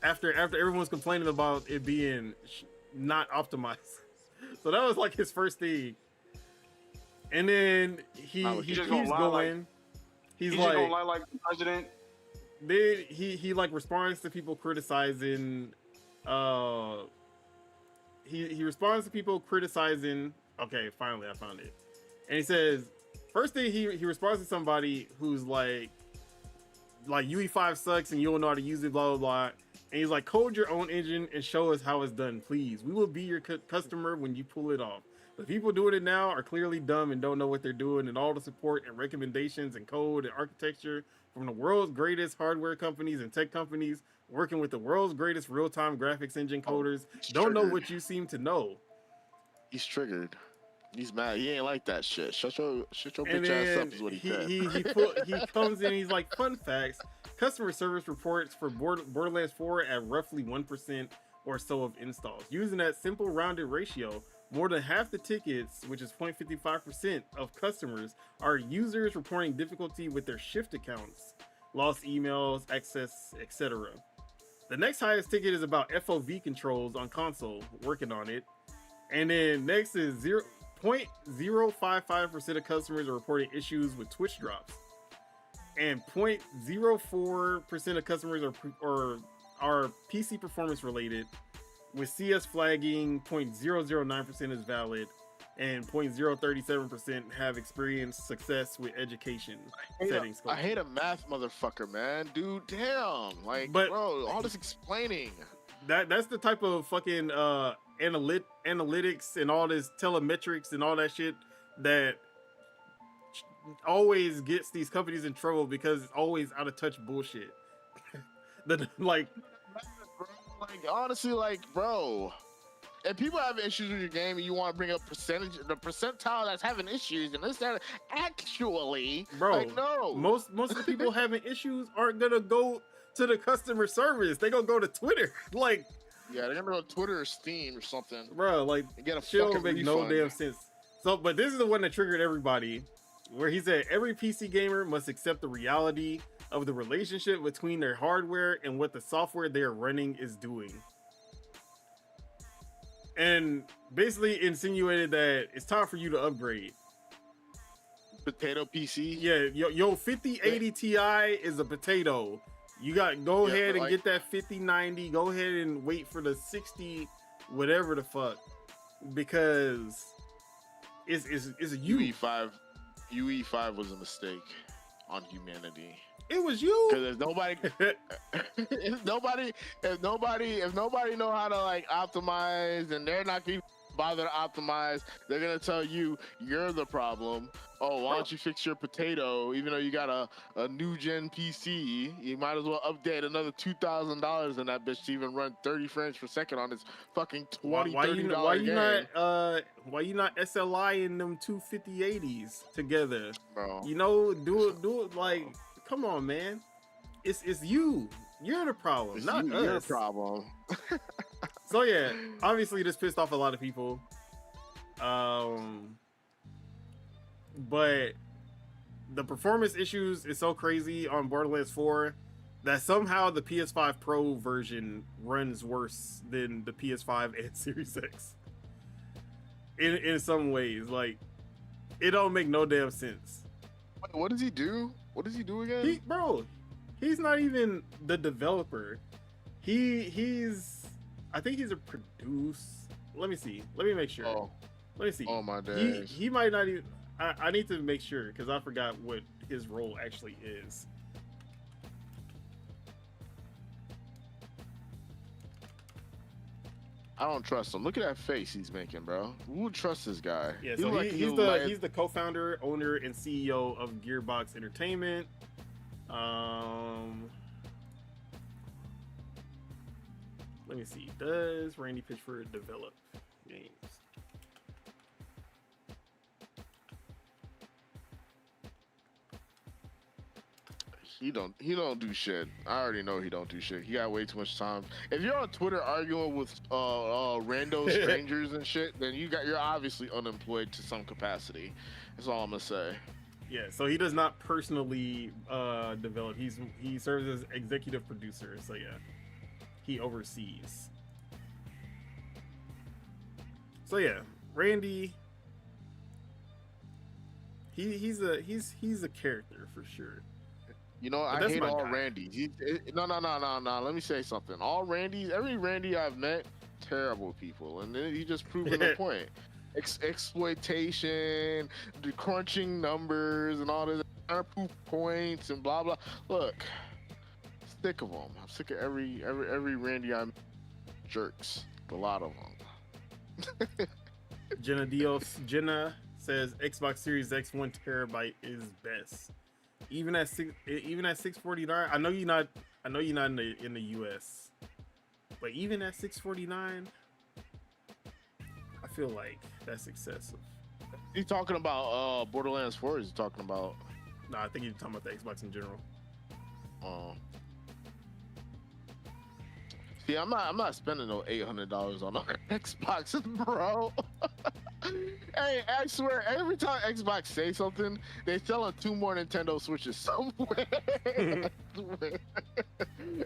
Speaker 2: After everyone's complaining about it being not optimized. So that was like his first thing. And then he
Speaker 3: just
Speaker 2: keeps
Speaker 3: gonna lie
Speaker 2: going. He's
Speaker 3: just
Speaker 2: like,
Speaker 3: gonna lie like the president.
Speaker 2: then he like responds to people criticizing. He responds to people criticizing. Okay, finally I found it. And he says, first thing he responds to somebody who's like UE5 sucks and you don't know how to use it, blah blah blah. And he's like, code your own engine and show us how it's done, please. We will be your customer when you pull it off. The people doing it now are clearly dumb and don't know what they're doing, and all the support and recommendations and code and architecture from the world's greatest hardware companies and tech companies working with the world's greatest real-time graphics engine coders don't know what you seem to know.
Speaker 1: He's triggered. He's mad. He ain't like that shit. Shut your
Speaker 2: And
Speaker 1: bitch ass up is what he said.
Speaker 2: he comes in, he's like, fun facts. Customer service reports for Borderlands 4 at roughly 1% or so of installs. Using that simple rounded ratio, more than half the tickets, which is 0.55% of customers, are users reporting difficulty with their Shift accounts, lost emails, access, etc. The next highest ticket is about FOV controls on console, working on it. And then next is 0.055% of customers are reporting issues with Twitch drops. And 0.04% of customers are PC performance related, with CS flagging 0.009% is valid, and 0.037% have experienced success with education settings.
Speaker 1: I hate a math motherfucker, man. Dude, damn. Like,
Speaker 2: But-
Speaker 1: bro, all this explaining.
Speaker 2: That's the type of fucking analytics and all this telemetrics and all that shit that always gets these companies in trouble, because it's always out of touch bullshit. Like,
Speaker 1: honestly, bro, if people have issues with your game and you want to bring up the percentile that's having issues and this, that, actually,
Speaker 2: bro,
Speaker 1: like, no.
Speaker 2: Most of the people having issues aren't gonna go to the customer service. They gonna go to Twitter. Like,
Speaker 1: yeah, they're gonna go to Twitter or Steam or something.
Speaker 2: Bro, like,
Speaker 1: and get a
Speaker 2: shit don't
Speaker 1: fucking
Speaker 2: make no
Speaker 1: refund.
Speaker 2: damn sense. So, but this is the one that triggered everybody, where he said every PC gamer must accept the reality of the relationship between their hardware and what the software they are running is doing. And basically insinuated that it's time for you to upgrade.
Speaker 1: Potato PC.
Speaker 2: Yeah, yo 5080 Ti is a potato. You got go ahead and get that 5090. Go ahead and wait for the 60, whatever the fuck, because it's a
Speaker 1: UE5 was a mistake on humanity.
Speaker 2: It was you.
Speaker 1: Because if nobody know how to like optimize, and they're not gonna bother to optimize, they're gonna tell you you're the problem. Oh, why don't you fix your potato? Even though you got a new gen PC, you might as well update another $2,000 in that bitch to even run 30 frames per second on this fucking $30 game.
Speaker 2: Why you not SLI in them two 5080s together?
Speaker 1: Bro.
Speaker 2: You know, do it like, come on, man. It's you. You're the problem, not us.
Speaker 1: You're the problem.
Speaker 2: So yeah, obviously this pissed off a lot of people. But the performance issues is so crazy on Borderlands 4 that somehow the PS5 Pro version runs worse than the PS5 and Series X. In some ways, like, it don't make no damn sense.
Speaker 1: Wait, what does he do? What does he do again?
Speaker 2: He's not even the developer. He's I think he's a produce. Let me see. Let me make sure. Let me see.
Speaker 1: Oh my days.
Speaker 2: He might not even. I need to make sure, because I forgot what his role actually is.
Speaker 1: I don't trust him. Look at that face he's making, bro. Who would trust this guy?
Speaker 2: Yeah, so he's the co-founder, owner, and CEO of Gearbox Entertainment. Let me see. Does Randy Pitchford develop games?
Speaker 1: He don't do shit. I already know he don't do shit. He got way too much time. If you're on Twitter arguing with rando strangers and shit, then you're obviously unemployed to some capacity. That's all I'm gonna say.
Speaker 2: Yeah, so he does not personally develop. He serves as executive producer. So yeah, he oversees. So yeah, Randy He's a character for sure.
Speaker 1: You know,
Speaker 2: But
Speaker 1: I
Speaker 2: that's
Speaker 1: hate
Speaker 2: my
Speaker 1: all
Speaker 2: guy.
Speaker 1: Randys. No. Let me say something. All Randys, every Randy I've met, terrible people, and then he just proven the point. Exploitation, the crunching numbers, and all this trying to prove points and blah blah. Look, sick of them. I'm sick of every Randy I met. Jerks. A lot of them.
Speaker 2: Jenna says Xbox Series X 1 terabyte is best. Even at 649. I know you're not in the US, but even at 649, I feel like that's excessive.
Speaker 1: You talking about Borderlands 4? Or is he talking about?
Speaker 2: No, I think you're talking about the Xbox in general.
Speaker 1: See, I'm not spending no $800 on our Xboxes, bro. Hey, I swear, every time Xbox say something, they selling 2 more Nintendo Switches somewhere.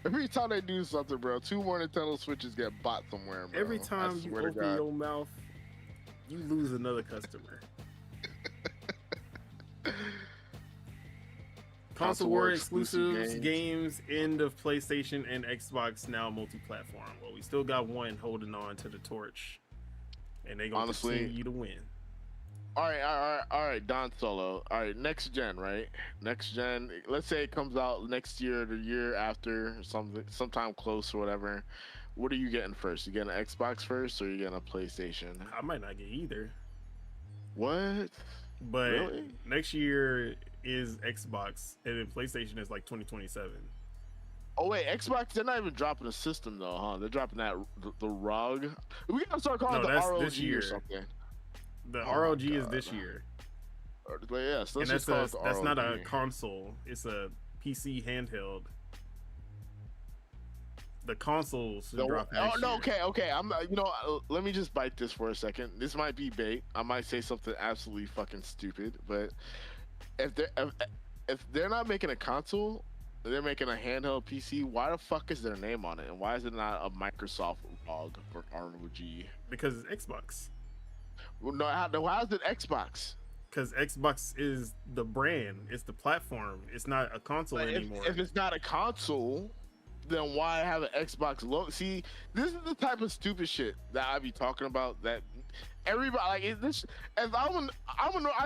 Speaker 1: Every time they do something, bro, 2 more Nintendo Switches get bought somewhere, bro.
Speaker 2: Every time you open your mouth, you lose another customer. Console war exclusives games end of PlayStation and Xbox now multi-platform. Well, we still got one holding on to the torch, and they gonna continue to win.
Speaker 1: All right, Don Solo. All right, next gen, right? Next gen. Let's say it comes out next year, or the year after, sometime close or whatever. What are you getting first? You getting an Xbox first, or you getting a PlayStation?
Speaker 2: I might not get either.
Speaker 1: What?
Speaker 2: But
Speaker 1: really?
Speaker 2: Next year is Xbox, and then PlayStation is like 2027.
Speaker 1: Oh wait, Xbox, they're not even dropping a system though, huh? They're dropping that the ROG. We gotta start calling it the ROG or something.
Speaker 2: The ROG is this year.
Speaker 1: But yeah, so
Speaker 2: and that's not a console. It's a PC handheld. The consoles drop next year.
Speaker 1: Okay. Let me just bite this for a second. This might be bait. I might say something absolutely fucking stupid, but if they're not making a console, they're making a handheld PC. Why the fuck is their name on it, and why is it not a Microsoft ROG or ROG?
Speaker 2: Because it's Xbox.
Speaker 1: Well, no, how is it Xbox?
Speaker 2: Because Xbox is the brand. It's the platform. It's not a console anymore.
Speaker 1: If it's not a console, then why have an Xbox logo? See, this is the type of stupid shit that I be talking about. That everybody like is this. If I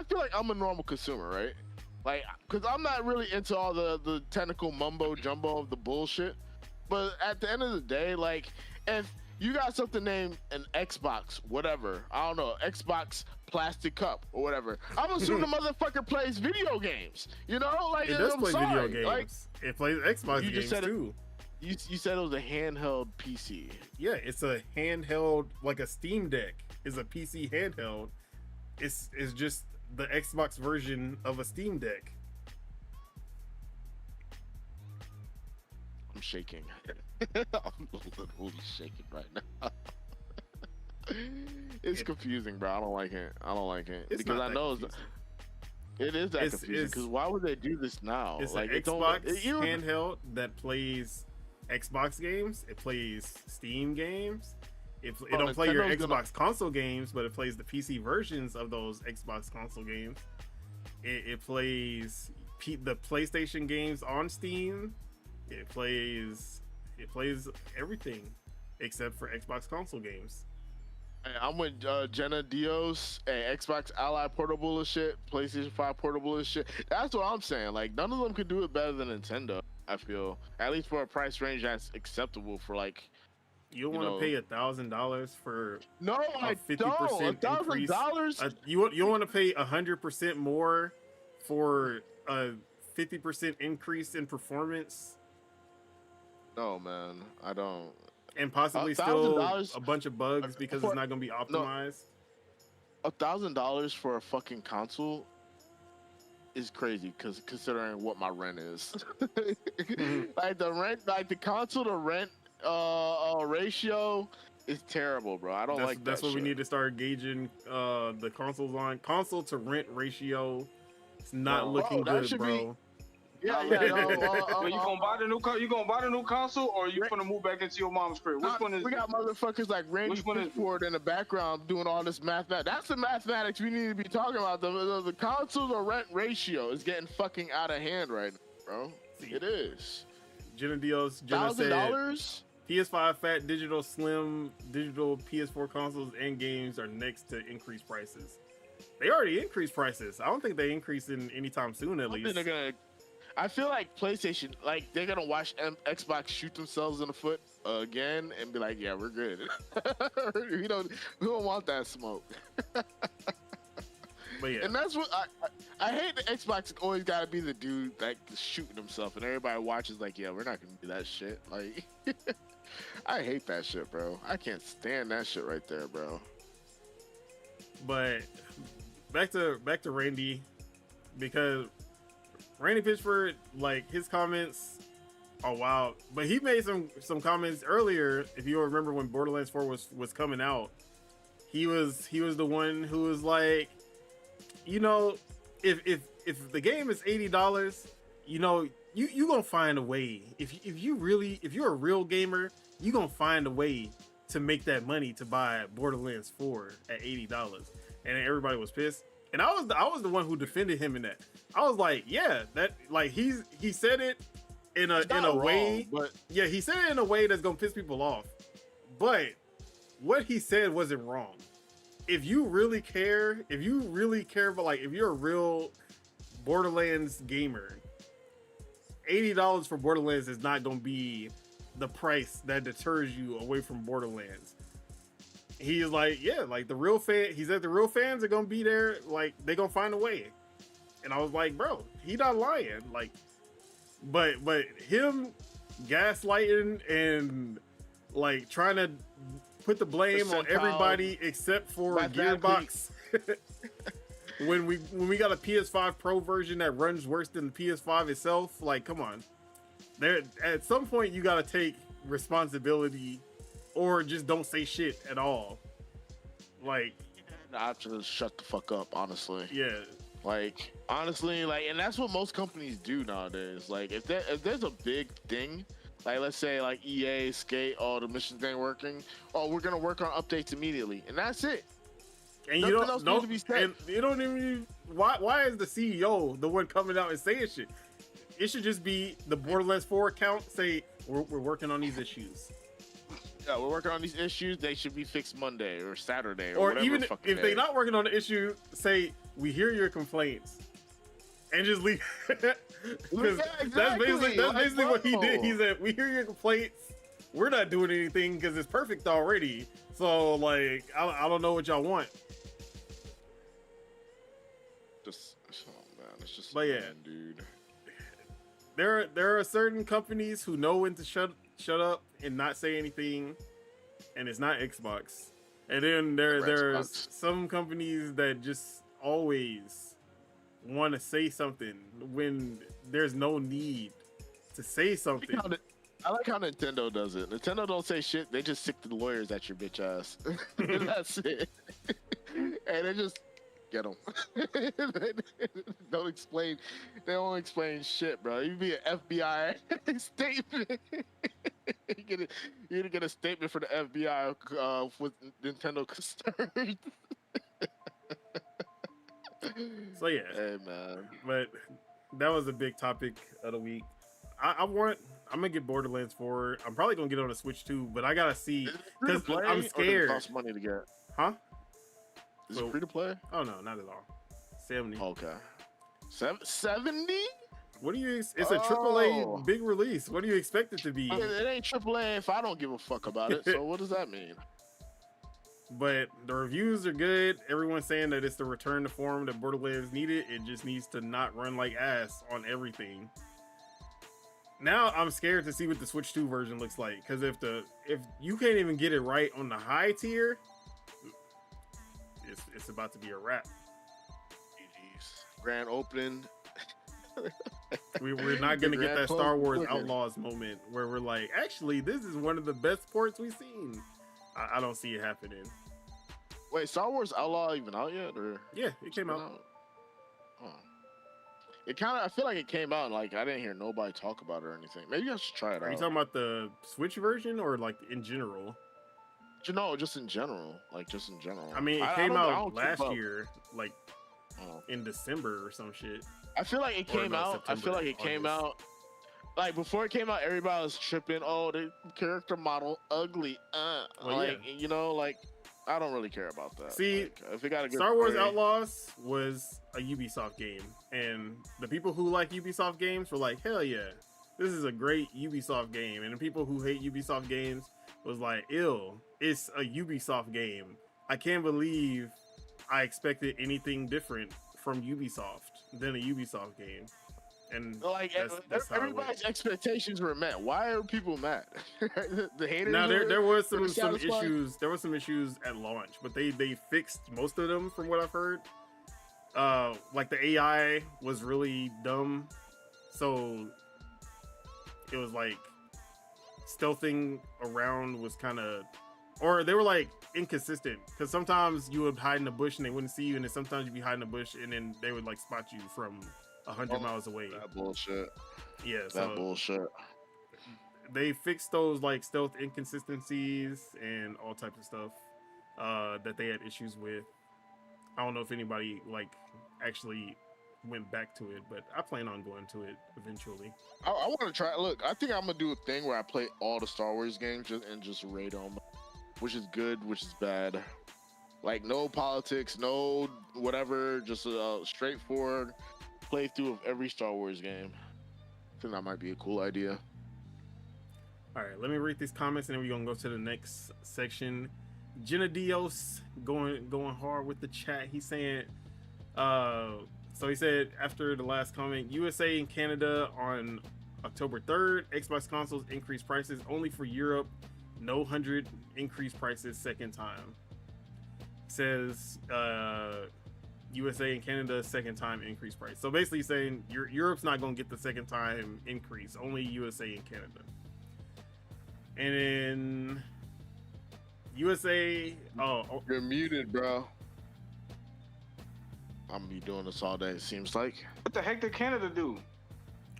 Speaker 1: feel like I'm a normal consumer, right? Like, because I'm not really into all the technical mumbo jumbo of the bullshit. But at the end of the day, like, if you got something named an Xbox, whatever, I don't know, Xbox plastic cup or whatever, I'm assuming the motherfucker plays video games. You know, like
Speaker 2: it does play video games. Like, it plays Xbox games too.
Speaker 1: You said it was a handheld PC.
Speaker 2: Yeah, it's a handheld, like a Steam Deck is a PC handheld. It's just the Xbox version of a Steam Deck.
Speaker 1: I'm shaking. I'm literally shaking right now. It's confusing, bro. I don't like it. Because I know it is that confusing. Because why would they do this now?
Speaker 2: It's
Speaker 1: like
Speaker 2: an Xbox handheld that plays Xbox games. It plays Steam games. It don't play your Xbox console games, but it plays the PC versions of those Xbox console games. It plays the PlayStation games on Steam. It plays everything except for Xbox console games.
Speaker 1: Hey, I'm with Jenna Dios. Hey, Xbox Ally portable as shit, PlayStation 5 portable as shit. That's what I'm saying. Like, none of them could do it better than Nintendo, I feel. At least for a price range that's acceptable for, like,
Speaker 2: you don't want to pay $1,000 for
Speaker 1: no, I 50% don't. $1,000.
Speaker 2: You want to pay 100% more for a 50% increase in performance?
Speaker 1: No, man, I don't.
Speaker 2: And possibly still a bunch of bugs because it's not going to be optimized.
Speaker 1: $1,000 for a fucking console is crazy, because considering what my rent is. Like the rent, like the console to rent ratio is terrible, bro. I don't like that.
Speaker 2: That's what
Speaker 1: shit.
Speaker 2: We need to start gauging the consoles on. Console to rent ratio. It's not looking good, bro.
Speaker 1: Yeah,
Speaker 3: I'll
Speaker 1: yeah.
Speaker 3: let you
Speaker 1: No,
Speaker 3: know. But you gonna buy the new you gonna buy the new console, or you gonna move back into your mom's crib? Which one is?
Speaker 1: We got motherfuckers like Randy Pitchford in the background doing all this mathematics. That's the mathematics we need to be talking about. The console to rent ratio is getting fucking out of hand right now, bro. It is.
Speaker 2: Jenna Dios,
Speaker 1: $1,000.
Speaker 2: PS5 Fat Digital Slim Digital PS4 consoles and games are next to increase prices. They already increased prices. I don't think they increase in anytime soon. At least
Speaker 1: I feel like PlayStation, like they're gonna watch Xbox shoot themselves in the foot again and be like, "Yeah, we're good. we don't want that smoke."
Speaker 2: But yeah,
Speaker 1: and that's what I hate. The Xbox always gotta be the dude like shooting himself, and everybody watches like, "Yeah, we're not gonna do that shit." Like, I hate that shit, bro. I can't stand that shit right there, bro.
Speaker 2: But back to Randy, because Randy Pitchford, like his comments are wild. But he made some comments earlier. If you remember when Borderlands 4 was coming out, he was the one who was like, you know, if the game is $80, you know, you gonna find a way. If you're a real gamer, you gonna find a way to make that money to buy Borderlands 4 at $80. And everybody was pissed. And I was the one who defended him in that. I was like, yeah, that like he said it in a way, but yeah, he said it in a way that's gonna piss people off. But what he said wasn't wrong. If you really care about, like, if you're a real Borderlands gamer, $80 for Borderlands is not gonna be the price that deters you away from Borderlands. He's like, yeah, like the real fan. He said the real fans are gonna be there. Like they gonna find a way. And I was like, bro, he not lying. Like, but him gaslighting and like trying to put the blame on everybody except for Gearbox. when we got a PS5 Pro version that runs worse than the PS5 itself, like, come on. There at some point you gotta take responsibility. Or just don't say shit at all. Like,
Speaker 1: the option is shut the fuck up, honestly.
Speaker 2: Yeah.
Speaker 1: Like, honestly, like, and that's what most companies do nowadays. Like, if there's a big thing, like, let's say, like, EA, Skate, the missions ain't working. Oh, we're gonna work on updates immediately, and that's it.
Speaker 2: And you don't be said. And you don't even. Why is the CEO the one coming out and saying shit? It should just be the Borderlands 4 account say we're working on these issues.
Speaker 1: Yeah, we're working on these issues. They should be fixed Monday or Saturday
Speaker 2: or even if they're not working on the issue, say we hear your complaints and just leave. Because that's basically what he did. He said we hear your complaints. We're not doing anything because it's perfect already. So like I don't know what y'all want.
Speaker 1: It's just.
Speaker 2: But yeah,
Speaker 1: dude.
Speaker 2: There are certain companies who know when to shut up and not say anything, and it's not Xbox. And then there's some companies that just always want to say something when there's no need to say something.
Speaker 1: I like how Nintendo does it. Nintendo don't say shit. They just stick to the lawyers at your bitch ass. That's it. And they just get them. Don't explain. They don't explain shit, bro. You be an FBI statement. You get a statement for the FBI with Nintendo concerns.
Speaker 2: So yeah,
Speaker 1: hey man.
Speaker 2: But that was a big topic of the week. I'm gonna get Borderlands 4. I'm probably gonna get on a Switch too, but I gotta see because I'm scared.
Speaker 1: It costs money to get.
Speaker 2: Huh?
Speaker 1: Is it free to play?
Speaker 2: Oh no, not at all. 70.
Speaker 1: Okay. 70?
Speaker 2: What do you? It's a AAA big release. What do you expect it to be?
Speaker 1: It ain't AAA if I don't give a fuck about it. So what does that mean?
Speaker 2: But the reviews are good. Everyone's saying that it's the return to form that Borderlands needed. It just needs to not run like ass on everything. Now I'm scared to see what the Switch 2 version looks like, because if you can't even get it right on the high tier, it's about to be a wrap.
Speaker 1: GG's. Grand opening.
Speaker 2: We're not gonna get that Star Wars Outlaws moment where we're like, actually, this is one of the best ports we've seen. I don't see it happening.
Speaker 1: Wait, Star Wars Outlaw even out yet? Or
Speaker 2: yeah, it came out.
Speaker 1: Oh. It kind of, I feel like it came out and like I didn't hear nobody talk about it or anything. Maybe I should try it
Speaker 2: Are
Speaker 1: out.
Speaker 2: you talking about the Switch version or like in general?
Speaker 1: No, just in general. Like just in general.
Speaker 2: I mean, it
Speaker 1: I
Speaker 2: came
Speaker 1: don't
Speaker 2: out last year, like
Speaker 1: Oh.
Speaker 2: in December or some shit.
Speaker 1: I feel like it came out. I feel like it came out. Like before it came out, everybody was tripping. Oh, the character model ugly.
Speaker 2: Well,
Speaker 1: like
Speaker 2: yeah.
Speaker 1: you know, like I don't really care about that.
Speaker 2: See,
Speaker 1: like, if it got a good
Speaker 2: Star Wars
Speaker 1: story,
Speaker 2: Outlaws was a Ubisoft game, and the people who like Ubisoft games were like, "Hell yeah, this is a great Ubisoft game." And the people who hate Ubisoft games was like, "Ill, it's a Ubisoft game. I can't believe I expected anything different from Ubisoft than a Ubisoft game." And
Speaker 1: like
Speaker 2: that's how
Speaker 1: everybody's expectations were met. Why are people mad? The haters.
Speaker 2: Now there was some
Speaker 1: satisfied?
Speaker 2: issues. There were some issues at launch, but they fixed most of them from what I've heard. Like the AI was really dumb, so it was like stealthing around was kind of, or they were like inconsistent because sometimes you would hide in the bush and they wouldn't see you, and then sometimes you'd be hiding in the bush and then they would like spot you from 100 miles away.
Speaker 1: That bullshit.
Speaker 2: Yeah,
Speaker 1: That bullshit.
Speaker 2: They fixed those like stealth inconsistencies and all types of stuff that they had issues with. I don't know if anybody like actually went back to it, but I plan on going to it eventually.
Speaker 1: I want to try. Look, I think I'm gonna do a thing where I play all the Star Wars games and just rate them, which is good, which is bad. Like no politics, no whatever, just a straightforward playthrough of every Star Wars game. I think that might be a cool idea.
Speaker 2: All right, let me read these comments and then we're gonna go to the next section. Jenna Dios going hard with the chat. He's saying, so he said after the last comment, USA and Canada on October 3rd, Xbox consoles increased prices only for Europe. No 100 increased prices second time. Says USA and Canada second time increase price. So basically saying Europe's not gonna get the second time increase, only USA and Canada. And then USA,
Speaker 1: You're muted, bro. I'm gonna be doing this all day, it seems like.
Speaker 3: What the heck did Canada do?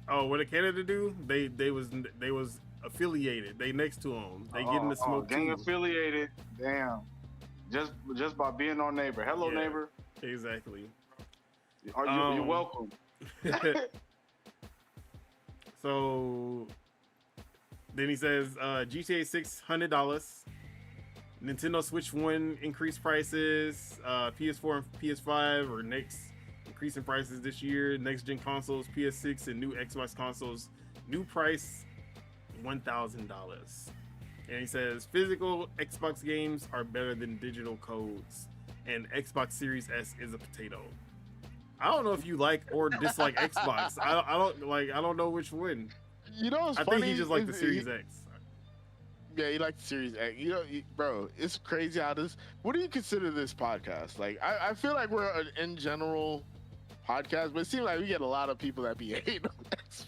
Speaker 2: Oh, what did Canada do? They was affiliated. They next to them. They getting the smoke
Speaker 3: gang
Speaker 2: too.
Speaker 3: affiliated. Damn. Just by being our neighbor. Hello,
Speaker 2: Yeah.
Speaker 3: neighbor.
Speaker 2: Exactly.
Speaker 3: You're welcome.
Speaker 2: So then he says GTA 6 $100. Nintendo Switch 1 increased prices. PS4 and PS5 or next increasing prices this year. Next gen consoles, PS6 and new Xbox consoles, new price $1,000. And he says physical Xbox games are better than digital codes, and Xbox Series S is a potato. I don't know if you like or dislike Xbox. I don't know which one.
Speaker 1: You know what's
Speaker 2: I
Speaker 1: funny?
Speaker 2: think he just liked the Series X.
Speaker 1: Yeah, you like the Series X. You know, bro, it's crazy how this. What do you consider this podcast? Like, I feel like we're an in general podcast, but it seems like we get a lot of people that be hating on Xbox.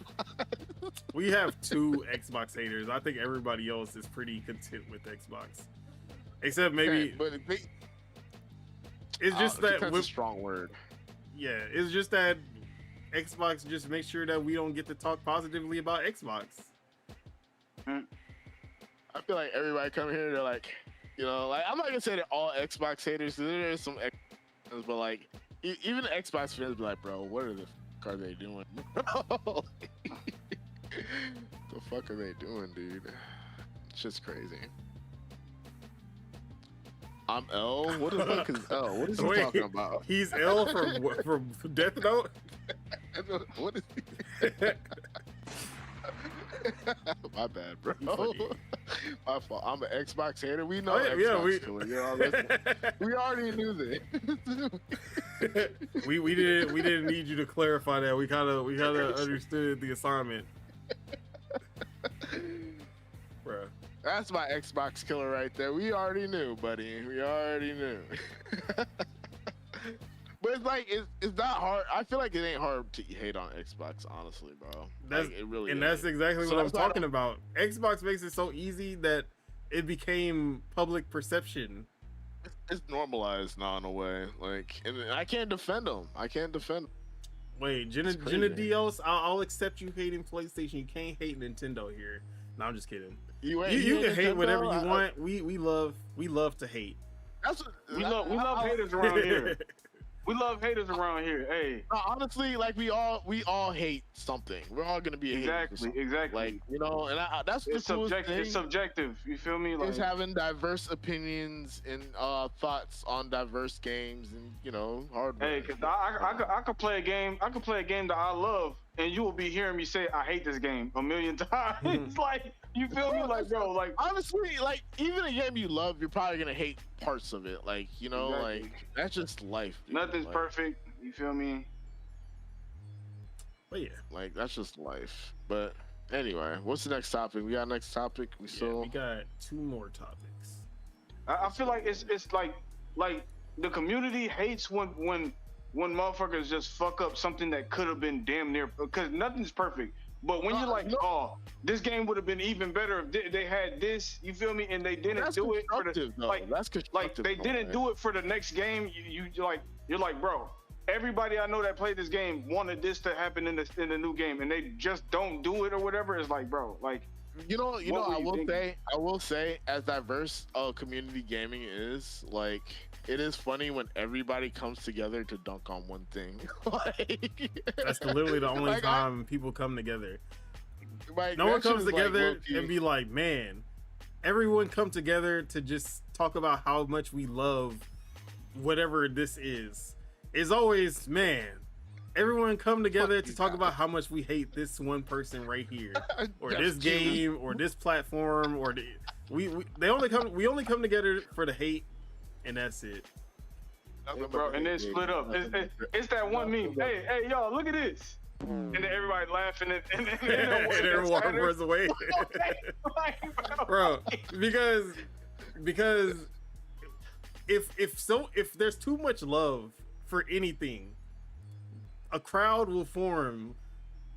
Speaker 2: We have 2 Xbox haters. I think everybody else is pretty content with Xbox, except maybe.
Speaker 1: Okay, but
Speaker 2: it's just that
Speaker 1: that's a strong word.
Speaker 2: Yeah, it's just that Xbox just makes sure that we don't get to talk positively about Xbox.
Speaker 1: I feel like everybody come here, they're like, you know, like I'm not gonna say that all Xbox haters. There's some Xbox, but like even the Xbox fans be like, bro, what are the fuck are they doing? The fuck are they doing, dude? It's just crazy. I'm L. What the fuck is L? What is he talking about?
Speaker 2: He's L from Death Note.
Speaker 1: What is he? My bad, bro. My fault. I'm an Xbox hater. We know Xbox killer. You know, we already knew that.
Speaker 2: we didn't need you to clarify that. We kind of understood the assignment, bro.
Speaker 1: That's my Xbox killer right there. We already knew, buddy. We already knew. But it's like it's not hard. I feel like it ain't hard to hate on Xbox, honestly, bro.
Speaker 2: That's
Speaker 1: like, it really
Speaker 2: and
Speaker 1: is.
Speaker 2: that's exactly what I'm talking about. Xbox makes it so easy that it became public perception.
Speaker 1: It's normalized now in a way. Like, and I can't defend them.
Speaker 2: Wait, Jenna Dios, I'll accept you hating PlayStation. You can't hate Nintendo here. No, I'm just kidding. You can hate whatever you want. We love to hate.
Speaker 3: We love haters around here. We love haters around here. Hey,
Speaker 1: honestly, like we all hate something. We're all gonna be a hater.
Speaker 3: Exactly.
Speaker 1: Like, you know, and that's the
Speaker 3: subjective.
Speaker 1: thing.
Speaker 3: It's subjective. You feel me?
Speaker 1: Like, is having diverse opinions and thoughts on diverse games and, you know, hardware.
Speaker 3: Hey, cause I could play a game. I could play a game that I love, and you will be hearing me say I hate this game a million times. It's like, you feel me? Like, bro, like,
Speaker 1: honestly, like, even a game you love, you're probably gonna hate parts of it. Like, you know, like, that's just life. Dude.
Speaker 3: Nothing's perfect. You feel me?
Speaker 2: But yeah,
Speaker 1: like, that's just life. But anyway, what's the next topic? We got next topic. We
Speaker 2: got 2 more topics.
Speaker 3: I feel like it's like the community hates when motherfuckers just fuck up something that could have been damn near, because nothing's perfect. But when you're like, oh, this game would have been even better if they had this, you feel me? And they didn't do it for the they didn't do it for the next game. You're like, bro, everybody I know that played this game wanted this to happen in the new game, and they just don't do it or whatever. It's like, bro, like,
Speaker 1: I will say, as diverse community gaming is, like, it is funny when everybody comes together to dunk on one thing. Like,
Speaker 2: that's literally the only time people come together.
Speaker 1: Like,
Speaker 2: no one comes together and be like, man, everyone come together to just talk about how much we love whatever this is. It's always, man, everyone come together to talk about how much we hate this one person right here, or this game, or this platform, or we only come together for the hate, and that's it.
Speaker 3: Bro, and then split up. It's that one meme. Hey, y'all, look at this. And then everybody laughing, and
Speaker 2: everyone runs away. Bro, because if there's too much love for anything, a crowd will form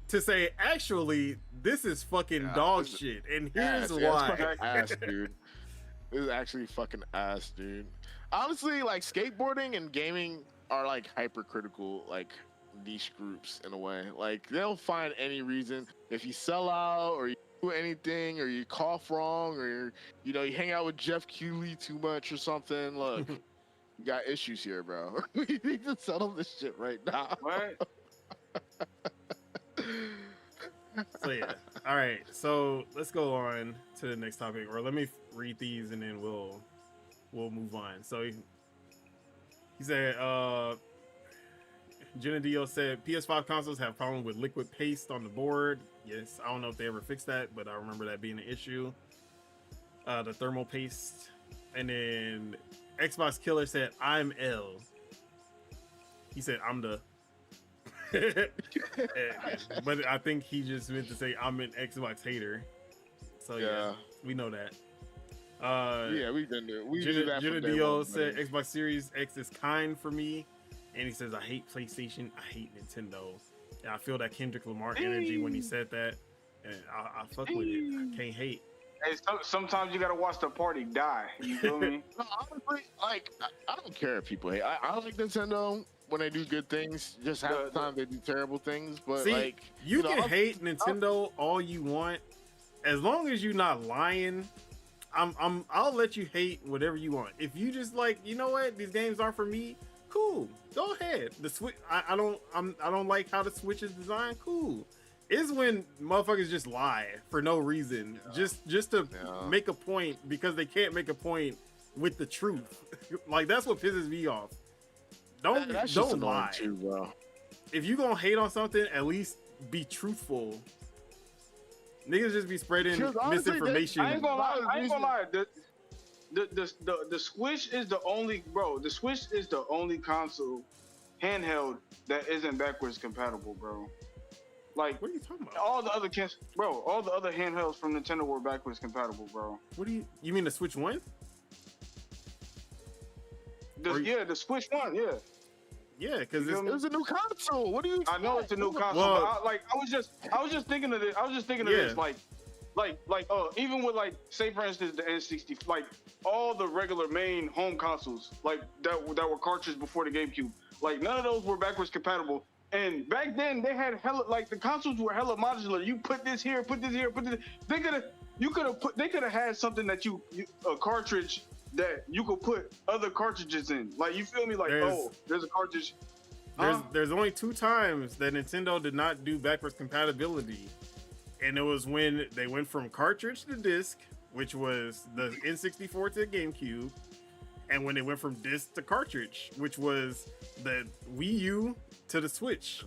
Speaker 2: to say, actually, this is fucking dog shit, and here's why.
Speaker 1: It's ass, dude. This is actually fucking ass, dude. Honestly, like, skateboarding and gaming are like hypercritical, like, niche groups in a way. Like, they'll find any reason if you sell out or you do anything or you cough wrong or you hang out with Jeff Keighley too much or something. Look, you got issues here, bro. We need to settle this shit right now.
Speaker 3: Right.
Speaker 2: So yeah, all right. So let's go on to the next topic, or let me read these and then we'll move on. So he said, Jenna Dio said PS5 consoles have problem with liquid paste on the board. Yes, I don't know if they ever fixed that, but I remember that being an issue. The thermal paste. And then Xbox Killer said, I'm L. He said, I'm the... but I think he just meant to say, I'm an Xbox hater. So yeah, we know that.
Speaker 1: Yeah, we've been there.
Speaker 2: Jenna Dio said Xbox Series X is kind for me. And he says, I hate PlayStation, I hate Nintendo. And I feel that Kendrick Lamar energy when he said that. And I fuck with it. I can't hate.
Speaker 3: Hey, sometimes you gotta watch the party die. You feel me?
Speaker 1: No, honestly, like, I don't care if people hate. I like Nintendo when they do good things. Just half the time they do terrible things. But
Speaker 2: see,
Speaker 1: like,
Speaker 2: you can hate Nintendo all you want, as long as you're not lying. I'll let you hate whatever you want. If you just like, you know what, these games aren't for me. Cool, go ahead. The Switch, I don't like how the Switch is designed. Cool. It's when motherfuckers just lie for no reason, just to make a point, because they can't make a point with the truth. Like, that's what pisses me off. Don't lie.
Speaker 1: Too, bro.
Speaker 2: If you gonna hate on something, at least be truthful. Niggas just be spreading misinformation.
Speaker 3: I ain't gonna lie. The Switch is the only, bro. The Switch is the only console handheld that isn't backwards compatible, bro. Like,
Speaker 2: what are you talking about?
Speaker 3: All the other handhelds from Nintendo were backwards compatible, bro.
Speaker 2: What do you mean the Switch 1?
Speaker 3: The Switch 1, yeah.
Speaker 2: Yeah, because
Speaker 1: it was a new console. What do you?
Speaker 3: I know it's a new console.
Speaker 2: Well,
Speaker 3: but I was just thinking of this. I was just thinking of this, even with, like, say for instance the N60, like all the regular main home consoles, like that were cartridges before the GameCube, like none of those were backwards compatible. And back then they had hella, like the consoles were hella modular. You put this here, put this here, put this. They could have had something that a cartridge that you could put other cartridges in. Like, you feel me? Like, there's a cartridge.
Speaker 2: There's only 2 times that Nintendo did not do backwards compatibility, and it was when they went from cartridge to disc, which was the N64 to the GameCube, and when they went from disc to cartridge, which was the Wii U to the Switch.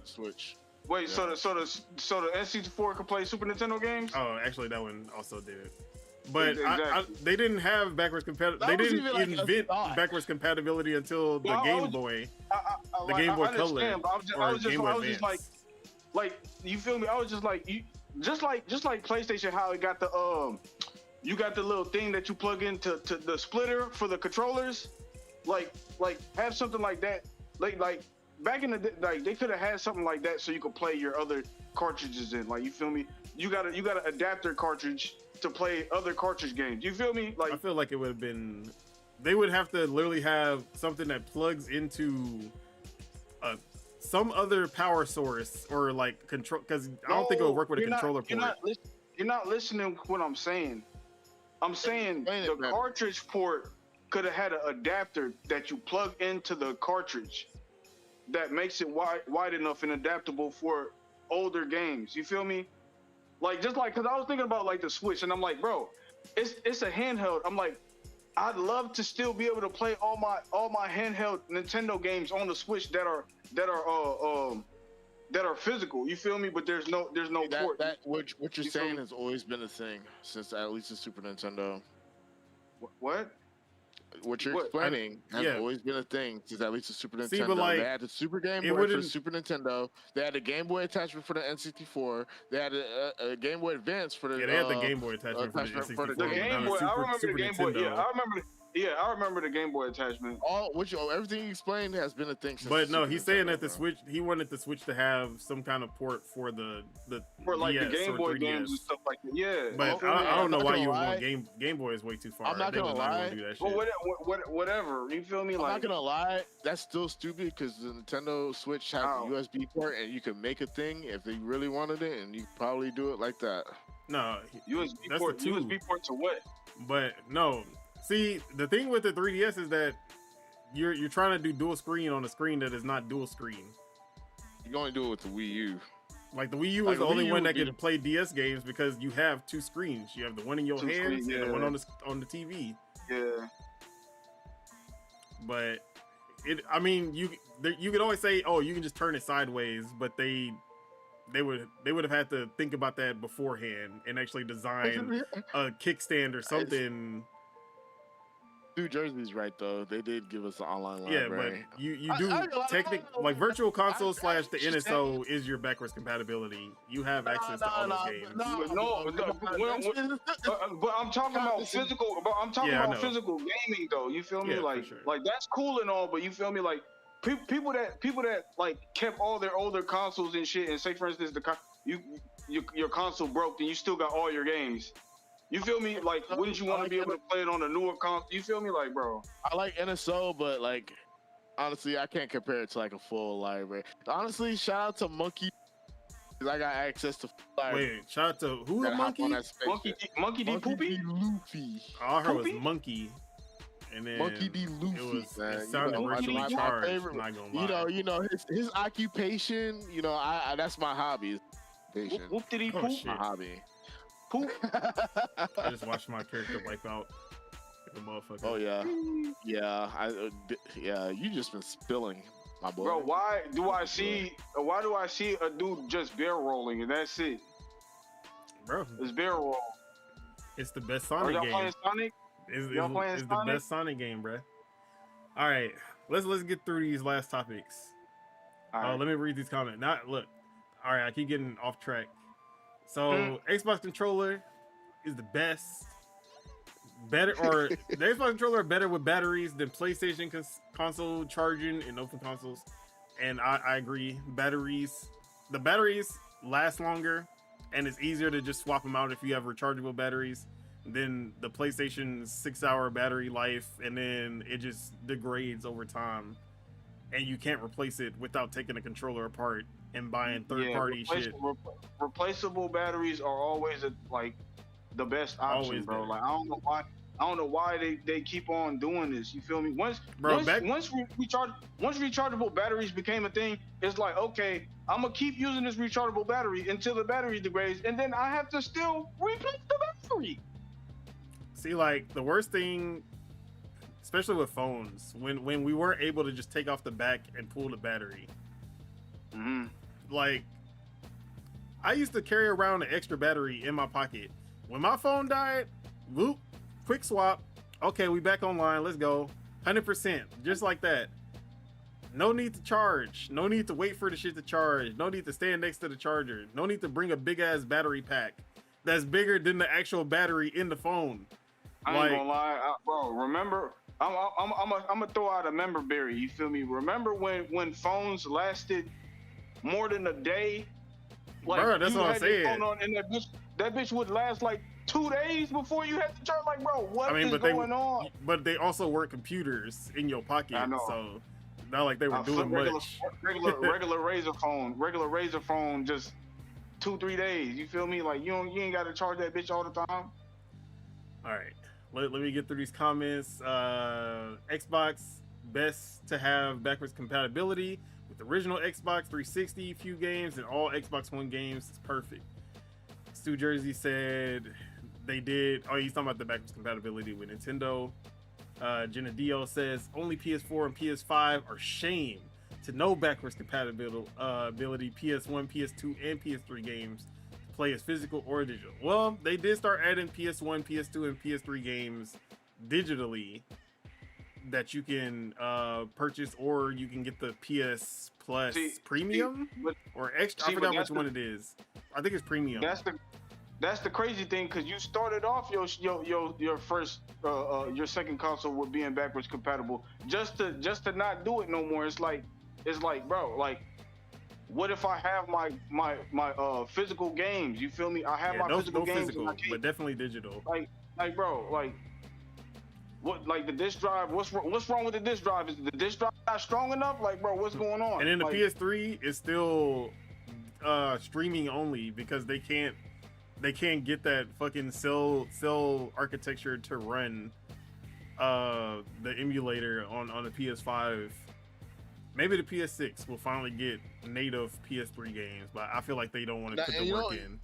Speaker 3: Wait, so the N64 could play Super Nintendo games?
Speaker 2: Oh, actually, that one also did it. But
Speaker 3: Exactly.
Speaker 2: they didn't have backwards compatibility. They didn't invent backwards compatibility until the Game Boy, the Game Boy Color, or Game Boy Advance.
Speaker 3: Just like, you feel me? I was just like, just like PlayStation, how it got the you got the little thing that you plug into the splitter for the controllers. Like have something like that. Like back in the day, like they could have had something like that so you could play your other cartridges in. Like, you feel me? You got an adapter cartridge to play other cartridge games. You feel me? Like,
Speaker 2: I feel like it would have been. They would have to literally have something that plugs into some other power source or like control, because I don't think it would work with a controller port.
Speaker 3: You're not listening to what I'm saying. I'm saying the cartridge port could have had an adapter that you plug into the cartridge that makes it wide enough and adaptable for older games. You feel me? Like, just like, because I was thinking about like the Switch, and I'm like, bro, it's a handheld. I'm like, I'd love to still be able to play all my handheld Nintendo games on the Switch that are physical. You feel me? But there's no port.
Speaker 1: What you're saying has always been a thing since at least the Super Nintendo.
Speaker 3: What?
Speaker 1: What you're explaining has always been a thing since at least the Super Nintendo.
Speaker 2: See, but like,
Speaker 1: they had the Super Game Boy for the Super Nintendo. They had a Game Boy attachment for the N64. They had a Game Boy Advance for the.
Speaker 2: Yeah, they had the Game Boy attachment for the N64.
Speaker 3: The Game Boy. I remember the Game Boy. I remember the Game Boy attachment.
Speaker 1: Everything you explained has been a thing since.
Speaker 2: But no, he's saying that the Switch. He wanted the Switch to have some kind of port for the
Speaker 3: like
Speaker 2: DS
Speaker 3: the Game Boy
Speaker 2: 3DS.
Speaker 3: games and stuff like that. Yeah.
Speaker 2: But I don't know why you want Game Boy is way too far.
Speaker 1: I'm not gonna lie.
Speaker 2: Do that shit.
Speaker 3: Well, whatever. You feel me?
Speaker 1: I'm not gonna lie. That's still stupid because the Nintendo Switch has a USB port, and you can make a thing if they really wanted it, and you could probably do it like that.
Speaker 2: No,
Speaker 3: USB port to what?
Speaker 2: But no. See, the thing with the 3DS is that you're trying to do dual screen on a screen that is not dual screen.
Speaker 1: You can only do it with the Wii U.
Speaker 2: Like, the Wii U is the only one that can play DS games because you have 2 screens. You have the one in your hands and the one on the TV.
Speaker 3: Yeah.
Speaker 2: But you could always say, oh, you can just turn it sideways, but they would have had to think about that beforehand and actually design a kickstand or something.
Speaker 1: New Jersey's right though. They did give us an online library.
Speaker 2: Yeah, but you do like Virtual Console / the NSO is your backwards compatibility. You have access to all those games.
Speaker 3: But I'm talking about physical. But I'm talking about physical gaming though. You feel me? Like that's cool and all, but you feel me? Like people that like kept all their older consoles and shit, and say for instance your console broke and you still got all your games. You feel me? Like, wouldn't you want to be able to play it on a newer console? You feel me? Like, bro.
Speaker 1: I like NSO, but like, honestly, I can't compare it to like a full library. Honestly, shout out to Monkey. I got access to library.
Speaker 2: Wait, shout out to who? Monkey?
Speaker 3: Monkey D. Poopy?
Speaker 1: Luffy.
Speaker 2: All I heard was Monkey. And then
Speaker 1: Monkey D. Luffy.
Speaker 2: It sounded virtually charged.
Speaker 1: You know his occupation. You know, that's my hobby.
Speaker 3: Whoop did he poop?
Speaker 1: My hobby.
Speaker 2: I just watched my character wipe out the motherfucker.
Speaker 1: Oh yeah, you just been spilling, my boy.
Speaker 3: Bro, why do I see a dude just barrel rolling and that's it?
Speaker 2: Bro,
Speaker 3: it's barrel roll.
Speaker 2: It's the best Sonic game.
Speaker 3: Playing Sonic?
Speaker 2: It's the best Sonic game, bro. All right, let's get through these last topics. Let me read these comments. All right, I keep getting off track. So Xbox controller is the best. The Xbox controller are better with batteries than PlayStation console charging in open consoles, and I agree. The batteries last longer, and it's easier to just swap them out if you have rechargeable batteries than the PlayStation's 6-hour battery life, and then it just degrades over time. and you can't replace it without taking the controller apart and buying third-party shit.
Speaker 3: Replaceable batteries are always like the best option,
Speaker 2: Always
Speaker 3: bro.
Speaker 2: better.
Speaker 3: Like I don't know why they keep on doing this. You feel me? Once rechargeable batteries became a thing, it's like, okay, I'm gonna keep using this rechargeable battery until the battery degrades, and then I have to still replace the battery.
Speaker 2: See, like the worst thing, especially with phones, when we weren't able to just take off the back and pull the battery.
Speaker 3: Mm-hmm.
Speaker 2: Like, I used to carry around an extra battery in my pocket. When my phone died, whoop, quick swap. Okay, we back online. Let's go. 100%, just like that. No need to charge. No need to wait for the shit to charge. No need to stand next to the charger. No need to bring a big ass battery pack that's bigger than the actual battery in the phone.
Speaker 3: I ain't gonna lie, bro. Remember, I'm gonna throw out a member berry. You feel me? Remember when phones lasted more than a day? Like,
Speaker 2: bro, that's what I'm saying.
Speaker 3: And that bitch would last like 2 days before you had to charge. Like, bro, what is going on?
Speaker 2: But they also weren't computers in your pocket,
Speaker 3: I know.
Speaker 2: So not like they were doing much.
Speaker 3: Regular Razor phone, just 2-3 days. You feel me? Like you ain't got to charge that bitch all the time.
Speaker 2: All right, let me get through these comments. Xbox best to have backwards compatibility with the original Xbox 360, few games, and all Xbox One games is perfect. Stu Jersey said they did. Oh, he's talking about the backwards compatibility with Nintendo. Jenna Dio says only PS4 and PS5 are shame to no backwards compatibility. PS1, PS2, and PS3 games to play as physical or digital. Well, they did start adding PS1, PS2, and PS3 games digitally that you can purchase, or you can get the PS Plus Premium or Extra. I forgot which one it is. I think it's Premium.
Speaker 3: That's the crazy thing, because you started off your first your second console with being backwards compatible just to not do it no more. It's like, bro, like, what if I have my physical games? You feel me? I have my physical games,
Speaker 2: physical, but definitely digital.
Speaker 3: Like, bro, like, what, like the disk drive? What's wrong with the disk drive? Is the disk drive not strong enough? Like, bro, what's going on?
Speaker 2: And then the PS3 is still streaming only because they can't get that fucking cell architecture to run the emulator on the PS5. Maybe the PS6 will finally get native PS3 games, but I feel like they don't want to put the work in.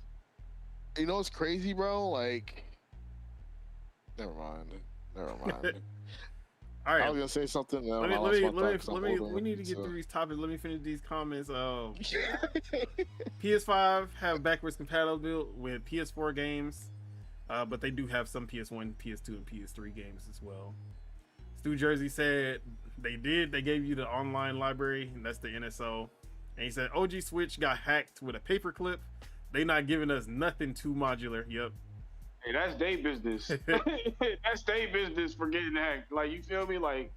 Speaker 1: You know what's crazy, bro? Like, never mind.
Speaker 2: All right.
Speaker 1: I was gonna say something.
Speaker 2: We need to get through these topics. Let me finish these comments. PS5 have backwards compatibility with PS4 games, but they do have some PS1, PS2, and PS3 games as well. Stu Jersey said they did. They gave you the online library, and that's the NSO. And he said OG Switch got hacked with a paperclip. They not giving us nothing too modular. Yep.
Speaker 3: Hey, that's their business. That's their business for getting hacked. Like, you feel me? Like.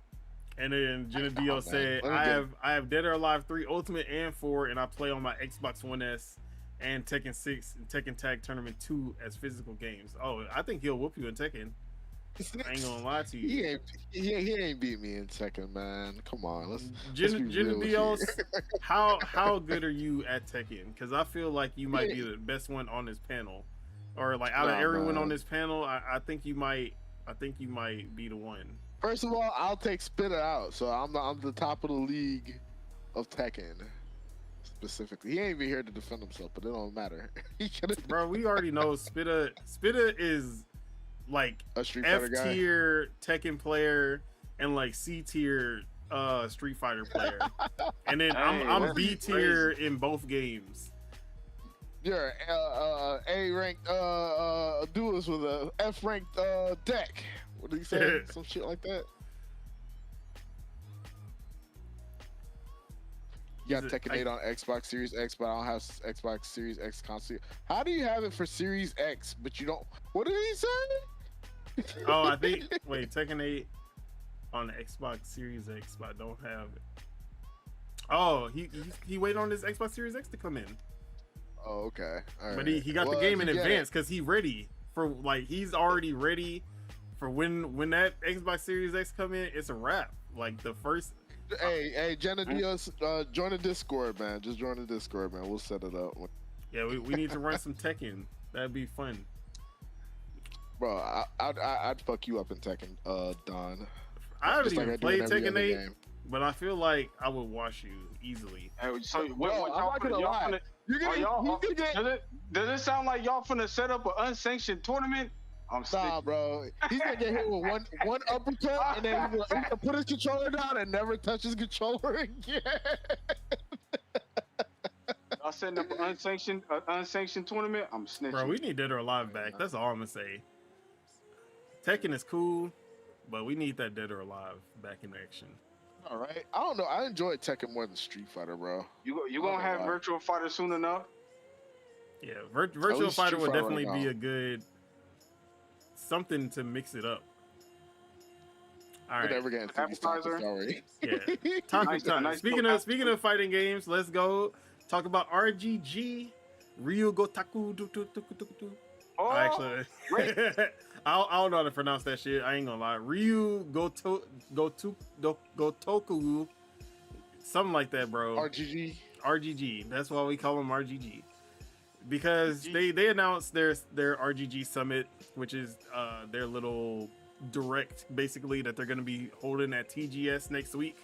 Speaker 2: And then Jenna Dio said, I have Dead or Alive 3 Ultimate and 4, and I play on my Xbox One S and Tekken 6 and Tekken Tag Tournament 2 as physical games. Oh, I think he'll whoop you in Tekken. I ain't gonna lie to you.
Speaker 1: He ain't beat me in Tekken, man. Come on, let's
Speaker 2: Jenna Dio, how good are you at Tekken? Because I feel like you might be the best one on this panel. Or like out of everyone on this panel, I think you might be the one.
Speaker 1: First of all, I'll take Spitter out, so I'm the top of the league of Tekken. Specifically, he ain't even here to defend himself, but it don't matter.
Speaker 2: Bro, we already know Spitter is like
Speaker 1: a Street
Speaker 2: F
Speaker 1: Fighter guy.
Speaker 2: tier Tekken player and like C tier Street Fighter player, and then I'm B tier in both games.
Speaker 1: You're A ranked duelist with a F ranked deck. What did he say? Some shit like that. You got Tekken 8 on Xbox Series X, but I don't have Xbox Series X console. How do you have it for Series X, but you don't? What did he say?
Speaker 2: Oh, I think. Wait, Tekken 8 on the Xbox Series X, but I don't have it. Oh, he waited on his Xbox Series X to come in.
Speaker 1: Oh, okay. All right.
Speaker 2: But he got the game in advance because he's ready for, like, he's already ready for when that Xbox Series X come in. It's a wrap. Like the first
Speaker 1: Hey, Jenna Diaz, join the Discord, man. Just join the Discord, man. We'll set it up.
Speaker 2: Yeah, we need to run some Tekken. That'd be fun.
Speaker 1: Bro, I'd fuck you up in Tekken, Don.
Speaker 2: I haven't
Speaker 1: Just like
Speaker 2: even
Speaker 1: I do in
Speaker 2: played
Speaker 1: every
Speaker 2: Tekken
Speaker 1: other
Speaker 2: 8,
Speaker 1: game.
Speaker 2: but I feel like I would wash you easily.
Speaker 3: Hey, so
Speaker 1: Bro,
Speaker 3: what
Speaker 1: I'm
Speaker 3: y'all
Speaker 1: not gonna
Speaker 3: y'all
Speaker 1: lie.
Speaker 3: finna-
Speaker 1: You're
Speaker 3: are
Speaker 1: gonna,
Speaker 3: y'all-
Speaker 1: he's gonna get,
Speaker 3: does it sound like y'all finna set up an unsanctioned tournament? I'm
Speaker 1: nah,
Speaker 3: sick.
Speaker 1: bro. He's gonna get hit with one uppercut, and then he's gonna put his controller down and never touch his controller again.
Speaker 3: Y'all setting up an unsanctioned tournament? I'm snitching.
Speaker 2: Bro, we need Dead or Alive back. That's all I'm gonna say. Tekken is cool, but we need that Dead or Alive back in action.
Speaker 1: All right. I don't know. I enjoy Tekken more than Street Fighter, bro.
Speaker 3: You
Speaker 1: I
Speaker 3: gonna
Speaker 1: don't
Speaker 3: have
Speaker 1: know why.
Speaker 3: Virtual Fighter soon enough?
Speaker 2: Yeah, Virtual
Speaker 1: least
Speaker 2: Fighter
Speaker 1: Street
Speaker 2: would
Speaker 1: Fighter
Speaker 2: definitely
Speaker 1: right
Speaker 2: be
Speaker 1: now.
Speaker 2: a good something to mix it up. All
Speaker 1: We're
Speaker 2: right.
Speaker 1: never getting through these topics,
Speaker 3: Appetizer?
Speaker 1: are we?
Speaker 2: Yeah. Topic
Speaker 3: Nice-
Speaker 2: time.
Speaker 3: nice
Speaker 2: Speaking
Speaker 3: little
Speaker 2: of fighting games, let's go talk about RGG. Ryu Gotaku.
Speaker 3: Oh,
Speaker 2: I actually,
Speaker 3: wait.
Speaker 2: I don't know how to pronounce that shit. I ain't gonna lie. Ryu Gotoku, something like that, bro.
Speaker 1: RGG.
Speaker 2: RGG. That's why we call them RGG. Because they announced their RGG Summit, which is their little direct, basically, that they're gonna be holding at TGS next week.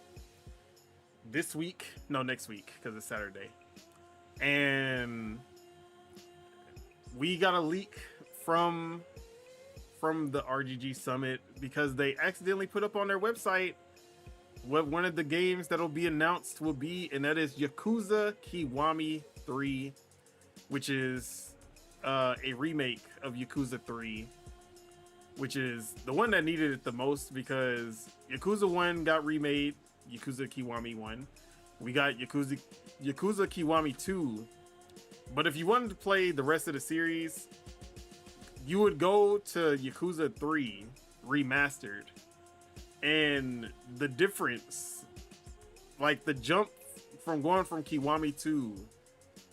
Speaker 2: Next week, because it's Saturday. And we got a leak from the RGG Summit because they accidentally put up on their website what one of the games that'll be announced will be, and that is Yakuza Kiwami 3, which is a remake of Yakuza 3, which is the one that needed it the most because Yakuza 1 got remade, Yakuza Kiwami 1. We got Yakuza Kiwami 2. But if you wanted to play the rest of the series, you would go to Yakuza 3 Remastered. And the difference, like the jump from going from Kiwami 2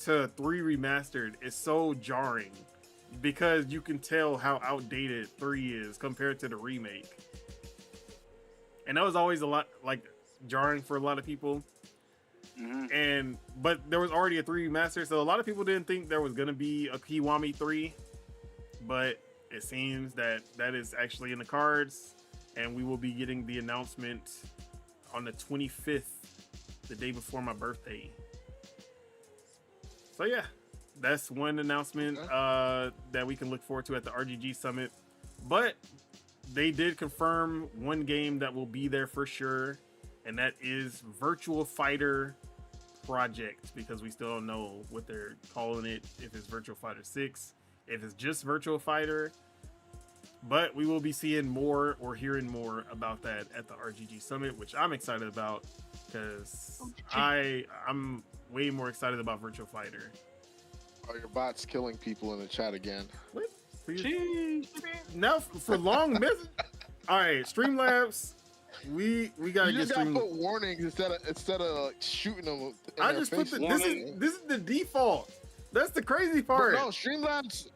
Speaker 2: to 3 Remastered is so jarring because you can tell how outdated 3 is compared to the remake. And that was always a lot like jarring for a lot of people. But there was already a 3 remaster, so a lot of people didn't think there was gonna be a Kiwami 3, but it seems that is actually in the cards, and we will be getting the announcement on the 25th, the day before my birthday. So yeah, that's one announcement that we can look forward to at the RGG Summit. But they did confirm one game that will be there for sure, and that is Virtual Fighter Project, because we still don't know what they're calling it, if it's Virtual Fighter 6, if it's just Virtual Fighter. But we will be seeing more or hearing more about that at the RGG Summit, which I'm excited about because I'm way more excited about Virtual Fighter.
Speaker 1: Are your bots killing people in the chat again?
Speaker 2: What? Please? Now for long message. All right, Streamlabs. We gotta
Speaker 1: You
Speaker 2: get
Speaker 1: just gotta
Speaker 2: Streamlabs.
Speaker 1: put warnings instead of shooting them. In
Speaker 2: I
Speaker 1: their
Speaker 2: just put
Speaker 1: faces.
Speaker 2: this is the default. That's the crazy
Speaker 1: But
Speaker 2: part.
Speaker 1: no, Streamlabs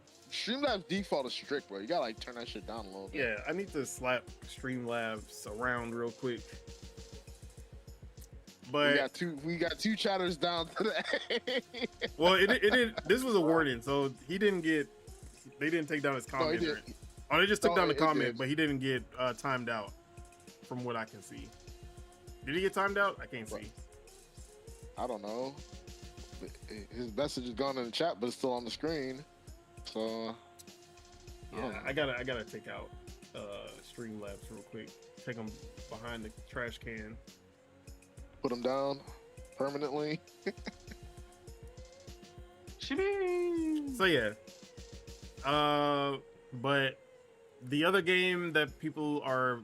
Speaker 1: default is strict, bro. You gotta like turn that shit down a little bit.
Speaker 2: Yeah, I need to slap Streamlabs around real quick. But
Speaker 1: we got two chatters down today.
Speaker 2: well, it did. This was a warning, so they didn't take down his comment.
Speaker 1: did.
Speaker 2: They just took
Speaker 1: No,
Speaker 2: down the
Speaker 1: it
Speaker 2: comment,
Speaker 1: did.
Speaker 2: but he didn't get timed out, from what I can see. Did he get timed out? I can't see.
Speaker 1: I don't know. His message is gone in the chat, but it's still on the screen. So
Speaker 2: Yeah, I gotta take out Streamlabs real quick. Take him behind the trash can.
Speaker 1: put him down permanently.
Speaker 2: So yeah. But the other game that people are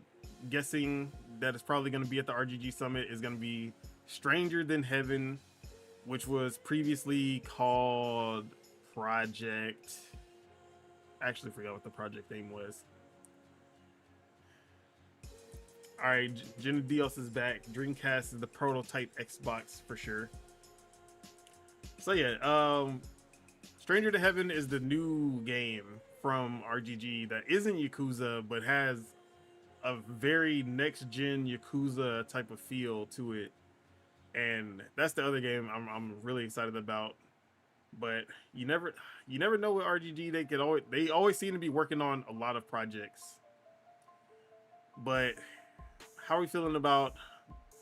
Speaker 2: guessing that is probably going to be at the RGG Summit is going to be Stranger Than Heaven, which was previously called Project. I actually forgot what the project name was. All right, Jenna Dios is back. Dreamcast is the prototype Xbox for sure. So yeah, Stranger to Heaven is the new game from RGG that isn't Yakuza, but has a very next gen Yakuza type of feel to it, and that's the other game I'm really excited about. But you never know with RGG. They always seem to be working on a lot of projects. But how are we feeling about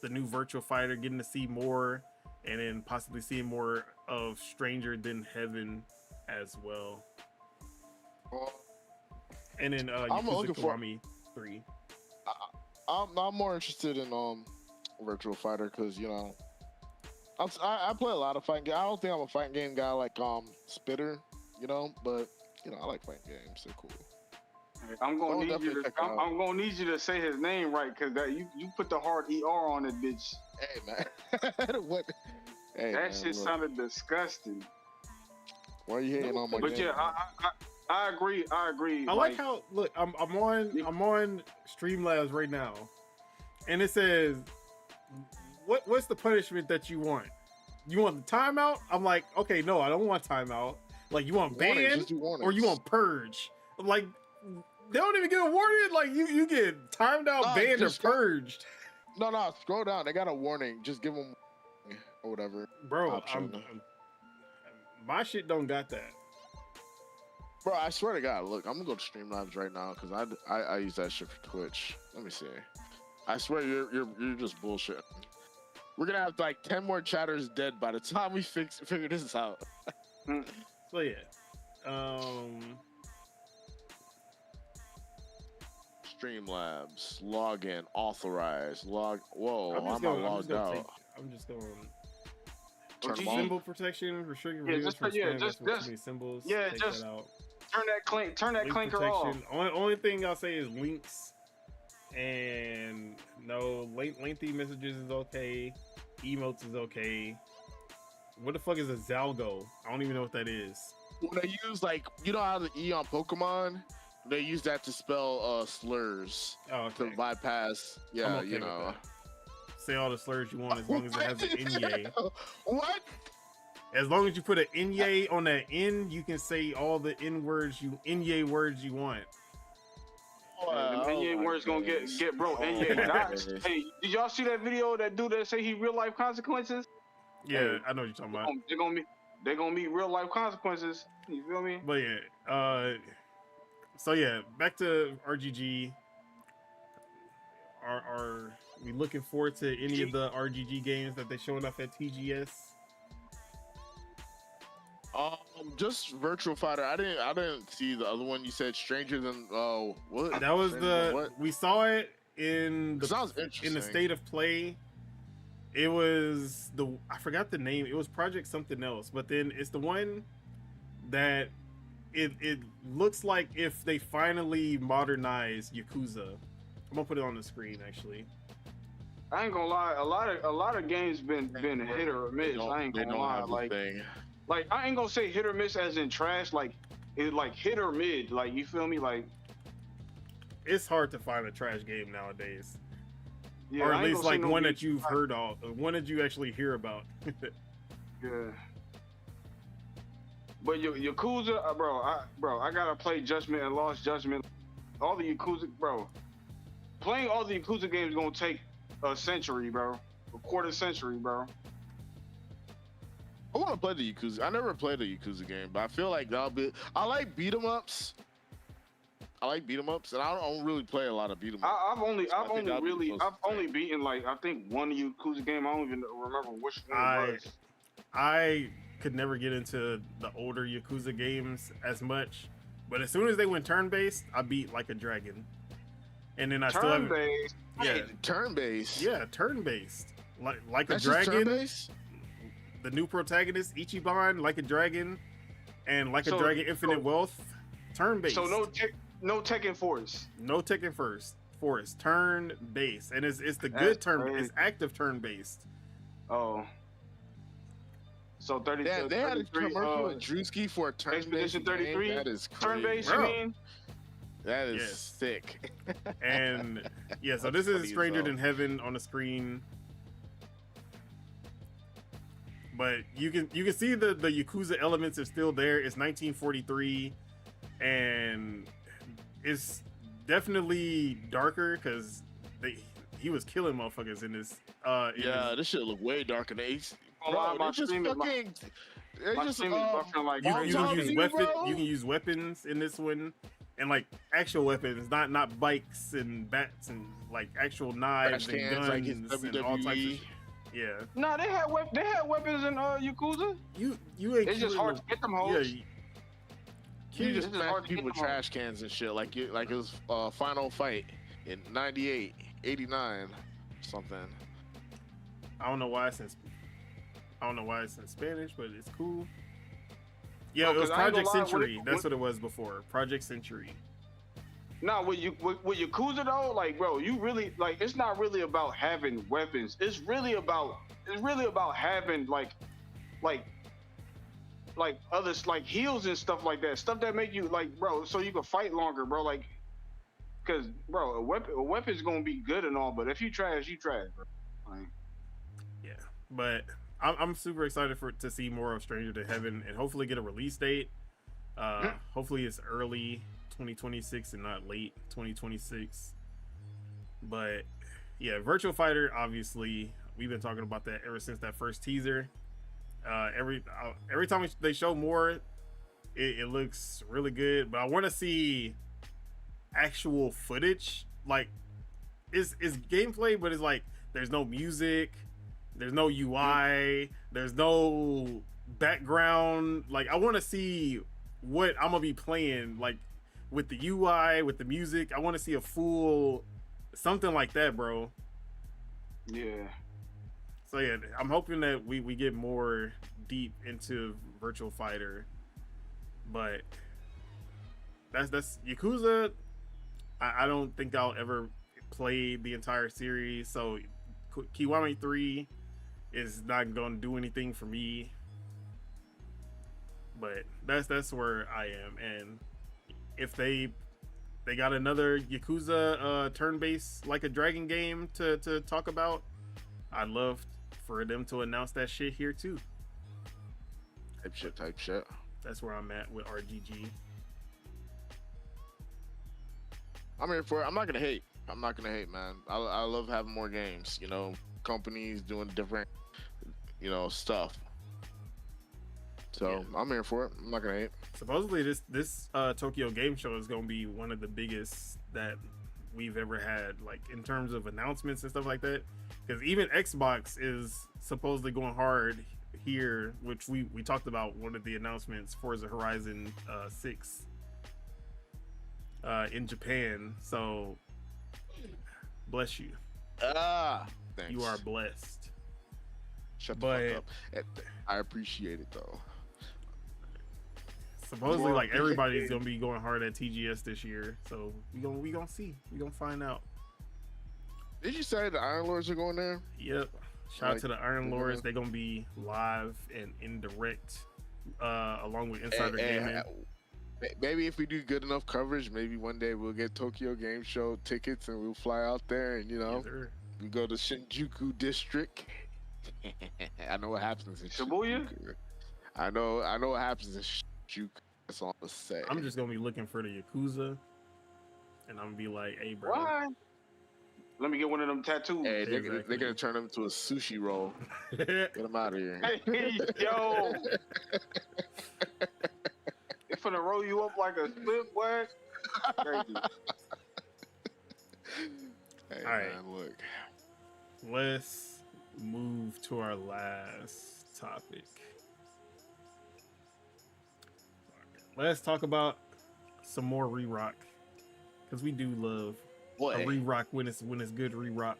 Speaker 2: the new Virtual Fighter, getting to see more, and then possibly seeing more of Stranger Than Heaven as well? And then
Speaker 1: I'm
Speaker 2: Yakuza
Speaker 1: looking for
Speaker 2: Kiwami 3.
Speaker 1: I'm more interested in Virtual Fighter because I play a lot of fighting games. I don't think I'm a fighting game guy like Spitter, but I like fighting games. They're cool.
Speaker 3: I'm gonna need you to say his name right, cause you put the hard ER on it, bitch.
Speaker 1: Hey man, what? Hey,
Speaker 3: that
Speaker 1: man,
Speaker 3: shit sounded disgusting.
Speaker 1: Why are you hating on my
Speaker 3: But
Speaker 1: game?
Speaker 3: yeah, I agree.
Speaker 2: I like how I'm on Streamlabs right now, and it says, what's the punishment that you want? You want the timeout? I'm like, okay, no, I don't want timeout. Like, you want ban or you want purge? I'm like, they don't even get awarded. Like, you get timed out, banned, or purged.
Speaker 1: No, scroll down. They got a warning. Just give them or whatever.
Speaker 2: Bro, my shit don't got that.
Speaker 1: Bro, I swear to God, look, I'm gonna go to Streamlabs right now because I use that shit for Twitch. Let me see. I swear you're just bullshit. We're gonna have like 10 more chatters dead by the time we figure this out.
Speaker 2: So yeah,
Speaker 1: Streamlabs, log in, authorize, Whoa, I'm not logged out.
Speaker 2: I'm just going.
Speaker 1: Turn them
Speaker 2: symbol protection, restricted reviews from spam. That's too many symbols.
Speaker 3: Yeah,
Speaker 2: take
Speaker 3: just
Speaker 2: that out.
Speaker 3: turn that
Speaker 2: Link
Speaker 3: clinker
Speaker 2: protection.
Speaker 3: off.
Speaker 2: Only thing I'll say is links, and no lengthy messages is okay. Emotes is okay. What the fuck is a Zalgo? I don't even know what that is.
Speaker 1: When they use how the E on Pokemon, they use that to spell slurs to bypass. Yeah,
Speaker 2: okay Say all the slurs you want as long as it has an Inye.
Speaker 1: What?
Speaker 2: As long as you put an Inye on that N, you can say all the Inye words you want.
Speaker 3: The Inye words gonna get bro. Inye dots. Hey, did y'all see that video? That dude that say he real life consequences?
Speaker 2: Yeah,
Speaker 3: hey,
Speaker 2: I know what you're talking about.
Speaker 3: They're gonna meet real life consequences. You feel me?
Speaker 2: But yeah, so yeah, back to RGG. Are we looking forward to any of the RGG games that they showing off at TGS?
Speaker 1: Just Virtual Fighter. I didn't see the other one. You said Stranger Than what?
Speaker 2: That was we saw it in
Speaker 1: the
Speaker 2: state of play. It was I forgot the name. It was Project something else, but then it's the one that it looks like if they finally modernize Yakuza. I'm gonna put it on the screen actually.
Speaker 3: I ain't gonna lie, a lot of games been hit or miss. I ain't gonna lie, like I ain't gonna say hit or miss as in trash, like it like hit or mid, like you feel me, like
Speaker 2: it's hard to find a trash game nowadays.
Speaker 3: Yeah,
Speaker 2: or at least like one that you've heard of, one that you actually hear about.
Speaker 3: Yeah. But Yakuza, bro, I gotta play Judgment and Lost Judgment. All the Yakuza, bro. Playing all the Yakuza games is gonna take a century, bro. A quarter century, bro.
Speaker 1: I want to play the Yakuza. I never played a Yakuza game, but I feel like that'll be. I like beat 'em ups. And I don't really play a lot of beat 'em ups.
Speaker 3: I've only beaten like I think one Yakuza game. I don't even remember which one it was.
Speaker 2: I could never get into the older Yakuza games as much, but as soon as they went turn-based, I beat Like a Dragon. And then I still have
Speaker 1: turn-based.
Speaker 2: Yeah, turn-based. Like a Dragon. The new protagonist Ichiban, Like a Dragon, and Like a Dragon Infinite Wealth, turn-based.
Speaker 3: So no Tekken Force.
Speaker 2: No Tekken Force. Turn-based, and it's the good turn. It's active turn-based.
Speaker 3: Oh. So 30.
Speaker 1: Yeah, they had a commercial with Drewski for a turn-based
Speaker 3: Expedition 33.
Speaker 1: Game. That is crazy.
Speaker 3: Turn-based, you mean?
Speaker 1: That is sick.
Speaker 2: And yeah, so this is Stranger Than Heaven on the screen. But you can see the Yakuza elements are still there. It's 1943, and it's definitely darker because he was killing motherfuckers in this.
Speaker 1: This shit look way darker than Ace.
Speaker 3: My
Speaker 1: Bro, they just
Speaker 3: stream is
Speaker 1: fucking. They
Speaker 3: my
Speaker 1: just
Speaker 3: stream is buffering like
Speaker 2: you
Speaker 3: crazy.
Speaker 2: can use
Speaker 1: Bro.
Speaker 2: you can use weapons in this one, and like actual weapons, not bikes and bats and like actual knives and
Speaker 1: cans,
Speaker 2: guns
Speaker 1: like it's
Speaker 2: and all types of
Speaker 1: WWE.
Speaker 2: shit. Yeah,
Speaker 3: Nah, they had weapons in Yakuza.
Speaker 2: you ain't.
Speaker 3: It's just hard to get them
Speaker 2: Yeah,
Speaker 3: hoes.
Speaker 1: You
Speaker 3: It's
Speaker 1: just
Speaker 3: just hard
Speaker 1: smash
Speaker 3: to
Speaker 1: people with
Speaker 3: get them
Speaker 1: trash cans and shit like it was Final Fight in 98, 89, something.
Speaker 2: I don't know why it's in Spanish, but it's cool. Yeah, it was
Speaker 3: 'cause I ain't
Speaker 2: Project
Speaker 3: gonna lie,
Speaker 2: Century. That's what it was before. Project Century.
Speaker 3: Nah, with Yakuza though, like bro, you really like it's not really about having weapons. It's really about having like others like heals and stuff like that. Stuff that make you like bro, so you can fight longer, bro. Like, cause bro, a weapon's gonna be good and all, but if you trash, bro. Like,
Speaker 2: Yeah, but I'm super excited to see more of Stranger to Heaven and hopefully get a release date. Hopefully it's early 2026 and not late 2026. But yeah, Virtual Fighter, obviously, we've been talking about that ever since that first teaser. Every time they show more, it looks really good. But I want to see actual footage. Like, it's gameplay, but it's like there's no music, there's no UI, there's no background. Like, I want to see what I'm gonna be playing, like with the UI, with the music. I want to see a full something like that, bro.
Speaker 3: yeah.
Speaker 2: So yeah, I'm hoping that we get more deep into Virtual Fighter, but that's Yakuza. I don't think I'll ever play the entire series, so Kiwami 3 is not going to do anything for me. But that's where I am, and if they got another Yakuza turn-based like a dragon game to talk about, I'd love for them to announce that shit here too.
Speaker 1: Type shit.
Speaker 2: That's where I'm at with RGG.
Speaker 1: I'm here for it. I'm not gonna hate, man. I love having more games. You know, companies doing different, stuff. So yeah. I'm here for it. I'm not gonna hate.
Speaker 2: Supposedly this Tokyo Game Show is gonna be one of the biggest that we've ever had, like in terms of announcements and stuff like that. Because even Xbox is supposedly going hard here, which we talked about one of the announcements, Forza Horizon 6 in Japan. So bless you.
Speaker 1: Thanks.
Speaker 2: You are blessed.
Speaker 1: Shut the fuck up. I appreciate it though.
Speaker 2: Supposedly, like everybody's gonna be going hard at TGS this year, so we gonna see. We gonna find out.
Speaker 1: Did you say the Iron Lords are going there?
Speaker 2: Yep. Shout out to the Iron Lords. They're gonna be live and indirect, along with Insider Gaming.
Speaker 1: Maybe if we do good enough coverage, maybe one day we'll get Tokyo Game Show tickets and we'll fly out there and
Speaker 2: Yes,
Speaker 1: we go to Shinjuku District. I know what happens in
Speaker 3: Shibuya?
Speaker 1: I know what happens in Shinjuku. That's all I'm gonna say.
Speaker 2: I'm just gonna be looking for the Yakuza, and I'm gonna be like, "Hey, bro,
Speaker 3: Why? Let me get one of them tattoos."
Speaker 1: Hey, they're gonna turn them into a sushi roll. Get them out of here.
Speaker 3: Hey, yo. They finna roll you up like a split wag. Crazy.
Speaker 1: Hey,
Speaker 2: all right,
Speaker 1: man, look.
Speaker 2: let's move to our last topic. Let's talk about some more re-rock, because we do love a re-rock when it's good re-rock,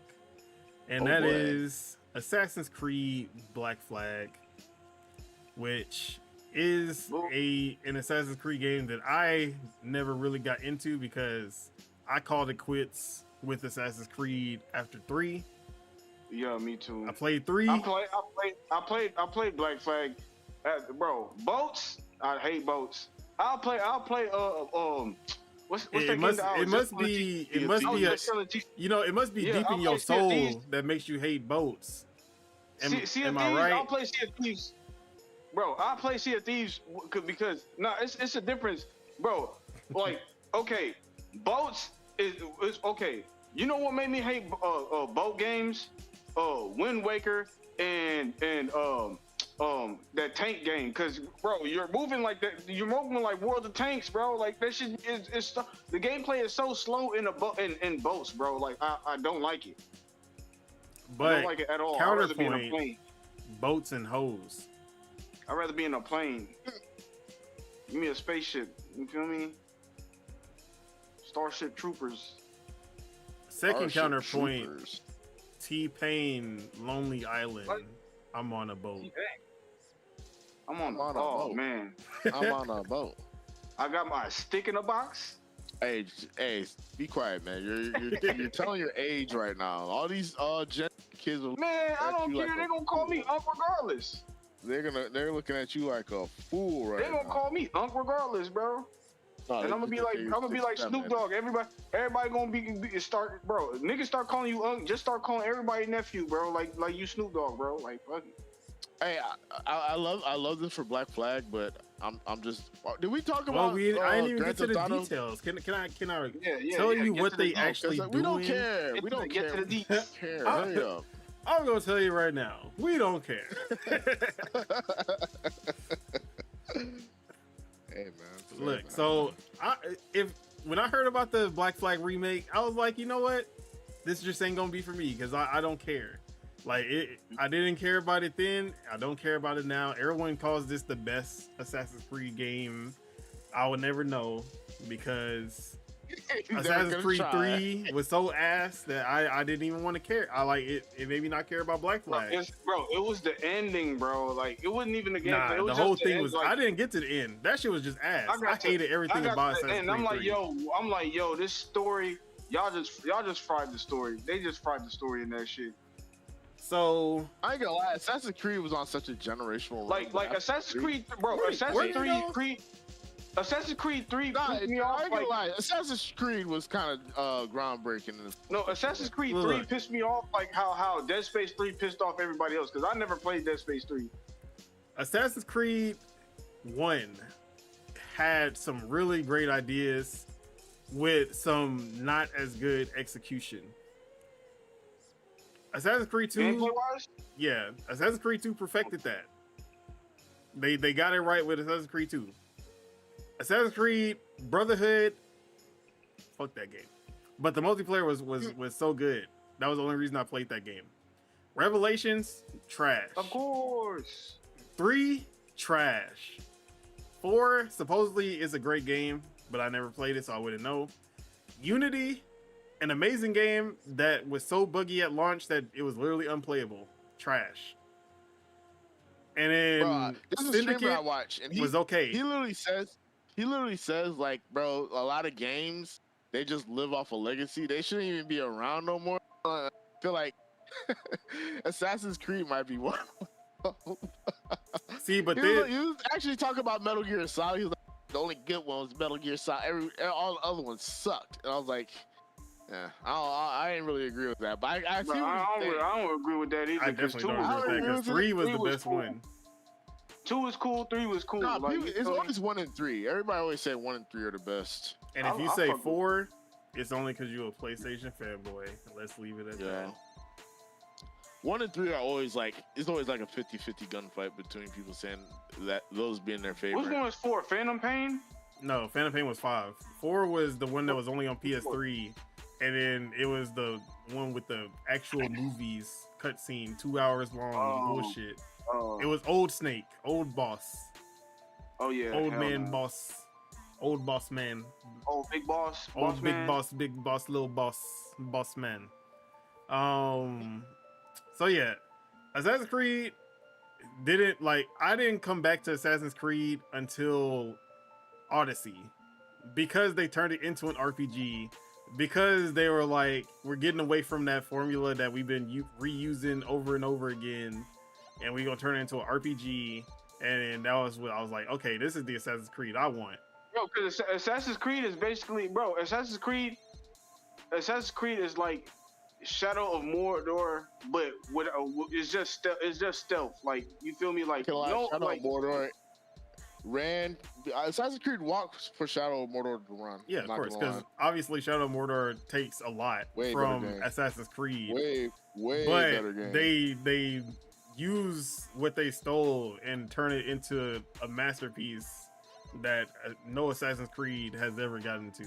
Speaker 2: and that is Assassin's Creed Black Flag, which is an Assassin's Creed game that I never really got into because I called it quits with Assassin's Creed after 3.
Speaker 3: Yeah, me too.
Speaker 2: I played 3.
Speaker 3: I played Black Flag. Bro, boats. I hate boats. I'll play. What's that game?
Speaker 2: It must be deep in your soul that makes you hate boats. Am I right?
Speaker 3: I'll play Sea of Thieves, bro. I'll play Sea of Thieves because it's a difference, bro. Like, okay, boats it's okay. You know what made me hate boat games? Wind Waker and that tank game. Cause bro, you're moving like that. You're moving like World of Tanks, bro. Like that shit is the gameplay is so slow in in boats, bro. Like I don't like it.
Speaker 2: But
Speaker 3: I don't like it at all. I'd rather be in a plane.
Speaker 2: Boats and hoes.
Speaker 3: I'd rather be in a plane. Give me a spaceship. You feel me? Starship Troopers.
Speaker 2: Second counterpoint. T-Pain, Lonely Island. What? I'm on a boat.
Speaker 3: I'm on a boat. Man.
Speaker 1: I'm on a boat.
Speaker 3: I got my stick in a box.
Speaker 1: Hey, be quiet, man. You're telling your age right now. All these Gen kids will
Speaker 3: man, I don't care. Like they're gonna call me Unc regardless.
Speaker 1: They're looking at you like a fool right now.
Speaker 3: They're gonna call me Unc regardless, bro. No, and I'm gonna be like Snoop Dogg. Everybody gonna be start, bro. Niggas start calling you Unc. Just start calling everybody nephew, bro. Like you Snoop Dogg, bro. Like fuck it.
Speaker 1: Hey, I love this for Black Flag, but I'm just. Did we talk about?
Speaker 2: Well, I didn't even get to the details. Can I tell you what they actually do?
Speaker 1: We don't care. We don't
Speaker 3: get
Speaker 1: care.
Speaker 3: to the details.
Speaker 1: Hurry up.
Speaker 2: I'm gonna tell you right now. We don't care.
Speaker 1: Hey man.
Speaker 2: Look, so when I heard about the Black Flag remake, I was like, you know what? This just ain't gonna be for me because I don't care. Like I didn't care about it then. I don't care about it now. Everyone calls this the best Assassin's Creed game. I would never know because Assassin's Creed 3 was so ass that I didn't even want to care. I like it. It made me not care about Black Flag.
Speaker 3: Bro, it was the ending, bro. Like it wasn't even the game.
Speaker 2: Nah, the whole thing was. Like, I didn't get to the end. That shit was just ass. I hated everything about Assassin's Creed. And
Speaker 3: I'm like, yo, this story. Y'all just fried the story. They just fried the story in that shit.
Speaker 2: So
Speaker 1: I ain't gonna lie, Assassin's Creed was on such a generational
Speaker 3: like Assassin's Creed, bro. Assassin's Creed 3 pissed me off. I ain't gonna lie,
Speaker 1: Assassin's Creed was kind of groundbreaking.
Speaker 3: No, Assassin's Creed 3 pissed me off like how Dead Space 3 pissed off everybody else because I never played Dead Space 3.
Speaker 2: Assassin's Creed 1 had some really great ideas with some not as good execution. Assassin's Creed 2, yeah, Assassin's Creed 2 perfected that. They got it right with Assassin's Creed 2. Assassin's Creed Brotherhood, fuck that game. But the multiplayer was so good. That was the only reason I played that game. Revelations, trash.
Speaker 3: Of course.
Speaker 2: 3, trash. 4, supposedly is a great game, but I never played it, so I wouldn't know. Unity, an amazing game that was so buggy at launch that it was literally unplayable. Trash. And then
Speaker 1: this is a streamer I watch, and
Speaker 2: was okay.
Speaker 1: He literally says, like, bro, a lot of games, they just live off a legacy. They shouldn't even be around no more. I feel like Assassin's Creed might be one.
Speaker 2: See, but
Speaker 1: he was actually talking about Metal Gear Solid. He was like, the only good one was Metal Gear Solid. All the other ones sucked. And I was like, yeah, I didn't really agree with that. But I
Speaker 3: don't agree with that either.
Speaker 2: I definitely don't agree with that because 3 was the best one.
Speaker 3: 2 was cool, 3 was cool.
Speaker 1: Nah, it's always 1 and 3. Everybody always say 1 and 3 are the best.
Speaker 2: And if you say 4, it's only because you're a PlayStation fanboy. Let's leave it at that.
Speaker 1: 1 and 3 are always like, it's always like a 50-50 gunfight between people saying that those being their favorite.
Speaker 3: Which one was 4? Phantom Pain?
Speaker 2: No, Phantom Pain was 5. 4 was the one that was only on PS3. And then it was the one with the actual movies cutscene, 2 hours long bullshit. It was Old Snake, Old Boss.
Speaker 3: Oh yeah,
Speaker 2: Old Man Boss, Old Boss Man.
Speaker 3: Old Big Boss,
Speaker 2: Old Big Boss, Big Boss, Little Boss, Boss Man. So yeah, Assassin's Creed I didn't come back to Assassin's Creed until Odyssey because they turned it into an RPG. Because they were like, we're getting away from that formula that we've been reusing over and over again, and we're gonna turn it into an RPG. And that was what I was like, okay, this is the Assassin's Creed I want.
Speaker 3: Bro, because Assassin's Creed is basically, bro, Assassin's Creed is like Shadow of Mordor, but with it's just stealth. Like, you feel me? Like,
Speaker 1: Shadow of Mordor. ran. Assassin's Creed walked for Shadow of Mordor to run.
Speaker 2: Yeah,
Speaker 1: I'm
Speaker 2: of
Speaker 1: not
Speaker 2: course,
Speaker 1: gonna
Speaker 2: because
Speaker 1: lie.
Speaker 2: obviously Shadow of Mordor takes a lot
Speaker 1: Way
Speaker 2: from
Speaker 1: better game.
Speaker 2: Assassin's Creed,
Speaker 1: Way
Speaker 2: but
Speaker 1: better game.
Speaker 2: they use what they stole and turn it into a masterpiece that no Assassin's Creed has ever gotten to.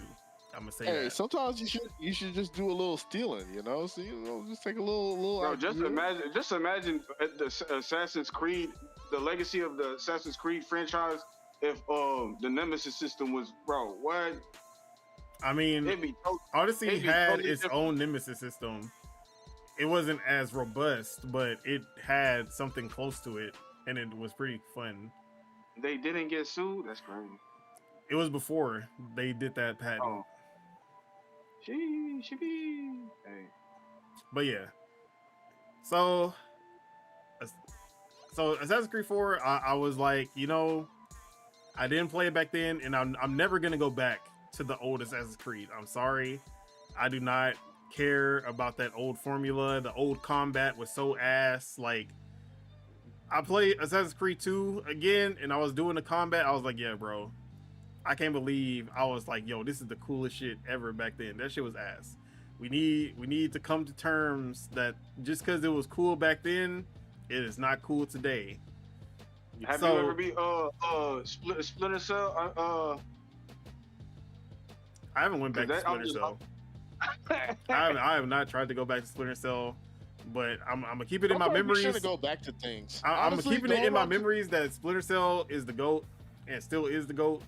Speaker 2: I'm gonna say
Speaker 1: Hey,
Speaker 2: that.
Speaker 1: sometimes you should just do a little stealing, you know. So just take a little.
Speaker 3: Bro,
Speaker 1: idea.
Speaker 3: just imagine the Assassin's Creed, the legacy of the Assassin's Creed franchise. If the Nemesis system was, bro, what?
Speaker 2: I mean, Odyssey
Speaker 3: it'd be
Speaker 2: had
Speaker 3: totally
Speaker 2: its
Speaker 3: different.
Speaker 2: own Nemesis system. It wasn't as robust, but it had something close to it, and it was pretty fun.
Speaker 3: They didn't get sued. That's crazy.
Speaker 2: It was before they did that patent.
Speaker 3: Oh. She be. Hey.
Speaker 2: But yeah. So Assassin's Creed 4, I was like, you know, I didn't play it back then, and I'm never gonna go back to the old Assassin's Creed. I'm sorry. I do not care about that old formula. The old combat was so ass. Like, I played Assassin's Creed 2 again, and I was doing the combat. I was like, yeah, bro. I can't believe I was like, yo, this is the coolest shit ever back then. That shit was ass. We need to come to terms that just because it was cool back then, it is not cool today.
Speaker 3: Have you ever beat Splinter Cell?
Speaker 2: I haven't went back to Splinter Cell. I have not tried to go back to Splinter Cell, but I'm gonna keep it in my memories.
Speaker 1: You shouldn't go back to things.
Speaker 2: I'm keeping it in my memories that Splinter Cell is the GOAT and still is the GOAT.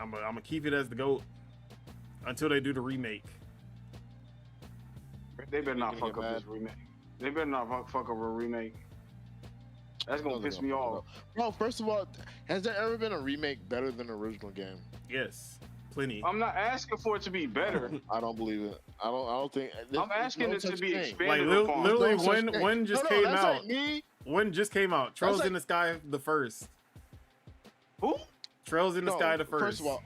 Speaker 2: I'm gonna keep it as the GOAT until they do the remake.
Speaker 3: They better not fuck up this remake. They better not fuck up a remake. That's gonna piss me off.
Speaker 1: Well, first of all, has there ever been a remake better than the original game?
Speaker 2: Yes, plenty.
Speaker 3: I'm not asking for it to be better.
Speaker 1: I don't believe it. I don't think.
Speaker 3: I'm asking it to be expanded
Speaker 2: like
Speaker 3: upon.
Speaker 2: literally, one just came out.
Speaker 1: Like me.
Speaker 2: One just came out. Trails in the Sky the first.
Speaker 3: Who?
Speaker 2: Trails in the Sky the first.
Speaker 1: First of all,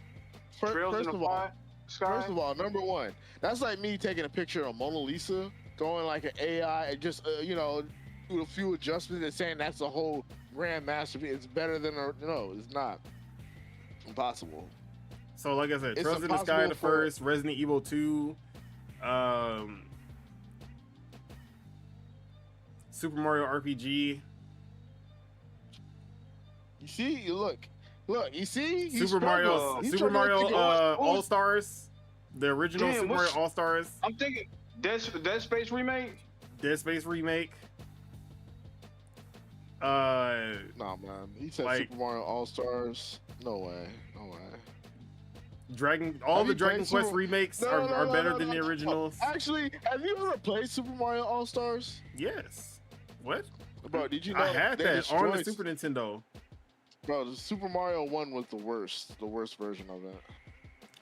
Speaker 1: first of all, number one, that's like me taking a picture of Mona Lisa, going like an AI, and just do a few adjustments and saying that's a whole grand masterpiece. It's better than no, it's not. Impossible.
Speaker 2: So like I said, Trails in the Sky the first, Resident Evil 2, Super Mario RPG.
Speaker 1: You see, you see,
Speaker 2: Super Mario All Stars, the original Super Mario All Stars.
Speaker 3: I'm thinking Dead Space remake.
Speaker 2: Dead Space remake.
Speaker 1: Nah, man. He said Super Mario All Stars. No way.
Speaker 2: All the Dragon Quest remakes are better than the originals.
Speaker 1: Actually, have you ever played Super Mario All Stars?
Speaker 2: Yes. What?
Speaker 1: Bro, did you know
Speaker 2: I had that on the Super Nintendo.
Speaker 1: Bro, the Super Mario 1 was the worst version of it.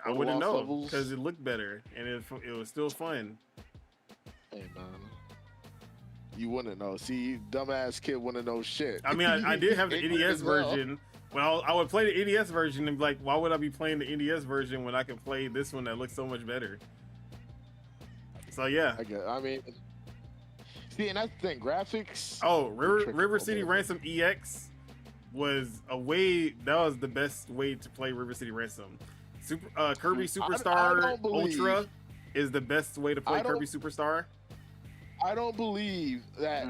Speaker 2: I wouldn't know because it looked better and it was still fun.
Speaker 1: Hey man, you wouldn't know. See, dumbass kid wouldn't know shit.
Speaker 2: I mean, I did have the NES version. Well, I would play the NES version and be like, why would I be playing the NES version when I can play this one that looks so much better? So yeah.
Speaker 1: I mean, see, and that's the thing, graphics.
Speaker 2: Oh, River City Ransom EX was that was the best way to play River City Ransom. Kirby Superstar Ultra is the best way to play Kirby Superstar.
Speaker 1: I don't believe that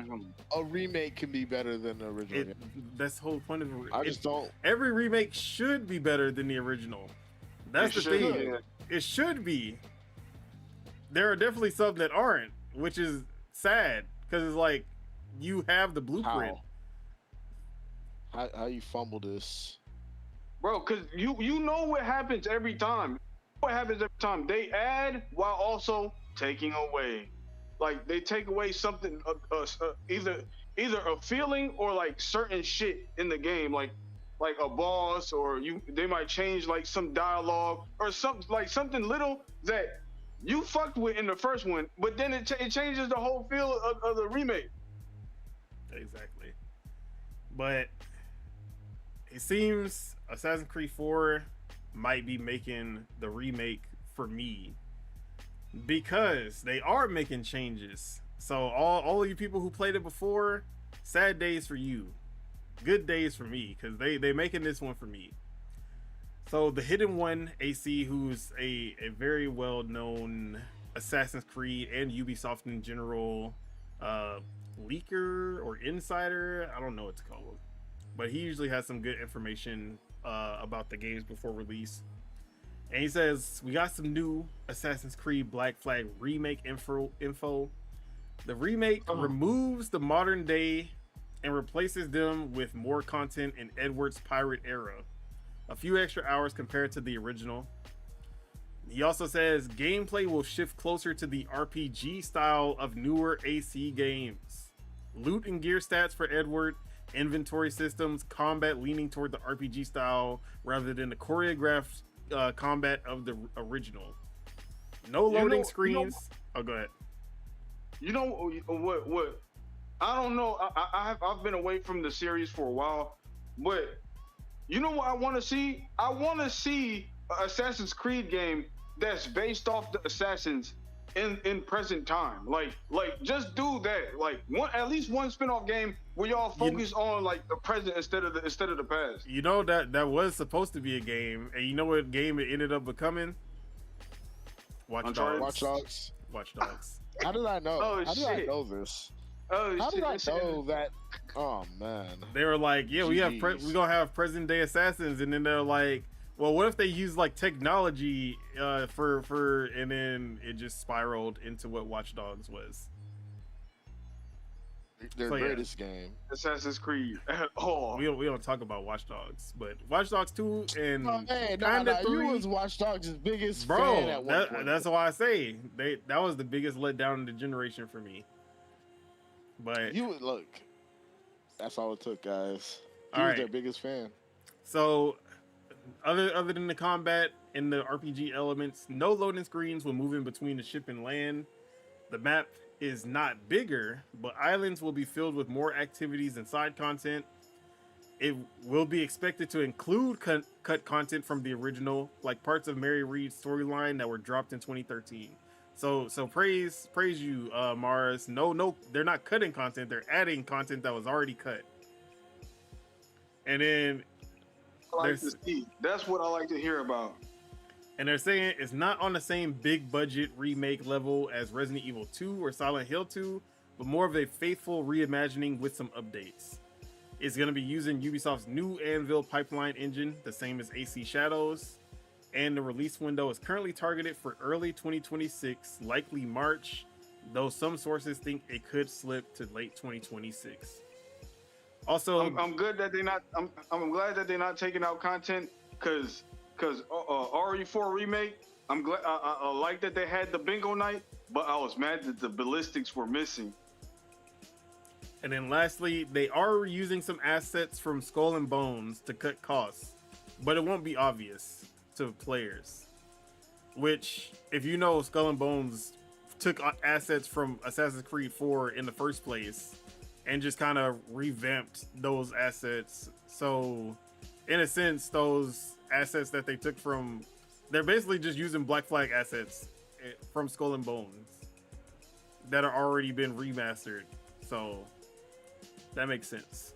Speaker 1: a remake can be better than the original game.
Speaker 2: That's the whole point of it.
Speaker 1: I just don't.
Speaker 2: Every remake should be better than the original. That's the thing. Yeah. It should be. There are definitely some that aren't, which is sad because it's like you have the blueprint.
Speaker 1: How you fumble this,
Speaker 3: bro? Because you know what happens every time. What happens every time? They add while also taking away. Like they take away something, either a feeling or like certain shit in the game, like a boss, or they might change like some dialogue or something little that you fucked with in the first one, but then it changes the whole feel of the remake.
Speaker 2: Exactly, but it seems Assassin's Creed 4 might be making the remake for me. Because they are making changes. So all of you people who played it before, sad days for you. good days for me because they making this one for me. So the Hidden One AC, who's a very well known Assassin's Creed and Ubisoft in general leaker or insider, I don't know what to call him, but he usually has some good information about the games before release. And he says, we got some new Assassin's Creed Black Flag remake info. The remake removes the modern day and replaces them with more content in Edward's pirate era. A few extra hours compared to the original. He also says gameplay will shift closer to the RPG style of newer AC games. Loot and gear stats for Edward, inventory systems, combat leaning toward the RPG style rather than the choreographed combat of the original. No loading screens. Oh, go ahead.
Speaker 3: You know what? I don't know. I've been away from the series for a while, but you know what I want to see? I want to see an Assassin's Creed game that's based off the Assassins in present time. Like just do that. Like at least one spin-off game where y'all focus on like the present instead of the past.
Speaker 2: You know that was supposed to be a game, and you know what game it ended up becoming? Watch Dogs.
Speaker 1: How did I know?
Speaker 3: Oh,
Speaker 1: How did I know this?
Speaker 3: Oh,
Speaker 1: How did I know that? Oh man.
Speaker 2: They were like, yeah, we're gonna have present day assassins, and then they're like, well, what if they use like technology for and then it just spiraled into what Watch Dogs was.
Speaker 1: Their greatest game.
Speaker 3: Assassin's Creed.
Speaker 2: We don't talk about Watch Dogs, but Watch Dogs 2 and
Speaker 1: you was Watch Dogs' biggest fan at one point.
Speaker 2: That's why I say that was the biggest letdown in the generation for me. But
Speaker 1: you would look. That's all it took, guys. He
Speaker 2: all
Speaker 1: was
Speaker 2: right.
Speaker 1: their biggest fan.
Speaker 2: So, other than the combat and the RPG elements, no loading screens when moving between the ship and land. The map is not bigger, but islands will be filled with more activities and side content. It will be expected to include cut content from the original, like parts of Mary Reed's storyline that were dropped in 2013. So praise you, Mars. No, they're not cutting content. They're adding content that was already cut. And then
Speaker 3: that's what I like to hear about.
Speaker 2: And they're saying it's not on the same big budget remake level as Resident Evil 2 or Silent Hill 2, but more of a faithful reimagining with some updates. It's going to be using Ubisoft's new Anvil pipeline engine, the same as AC Shadows. And the release window is currently targeted for early 2026, likely March, though some sources think it could slip to late 2026. Also,
Speaker 3: I'm good that they're not. I'm glad that they're not taking out content because RE4 remake. I'm glad. I like that they had the bingo night, but I was mad that the ballistics were missing.
Speaker 2: And then lastly, they are using some assets from Skull and Bones to cut costs, but it won't be obvious to players. Which, if you know, Skull and Bones took assets from Assassin's Creed 4 in the first place and just kind of revamped those assets. So, in a sense, those assets that they took from, they're basically just using Black Flag assets from Skull and Bones that are already been remastered. So, that makes sense.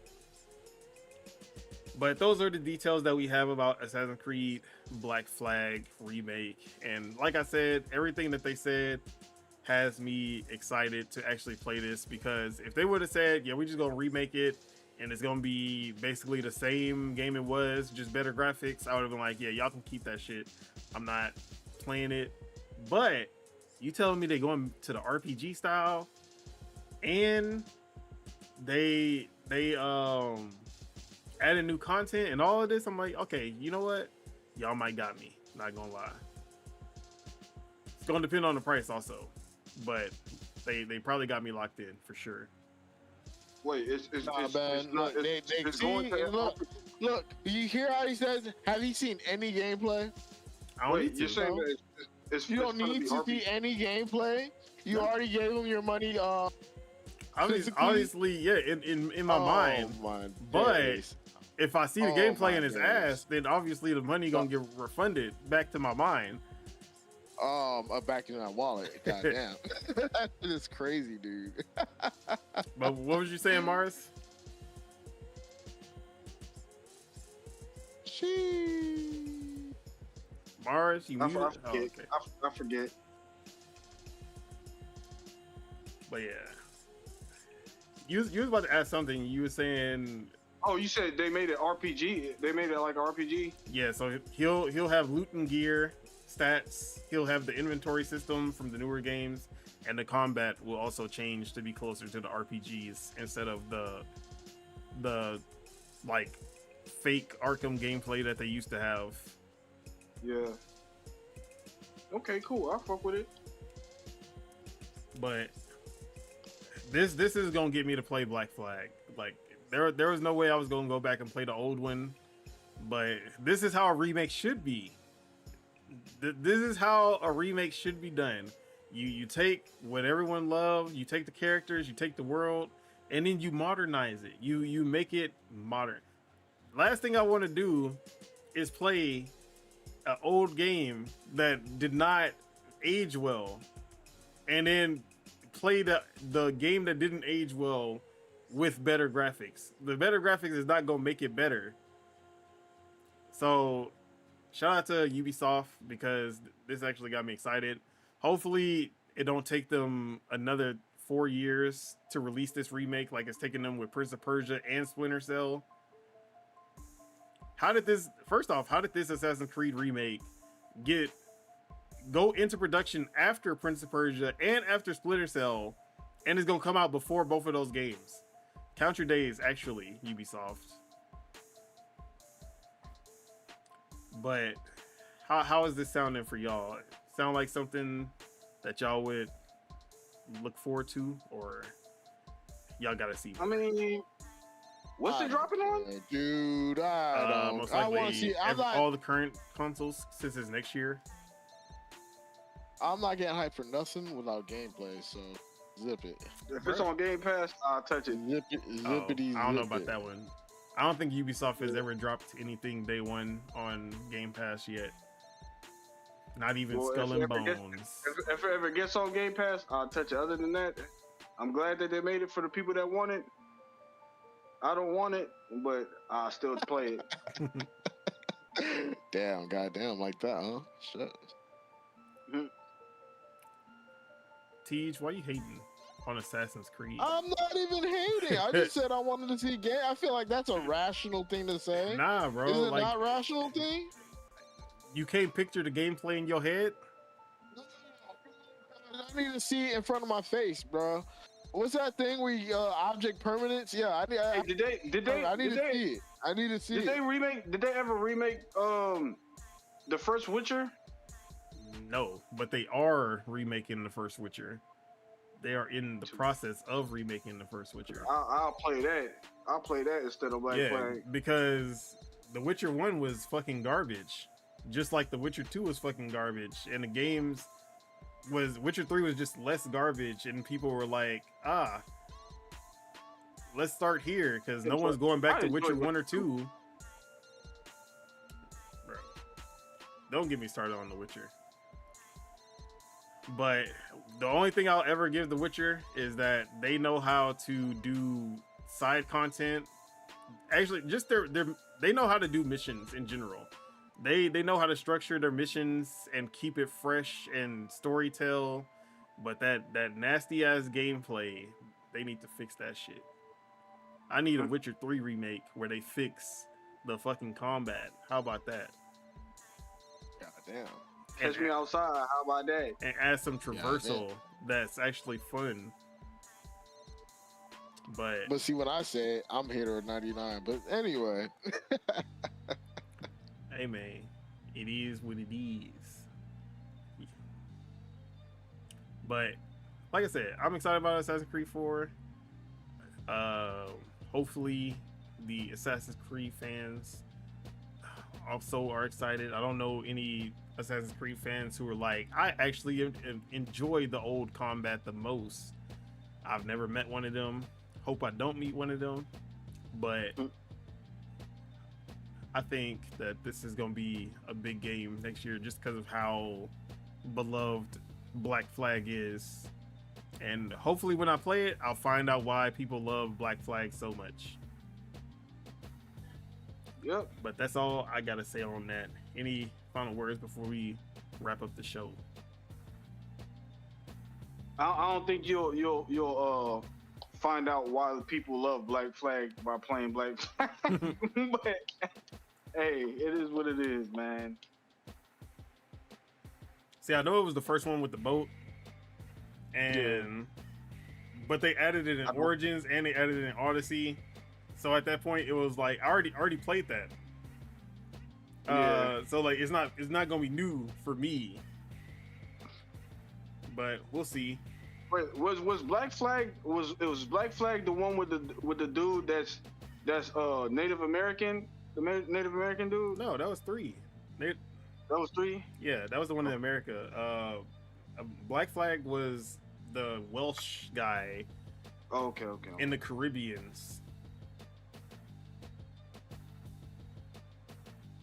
Speaker 2: But those are the details that we have about Assassin's Creed Black Flag Remake. And like I said, everything that they said has me excited to actually play this, because if they would have said, yeah, we're just going to remake it and it's going to be basically the same game it was, just better graphics, I would have been like, yeah, y'all can keep that shit. I'm not playing it. But you telling me they're going to the RPG style and they added new content and all of this, I'm like, okay, you know what? Y'all might got me. Not gonna lie. It's gonna depend on the price also, but they probably got me locked in for sure.
Speaker 3: Wait, it's
Speaker 1: going to look. You hear how he says? Have you seen any gameplay?
Speaker 2: I don't need to.
Speaker 3: You're saying that
Speaker 1: you don't need to see any gameplay. You already gave him your money.
Speaker 2: Obviously, yeah, in my mind. But if I see the gameplay in his ass, then obviously the money gonna get refunded back to my mind.
Speaker 1: Back in that wallet. Goddamn, that is crazy, dude.
Speaker 2: But what was you saying, Mars?
Speaker 1: Sheesh.
Speaker 2: Mars, you
Speaker 3: I
Speaker 2: muted?
Speaker 3: forget.
Speaker 2: Oh, okay.
Speaker 3: I forget.
Speaker 2: But yeah, you was about to ask something. You were saying,
Speaker 3: Oh, you said they made it RPG. They made it like RPG.
Speaker 2: yeah. So he'll have loot and gear stats. He'll have the inventory system from the newer games, and the combat will also change to be closer to the RPGs instead of the like fake Arkham gameplay that they used to have.
Speaker 3: Yeah. Okay, cool. I'll fuck with it.
Speaker 2: But this is gonna get me to play Black Flag. Like there was no way I was gonna go back and play the old one, but this is how a remake should be. This is how a remake should be done. You take what everyone loved, you take the characters, you take the world, and then you modernize it. You make it modern. Last thing I want to do is play an old game that did not age well, and then play the game that didn't age well with better graphics. The better graphics is not gonna make it better. So shout out to Ubisoft, because this actually got me excited. Hopefully it don't take them another 4 years to release this remake like it's taking them with Prince of Persia and Splinter Cell. How did this Assassin's Creed remake go into production after Prince of Persia and after Splinter Cell, and it's gonna come out before both of those games? Count your days, actually, Ubisoft. But how is this sounding for y'all? Sound like something that y'all would look forward to, or y'all gotta see?
Speaker 3: I mean, what's it dropping on?
Speaker 1: Dude, I don't.
Speaker 2: Most
Speaker 1: I
Speaker 2: likely
Speaker 1: want to see.
Speaker 2: all the current consoles, since it's next year.
Speaker 1: I'm not getting hyped for nothing without gameplay. So zip it.
Speaker 3: If it's on Game Pass, I'll touch it.
Speaker 1: Zip it. Zippity.
Speaker 2: I don't know
Speaker 1: zip
Speaker 2: about
Speaker 1: it.
Speaker 2: that one. I don't think Ubisoft has ever dropped anything day one on Game Pass yet. Not even Skull and Bones.
Speaker 3: If it ever gets on Game Pass, I'll touch it. Other than that, I'm glad that they made it for the people that want it. I don't want it, but I'll still play it.
Speaker 1: Damn, goddamn, like that, huh? Shit.
Speaker 2: Tej, why you hating on Assassin's Creed?
Speaker 1: I'm not even hating. I just said I wanted to see game. I feel like that's a rational thing to say.
Speaker 2: Nah, bro.
Speaker 1: Is it not rational thing?
Speaker 2: You can't picture the gameplay in your head?
Speaker 1: I need to see it in front of my face, bro. What's that thing where object permanence? Yeah, I need to see it. I need to see it.
Speaker 3: Did they ever remake the first Witcher?
Speaker 2: No, but they are remaking the first Witcher. They are in the process of remaking the first Witcher.
Speaker 3: I'll play that. I'll play that instead of Black Flag.
Speaker 2: Because The Witcher 1 was fucking garbage. Just like The Witcher 2 was fucking garbage. And the games Witcher 3 was just less garbage, and people were like, let's start here, because no one's going back to Witcher 1 or 2. Bro, don't get me started on The Witcher. But the only thing I'll ever give The Witcher is that they know how to do side content. Actually, just they know how to do missions in general. They know how to structure their missions and keep it fresh and storytell, but that nasty ass gameplay, they need to fix that shit. I need a Witcher 3 remake where they fix the fucking combat. How about that?
Speaker 1: God damn.
Speaker 3: Catch me outside. How about that?
Speaker 2: And add some traversal that's actually fun. But
Speaker 1: see, when I say it, I'm here at 99. But anyway.
Speaker 2: Hey man, it is what it is. But like I said, I'm excited about Assassin's Creed 4. Hopefully the Assassin's Creed fans also are excited. I don't know any Assassin's Creed fans who are like, I actually enjoy the old combat the most. I've never met one of them. Hope I don't meet one of them. But I think that this is going to be a big game next year just because of how beloved Black Flag is. And hopefully when I play it, I'll find out why people love Black Flag so much.
Speaker 3: Yep.
Speaker 2: But that's all I gotta say on that. Any final words before we wrap up the show?
Speaker 3: I don't think you'll find out why the people love Black Flag by playing Black Flag. But hey, it is what it is, man.
Speaker 2: See, I know it was the first one with the boat, but they added it in Origins and they added it in Odyssey. So at that point, it was like I already played that. So like it's not gonna be new for me, but we'll see.
Speaker 3: Wait, was Black Flag was Black Flag the one with the dude that's Native American, the Native American dude?
Speaker 2: No, that was 3.
Speaker 3: That was 3.
Speaker 2: Yeah, that was the one in America. Black Flag was the Welsh guy.
Speaker 3: Okay.
Speaker 2: In the Caribbeans.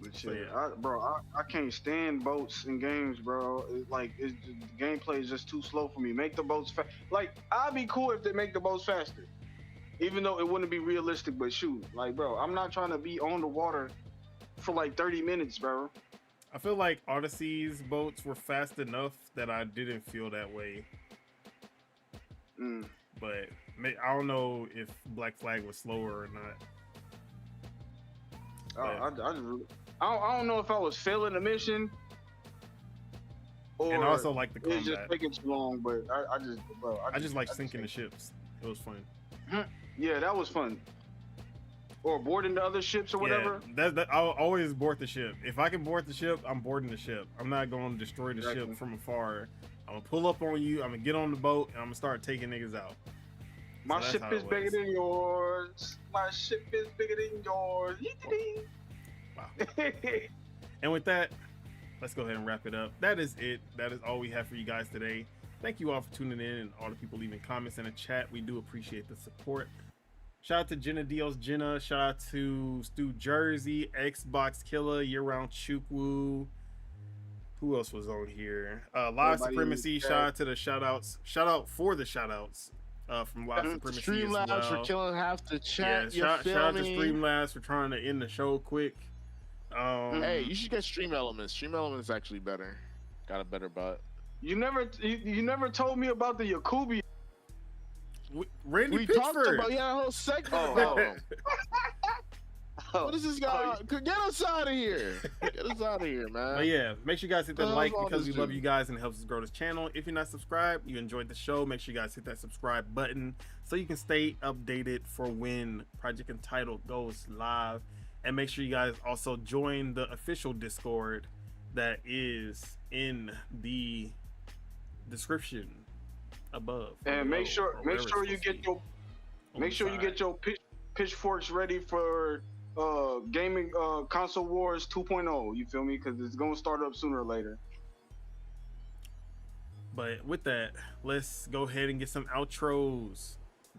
Speaker 3: But shit, I can't stand boats in games, bro. The gameplay is just too slow for me. Make the boats fast. Like, I'd be cool if they make the boats faster, even though it wouldn't be realistic. But shoot, like, bro, I'm not trying to be on the water for like 30 minutes, bro.
Speaker 2: I feel like Odyssey's boats were fast enough that I didn't feel that way. But I don't know if Black Flag was slower or not.
Speaker 3: I don't know if I was failing the mission or
Speaker 2: and also like the combat.
Speaker 3: It's just taking too long, but I
Speaker 2: just like sinking the ships. It was fun.
Speaker 3: Yeah, that was fun. Or boarding the other ships or whatever.
Speaker 2: I'll always board the ship. If I can board the ship, I'm boarding the ship. I'm not going to destroy the ship from afar. I'm gonna pull up on you. I'm gonna get on the boat and I'm gonna start taking niggas out.
Speaker 3: My ship is bigger than yours. My ship is bigger than yours.
Speaker 2: Wow. And with that, let's go ahead and wrap it up. That is it. That is all we have for you guys today. Thank you all for tuning in and all the people leaving comments in the chat. We do appreciate the support. Shout out to Jenna Dios Jenna. Shout out to Stu Jersey, Xbox Killer, Year Round Chukwu. Who else was on here? Live Supremacy. Shout out to the shout outs. Shout out for the shout outs from Live Supremacy.
Speaker 1: Streamlabs
Speaker 2: as well.
Speaker 1: for killing half the chat.
Speaker 2: Yeah, shout out to Streamlabs for trying to end the show quick.
Speaker 1: Hey, you should get Stream Elements. Stream Elements is actually better. Got a better butt.
Speaker 3: You never told me about the Yakubi.
Speaker 2: Randy
Speaker 1: we
Speaker 2: Pitchford.
Speaker 1: talked about a whole segment about him. What is this guy? Get us out of here. Get us out of here, man.
Speaker 2: But yeah, make sure you guys hit that like because we love you guys and it helps us grow this channel. If you're not subscribed, you enjoyed the show, make sure you guys hit that subscribe button so you can stay updated for when Project Untitled goes live. And make sure you guys also join the official Discord that is in the description above.
Speaker 3: And make sure you get your pitchforks ready for gaming console wars 2.0. You feel me? Because it's gonna start up sooner or later.
Speaker 2: But with that, let's go ahead and get some outros.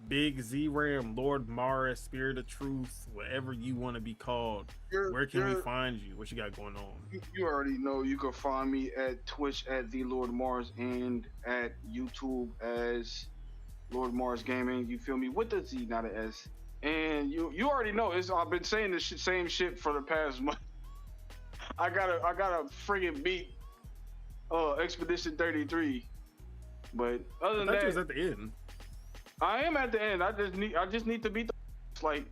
Speaker 2: Big Z Ram, Lord Mara, Spirit of Truth, whatever you want to be called. Where can we find you? What you got going on?
Speaker 3: You already know you can find me at Twitch at the Lord Mars and at YouTube as Lord Mars Gaming. You feel me? With the Z, not an S. And you already know I've been saying this same shit for the past month. I gotta friggin' beat Expedition 33. But other than that,
Speaker 2: was at the end.
Speaker 3: I am at the end. I just need to beat the like.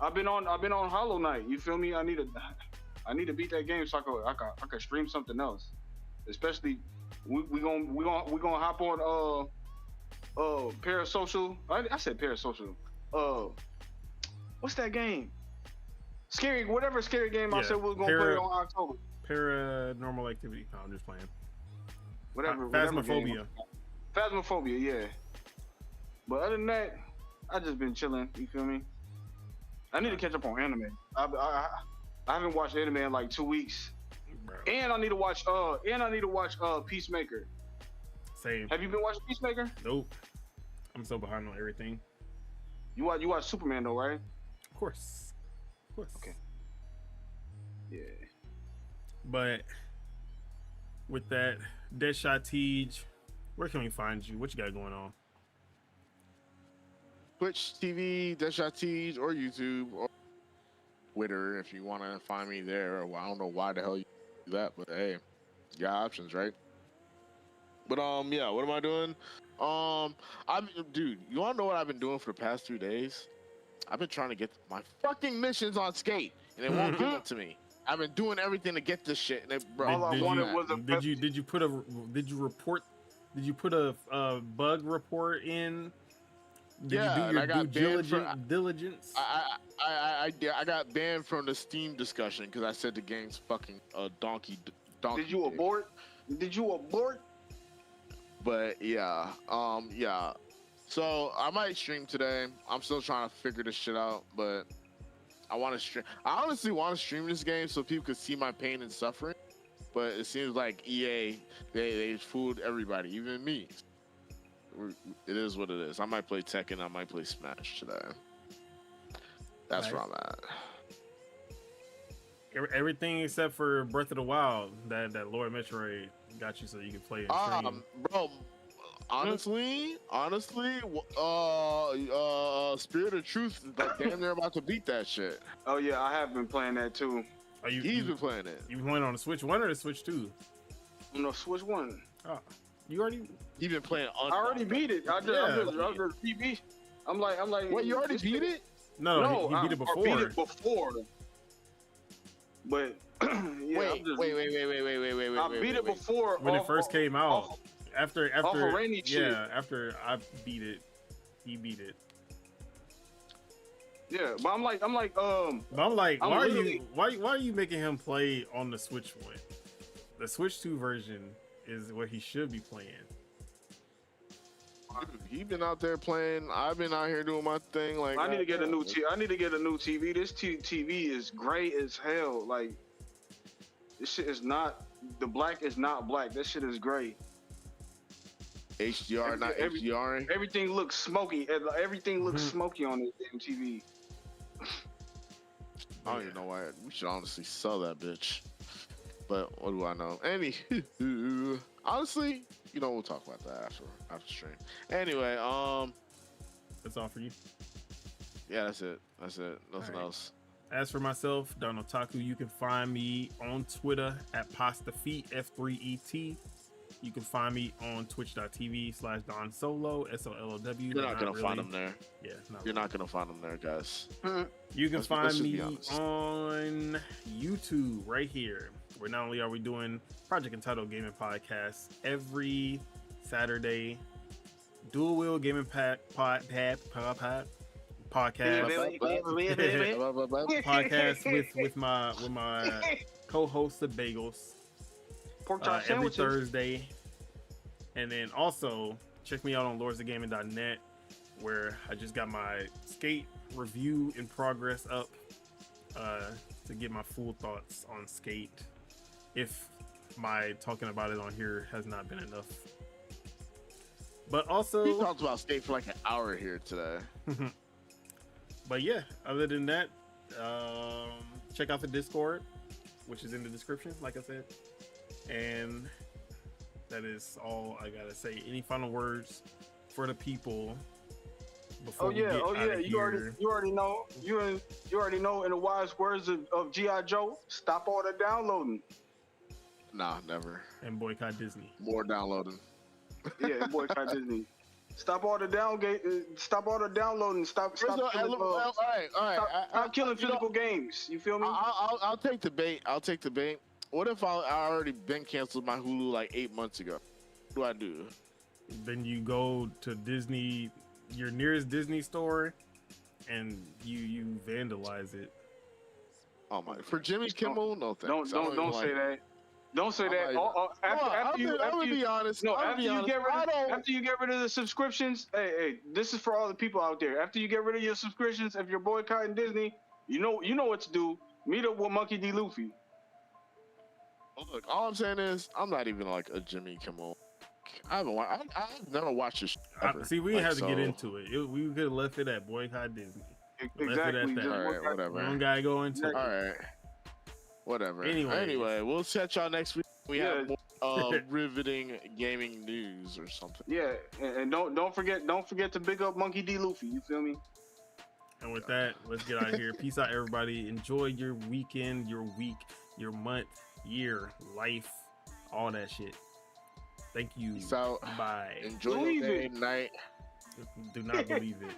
Speaker 3: I've been on Hollow Knight. You feel me? I need to beat that game so I can stream something else. Especially we gonna hop on Parasocial. I said Parasocial. What's that game? Whatever scary game I said we was gonna play on October.
Speaker 2: Paranormal Activity. No, I'm just playing.
Speaker 3: Whatever.
Speaker 2: Phasmophobia.
Speaker 3: Phasmophobia, yeah. But other than that, I just been chilling. You feel me? I need to catch up on anime. I haven't watched anime in like 2 weeks. Bro. And I need to watch Peacemaker.
Speaker 2: Same.
Speaker 3: Have you been watching Peacemaker?
Speaker 2: Nope. I'm so behind on everything.
Speaker 3: You watch Superman though, right?
Speaker 2: Of course.
Speaker 3: Okay. Yeah.
Speaker 2: But with that, Deadshot Tej, where can we find you? What you got going on?
Speaker 1: Twitch TV, Deadshot Tej, or YouTube, or Twitter if you want to find me there. Well, I don't know why the hell you do that, but hey, you got options, right? But yeah, what am I doing? Dude, you wanna know what I've been doing for the past 2 days? I've been trying to get my fucking missions on Skate, and they won't give them to me. I've been doing everything to get this shit, and they, bro,
Speaker 3: all I wanted was a.
Speaker 2: Did you put a bug report in? Did you do your due diligence?
Speaker 1: I got banned from the Steam discussion because I said the game's fucking donkey.
Speaker 3: Did you abort? Did you abort?
Speaker 1: But yeah, yeah. So I might stream today. I'm still trying to figure this shit out, but I want to stream. I honestly want to stream this game so people could see my pain and suffering. But it seems like EA, they fooled everybody, even me. It is what it is. I might play Tekken. I might play Smash today. That's where I'm at.
Speaker 2: Everything except for Breath of the Wild, that Lord Metroid got you so you can play and stream.
Speaker 1: Bro, honestly, Spirit of Truth is like damn near about to beat that shit.
Speaker 3: Oh yeah, I have been playing that too.
Speaker 1: He's been playing it.
Speaker 2: You been playing on the Switch 1 or the Switch 2?
Speaker 3: No, Switch 1.
Speaker 2: Oh, you already?
Speaker 1: He been playing.
Speaker 3: I already beat it. I just TV. I'm like.
Speaker 1: Wait, you already beat it?
Speaker 2: No, he beat it before.
Speaker 3: I beat it before. But yeah,
Speaker 1: wait.
Speaker 3: I beat it before
Speaker 2: when it first came out. After
Speaker 3: rainy shit.
Speaker 2: After I beat it, he beat it.
Speaker 3: Yeah, but I'm like,
Speaker 2: why are you making him play on the Switch 1? The Switch 2 version is what he should be playing.
Speaker 1: Dude, he been out there playing. I've been out here doing my thing. Like
Speaker 3: I need to get a new TV. This TV is gray as hell. Like this shit is not. The black is not black. This shit is gray.
Speaker 1: HDR, not HDR.
Speaker 3: Everything looks smoky. Everything looks smoky on this damn TV.
Speaker 1: I don't even know why. We should honestly sell that bitch. But what do I know? Anywho, honestly, we'll talk about that after stream. Anyway,
Speaker 2: that's all for you.
Speaker 1: Yeah, that's it. Nothing else.
Speaker 2: As for myself, Don Otaku, you can find me on Twitter at PastaFeet, F3ET. You can find me on twitch.tv/Don Solo, SOLOW.
Speaker 1: You're not going to find them there.
Speaker 2: Yeah,
Speaker 1: you're not going to find them there, guys.
Speaker 2: You can find me on YouTube right here, where not only are we doing Project Untitled Gaming Podcast every Saturday, Dual Wheel Gaming podcast with my co-host the Bagels every Thursday, and then also check me out on lordsofgaming.net, where I just got my Skate review in progress up to get my full thoughts on Skate, if my talking about it on here has not been enough. But also,
Speaker 1: he talked about Skate for like an hour here today.
Speaker 2: But yeah, other than that, check out the Discord, which is in the description, like I said. And that is all I gotta say. Any final words for the people before we get out of here?
Speaker 3: You already know. You already know. In the wise words of G.I. Joe, stop all the downloading.
Speaker 1: Nah, never.
Speaker 2: And boycott Disney.
Speaker 1: More downloading.
Speaker 3: Yeah, boycott Disney. Stop all the downloading. Stop killing physical games. You feel me?
Speaker 1: I'll take the bait. What if I already been canceled my Hulu like 8 months ago? What do?
Speaker 2: Then you go to Disney, your nearest Disney store, and you vandalize it.
Speaker 1: Oh my! For Jimmy Kimmel, no thanks.
Speaker 3: Don't say that. Don't say that. After you get rid of the subscriptions, hey, this is for all the people out there. After you get rid of your subscriptions, if you're boycotting Disney, you know what to do. Meet up with Monkey D. Luffy.
Speaker 1: Look, all I'm saying is, I'm not even like a Jimmy Kimmel. I've never watched this.
Speaker 2: See, we have to get into it. We could have left it at boycott Disney.
Speaker 3: Exactly.
Speaker 1: All right, whatever.
Speaker 2: One guy go into it.
Speaker 1: All right. Whatever. Anyway, we'll catch y'all next week. We have more riveting gaming news or something.
Speaker 3: Yeah, and don't forget to big up Monkey D. Luffy. You feel me?
Speaker 2: And with that, let's get out of here. Peace out, everybody. Enjoy your weekend, your week, your month, year, life, all that shit. Thank you.
Speaker 1: Peace out.
Speaker 2: Bye.
Speaker 1: Enjoy your day, night.
Speaker 2: Do not believe it.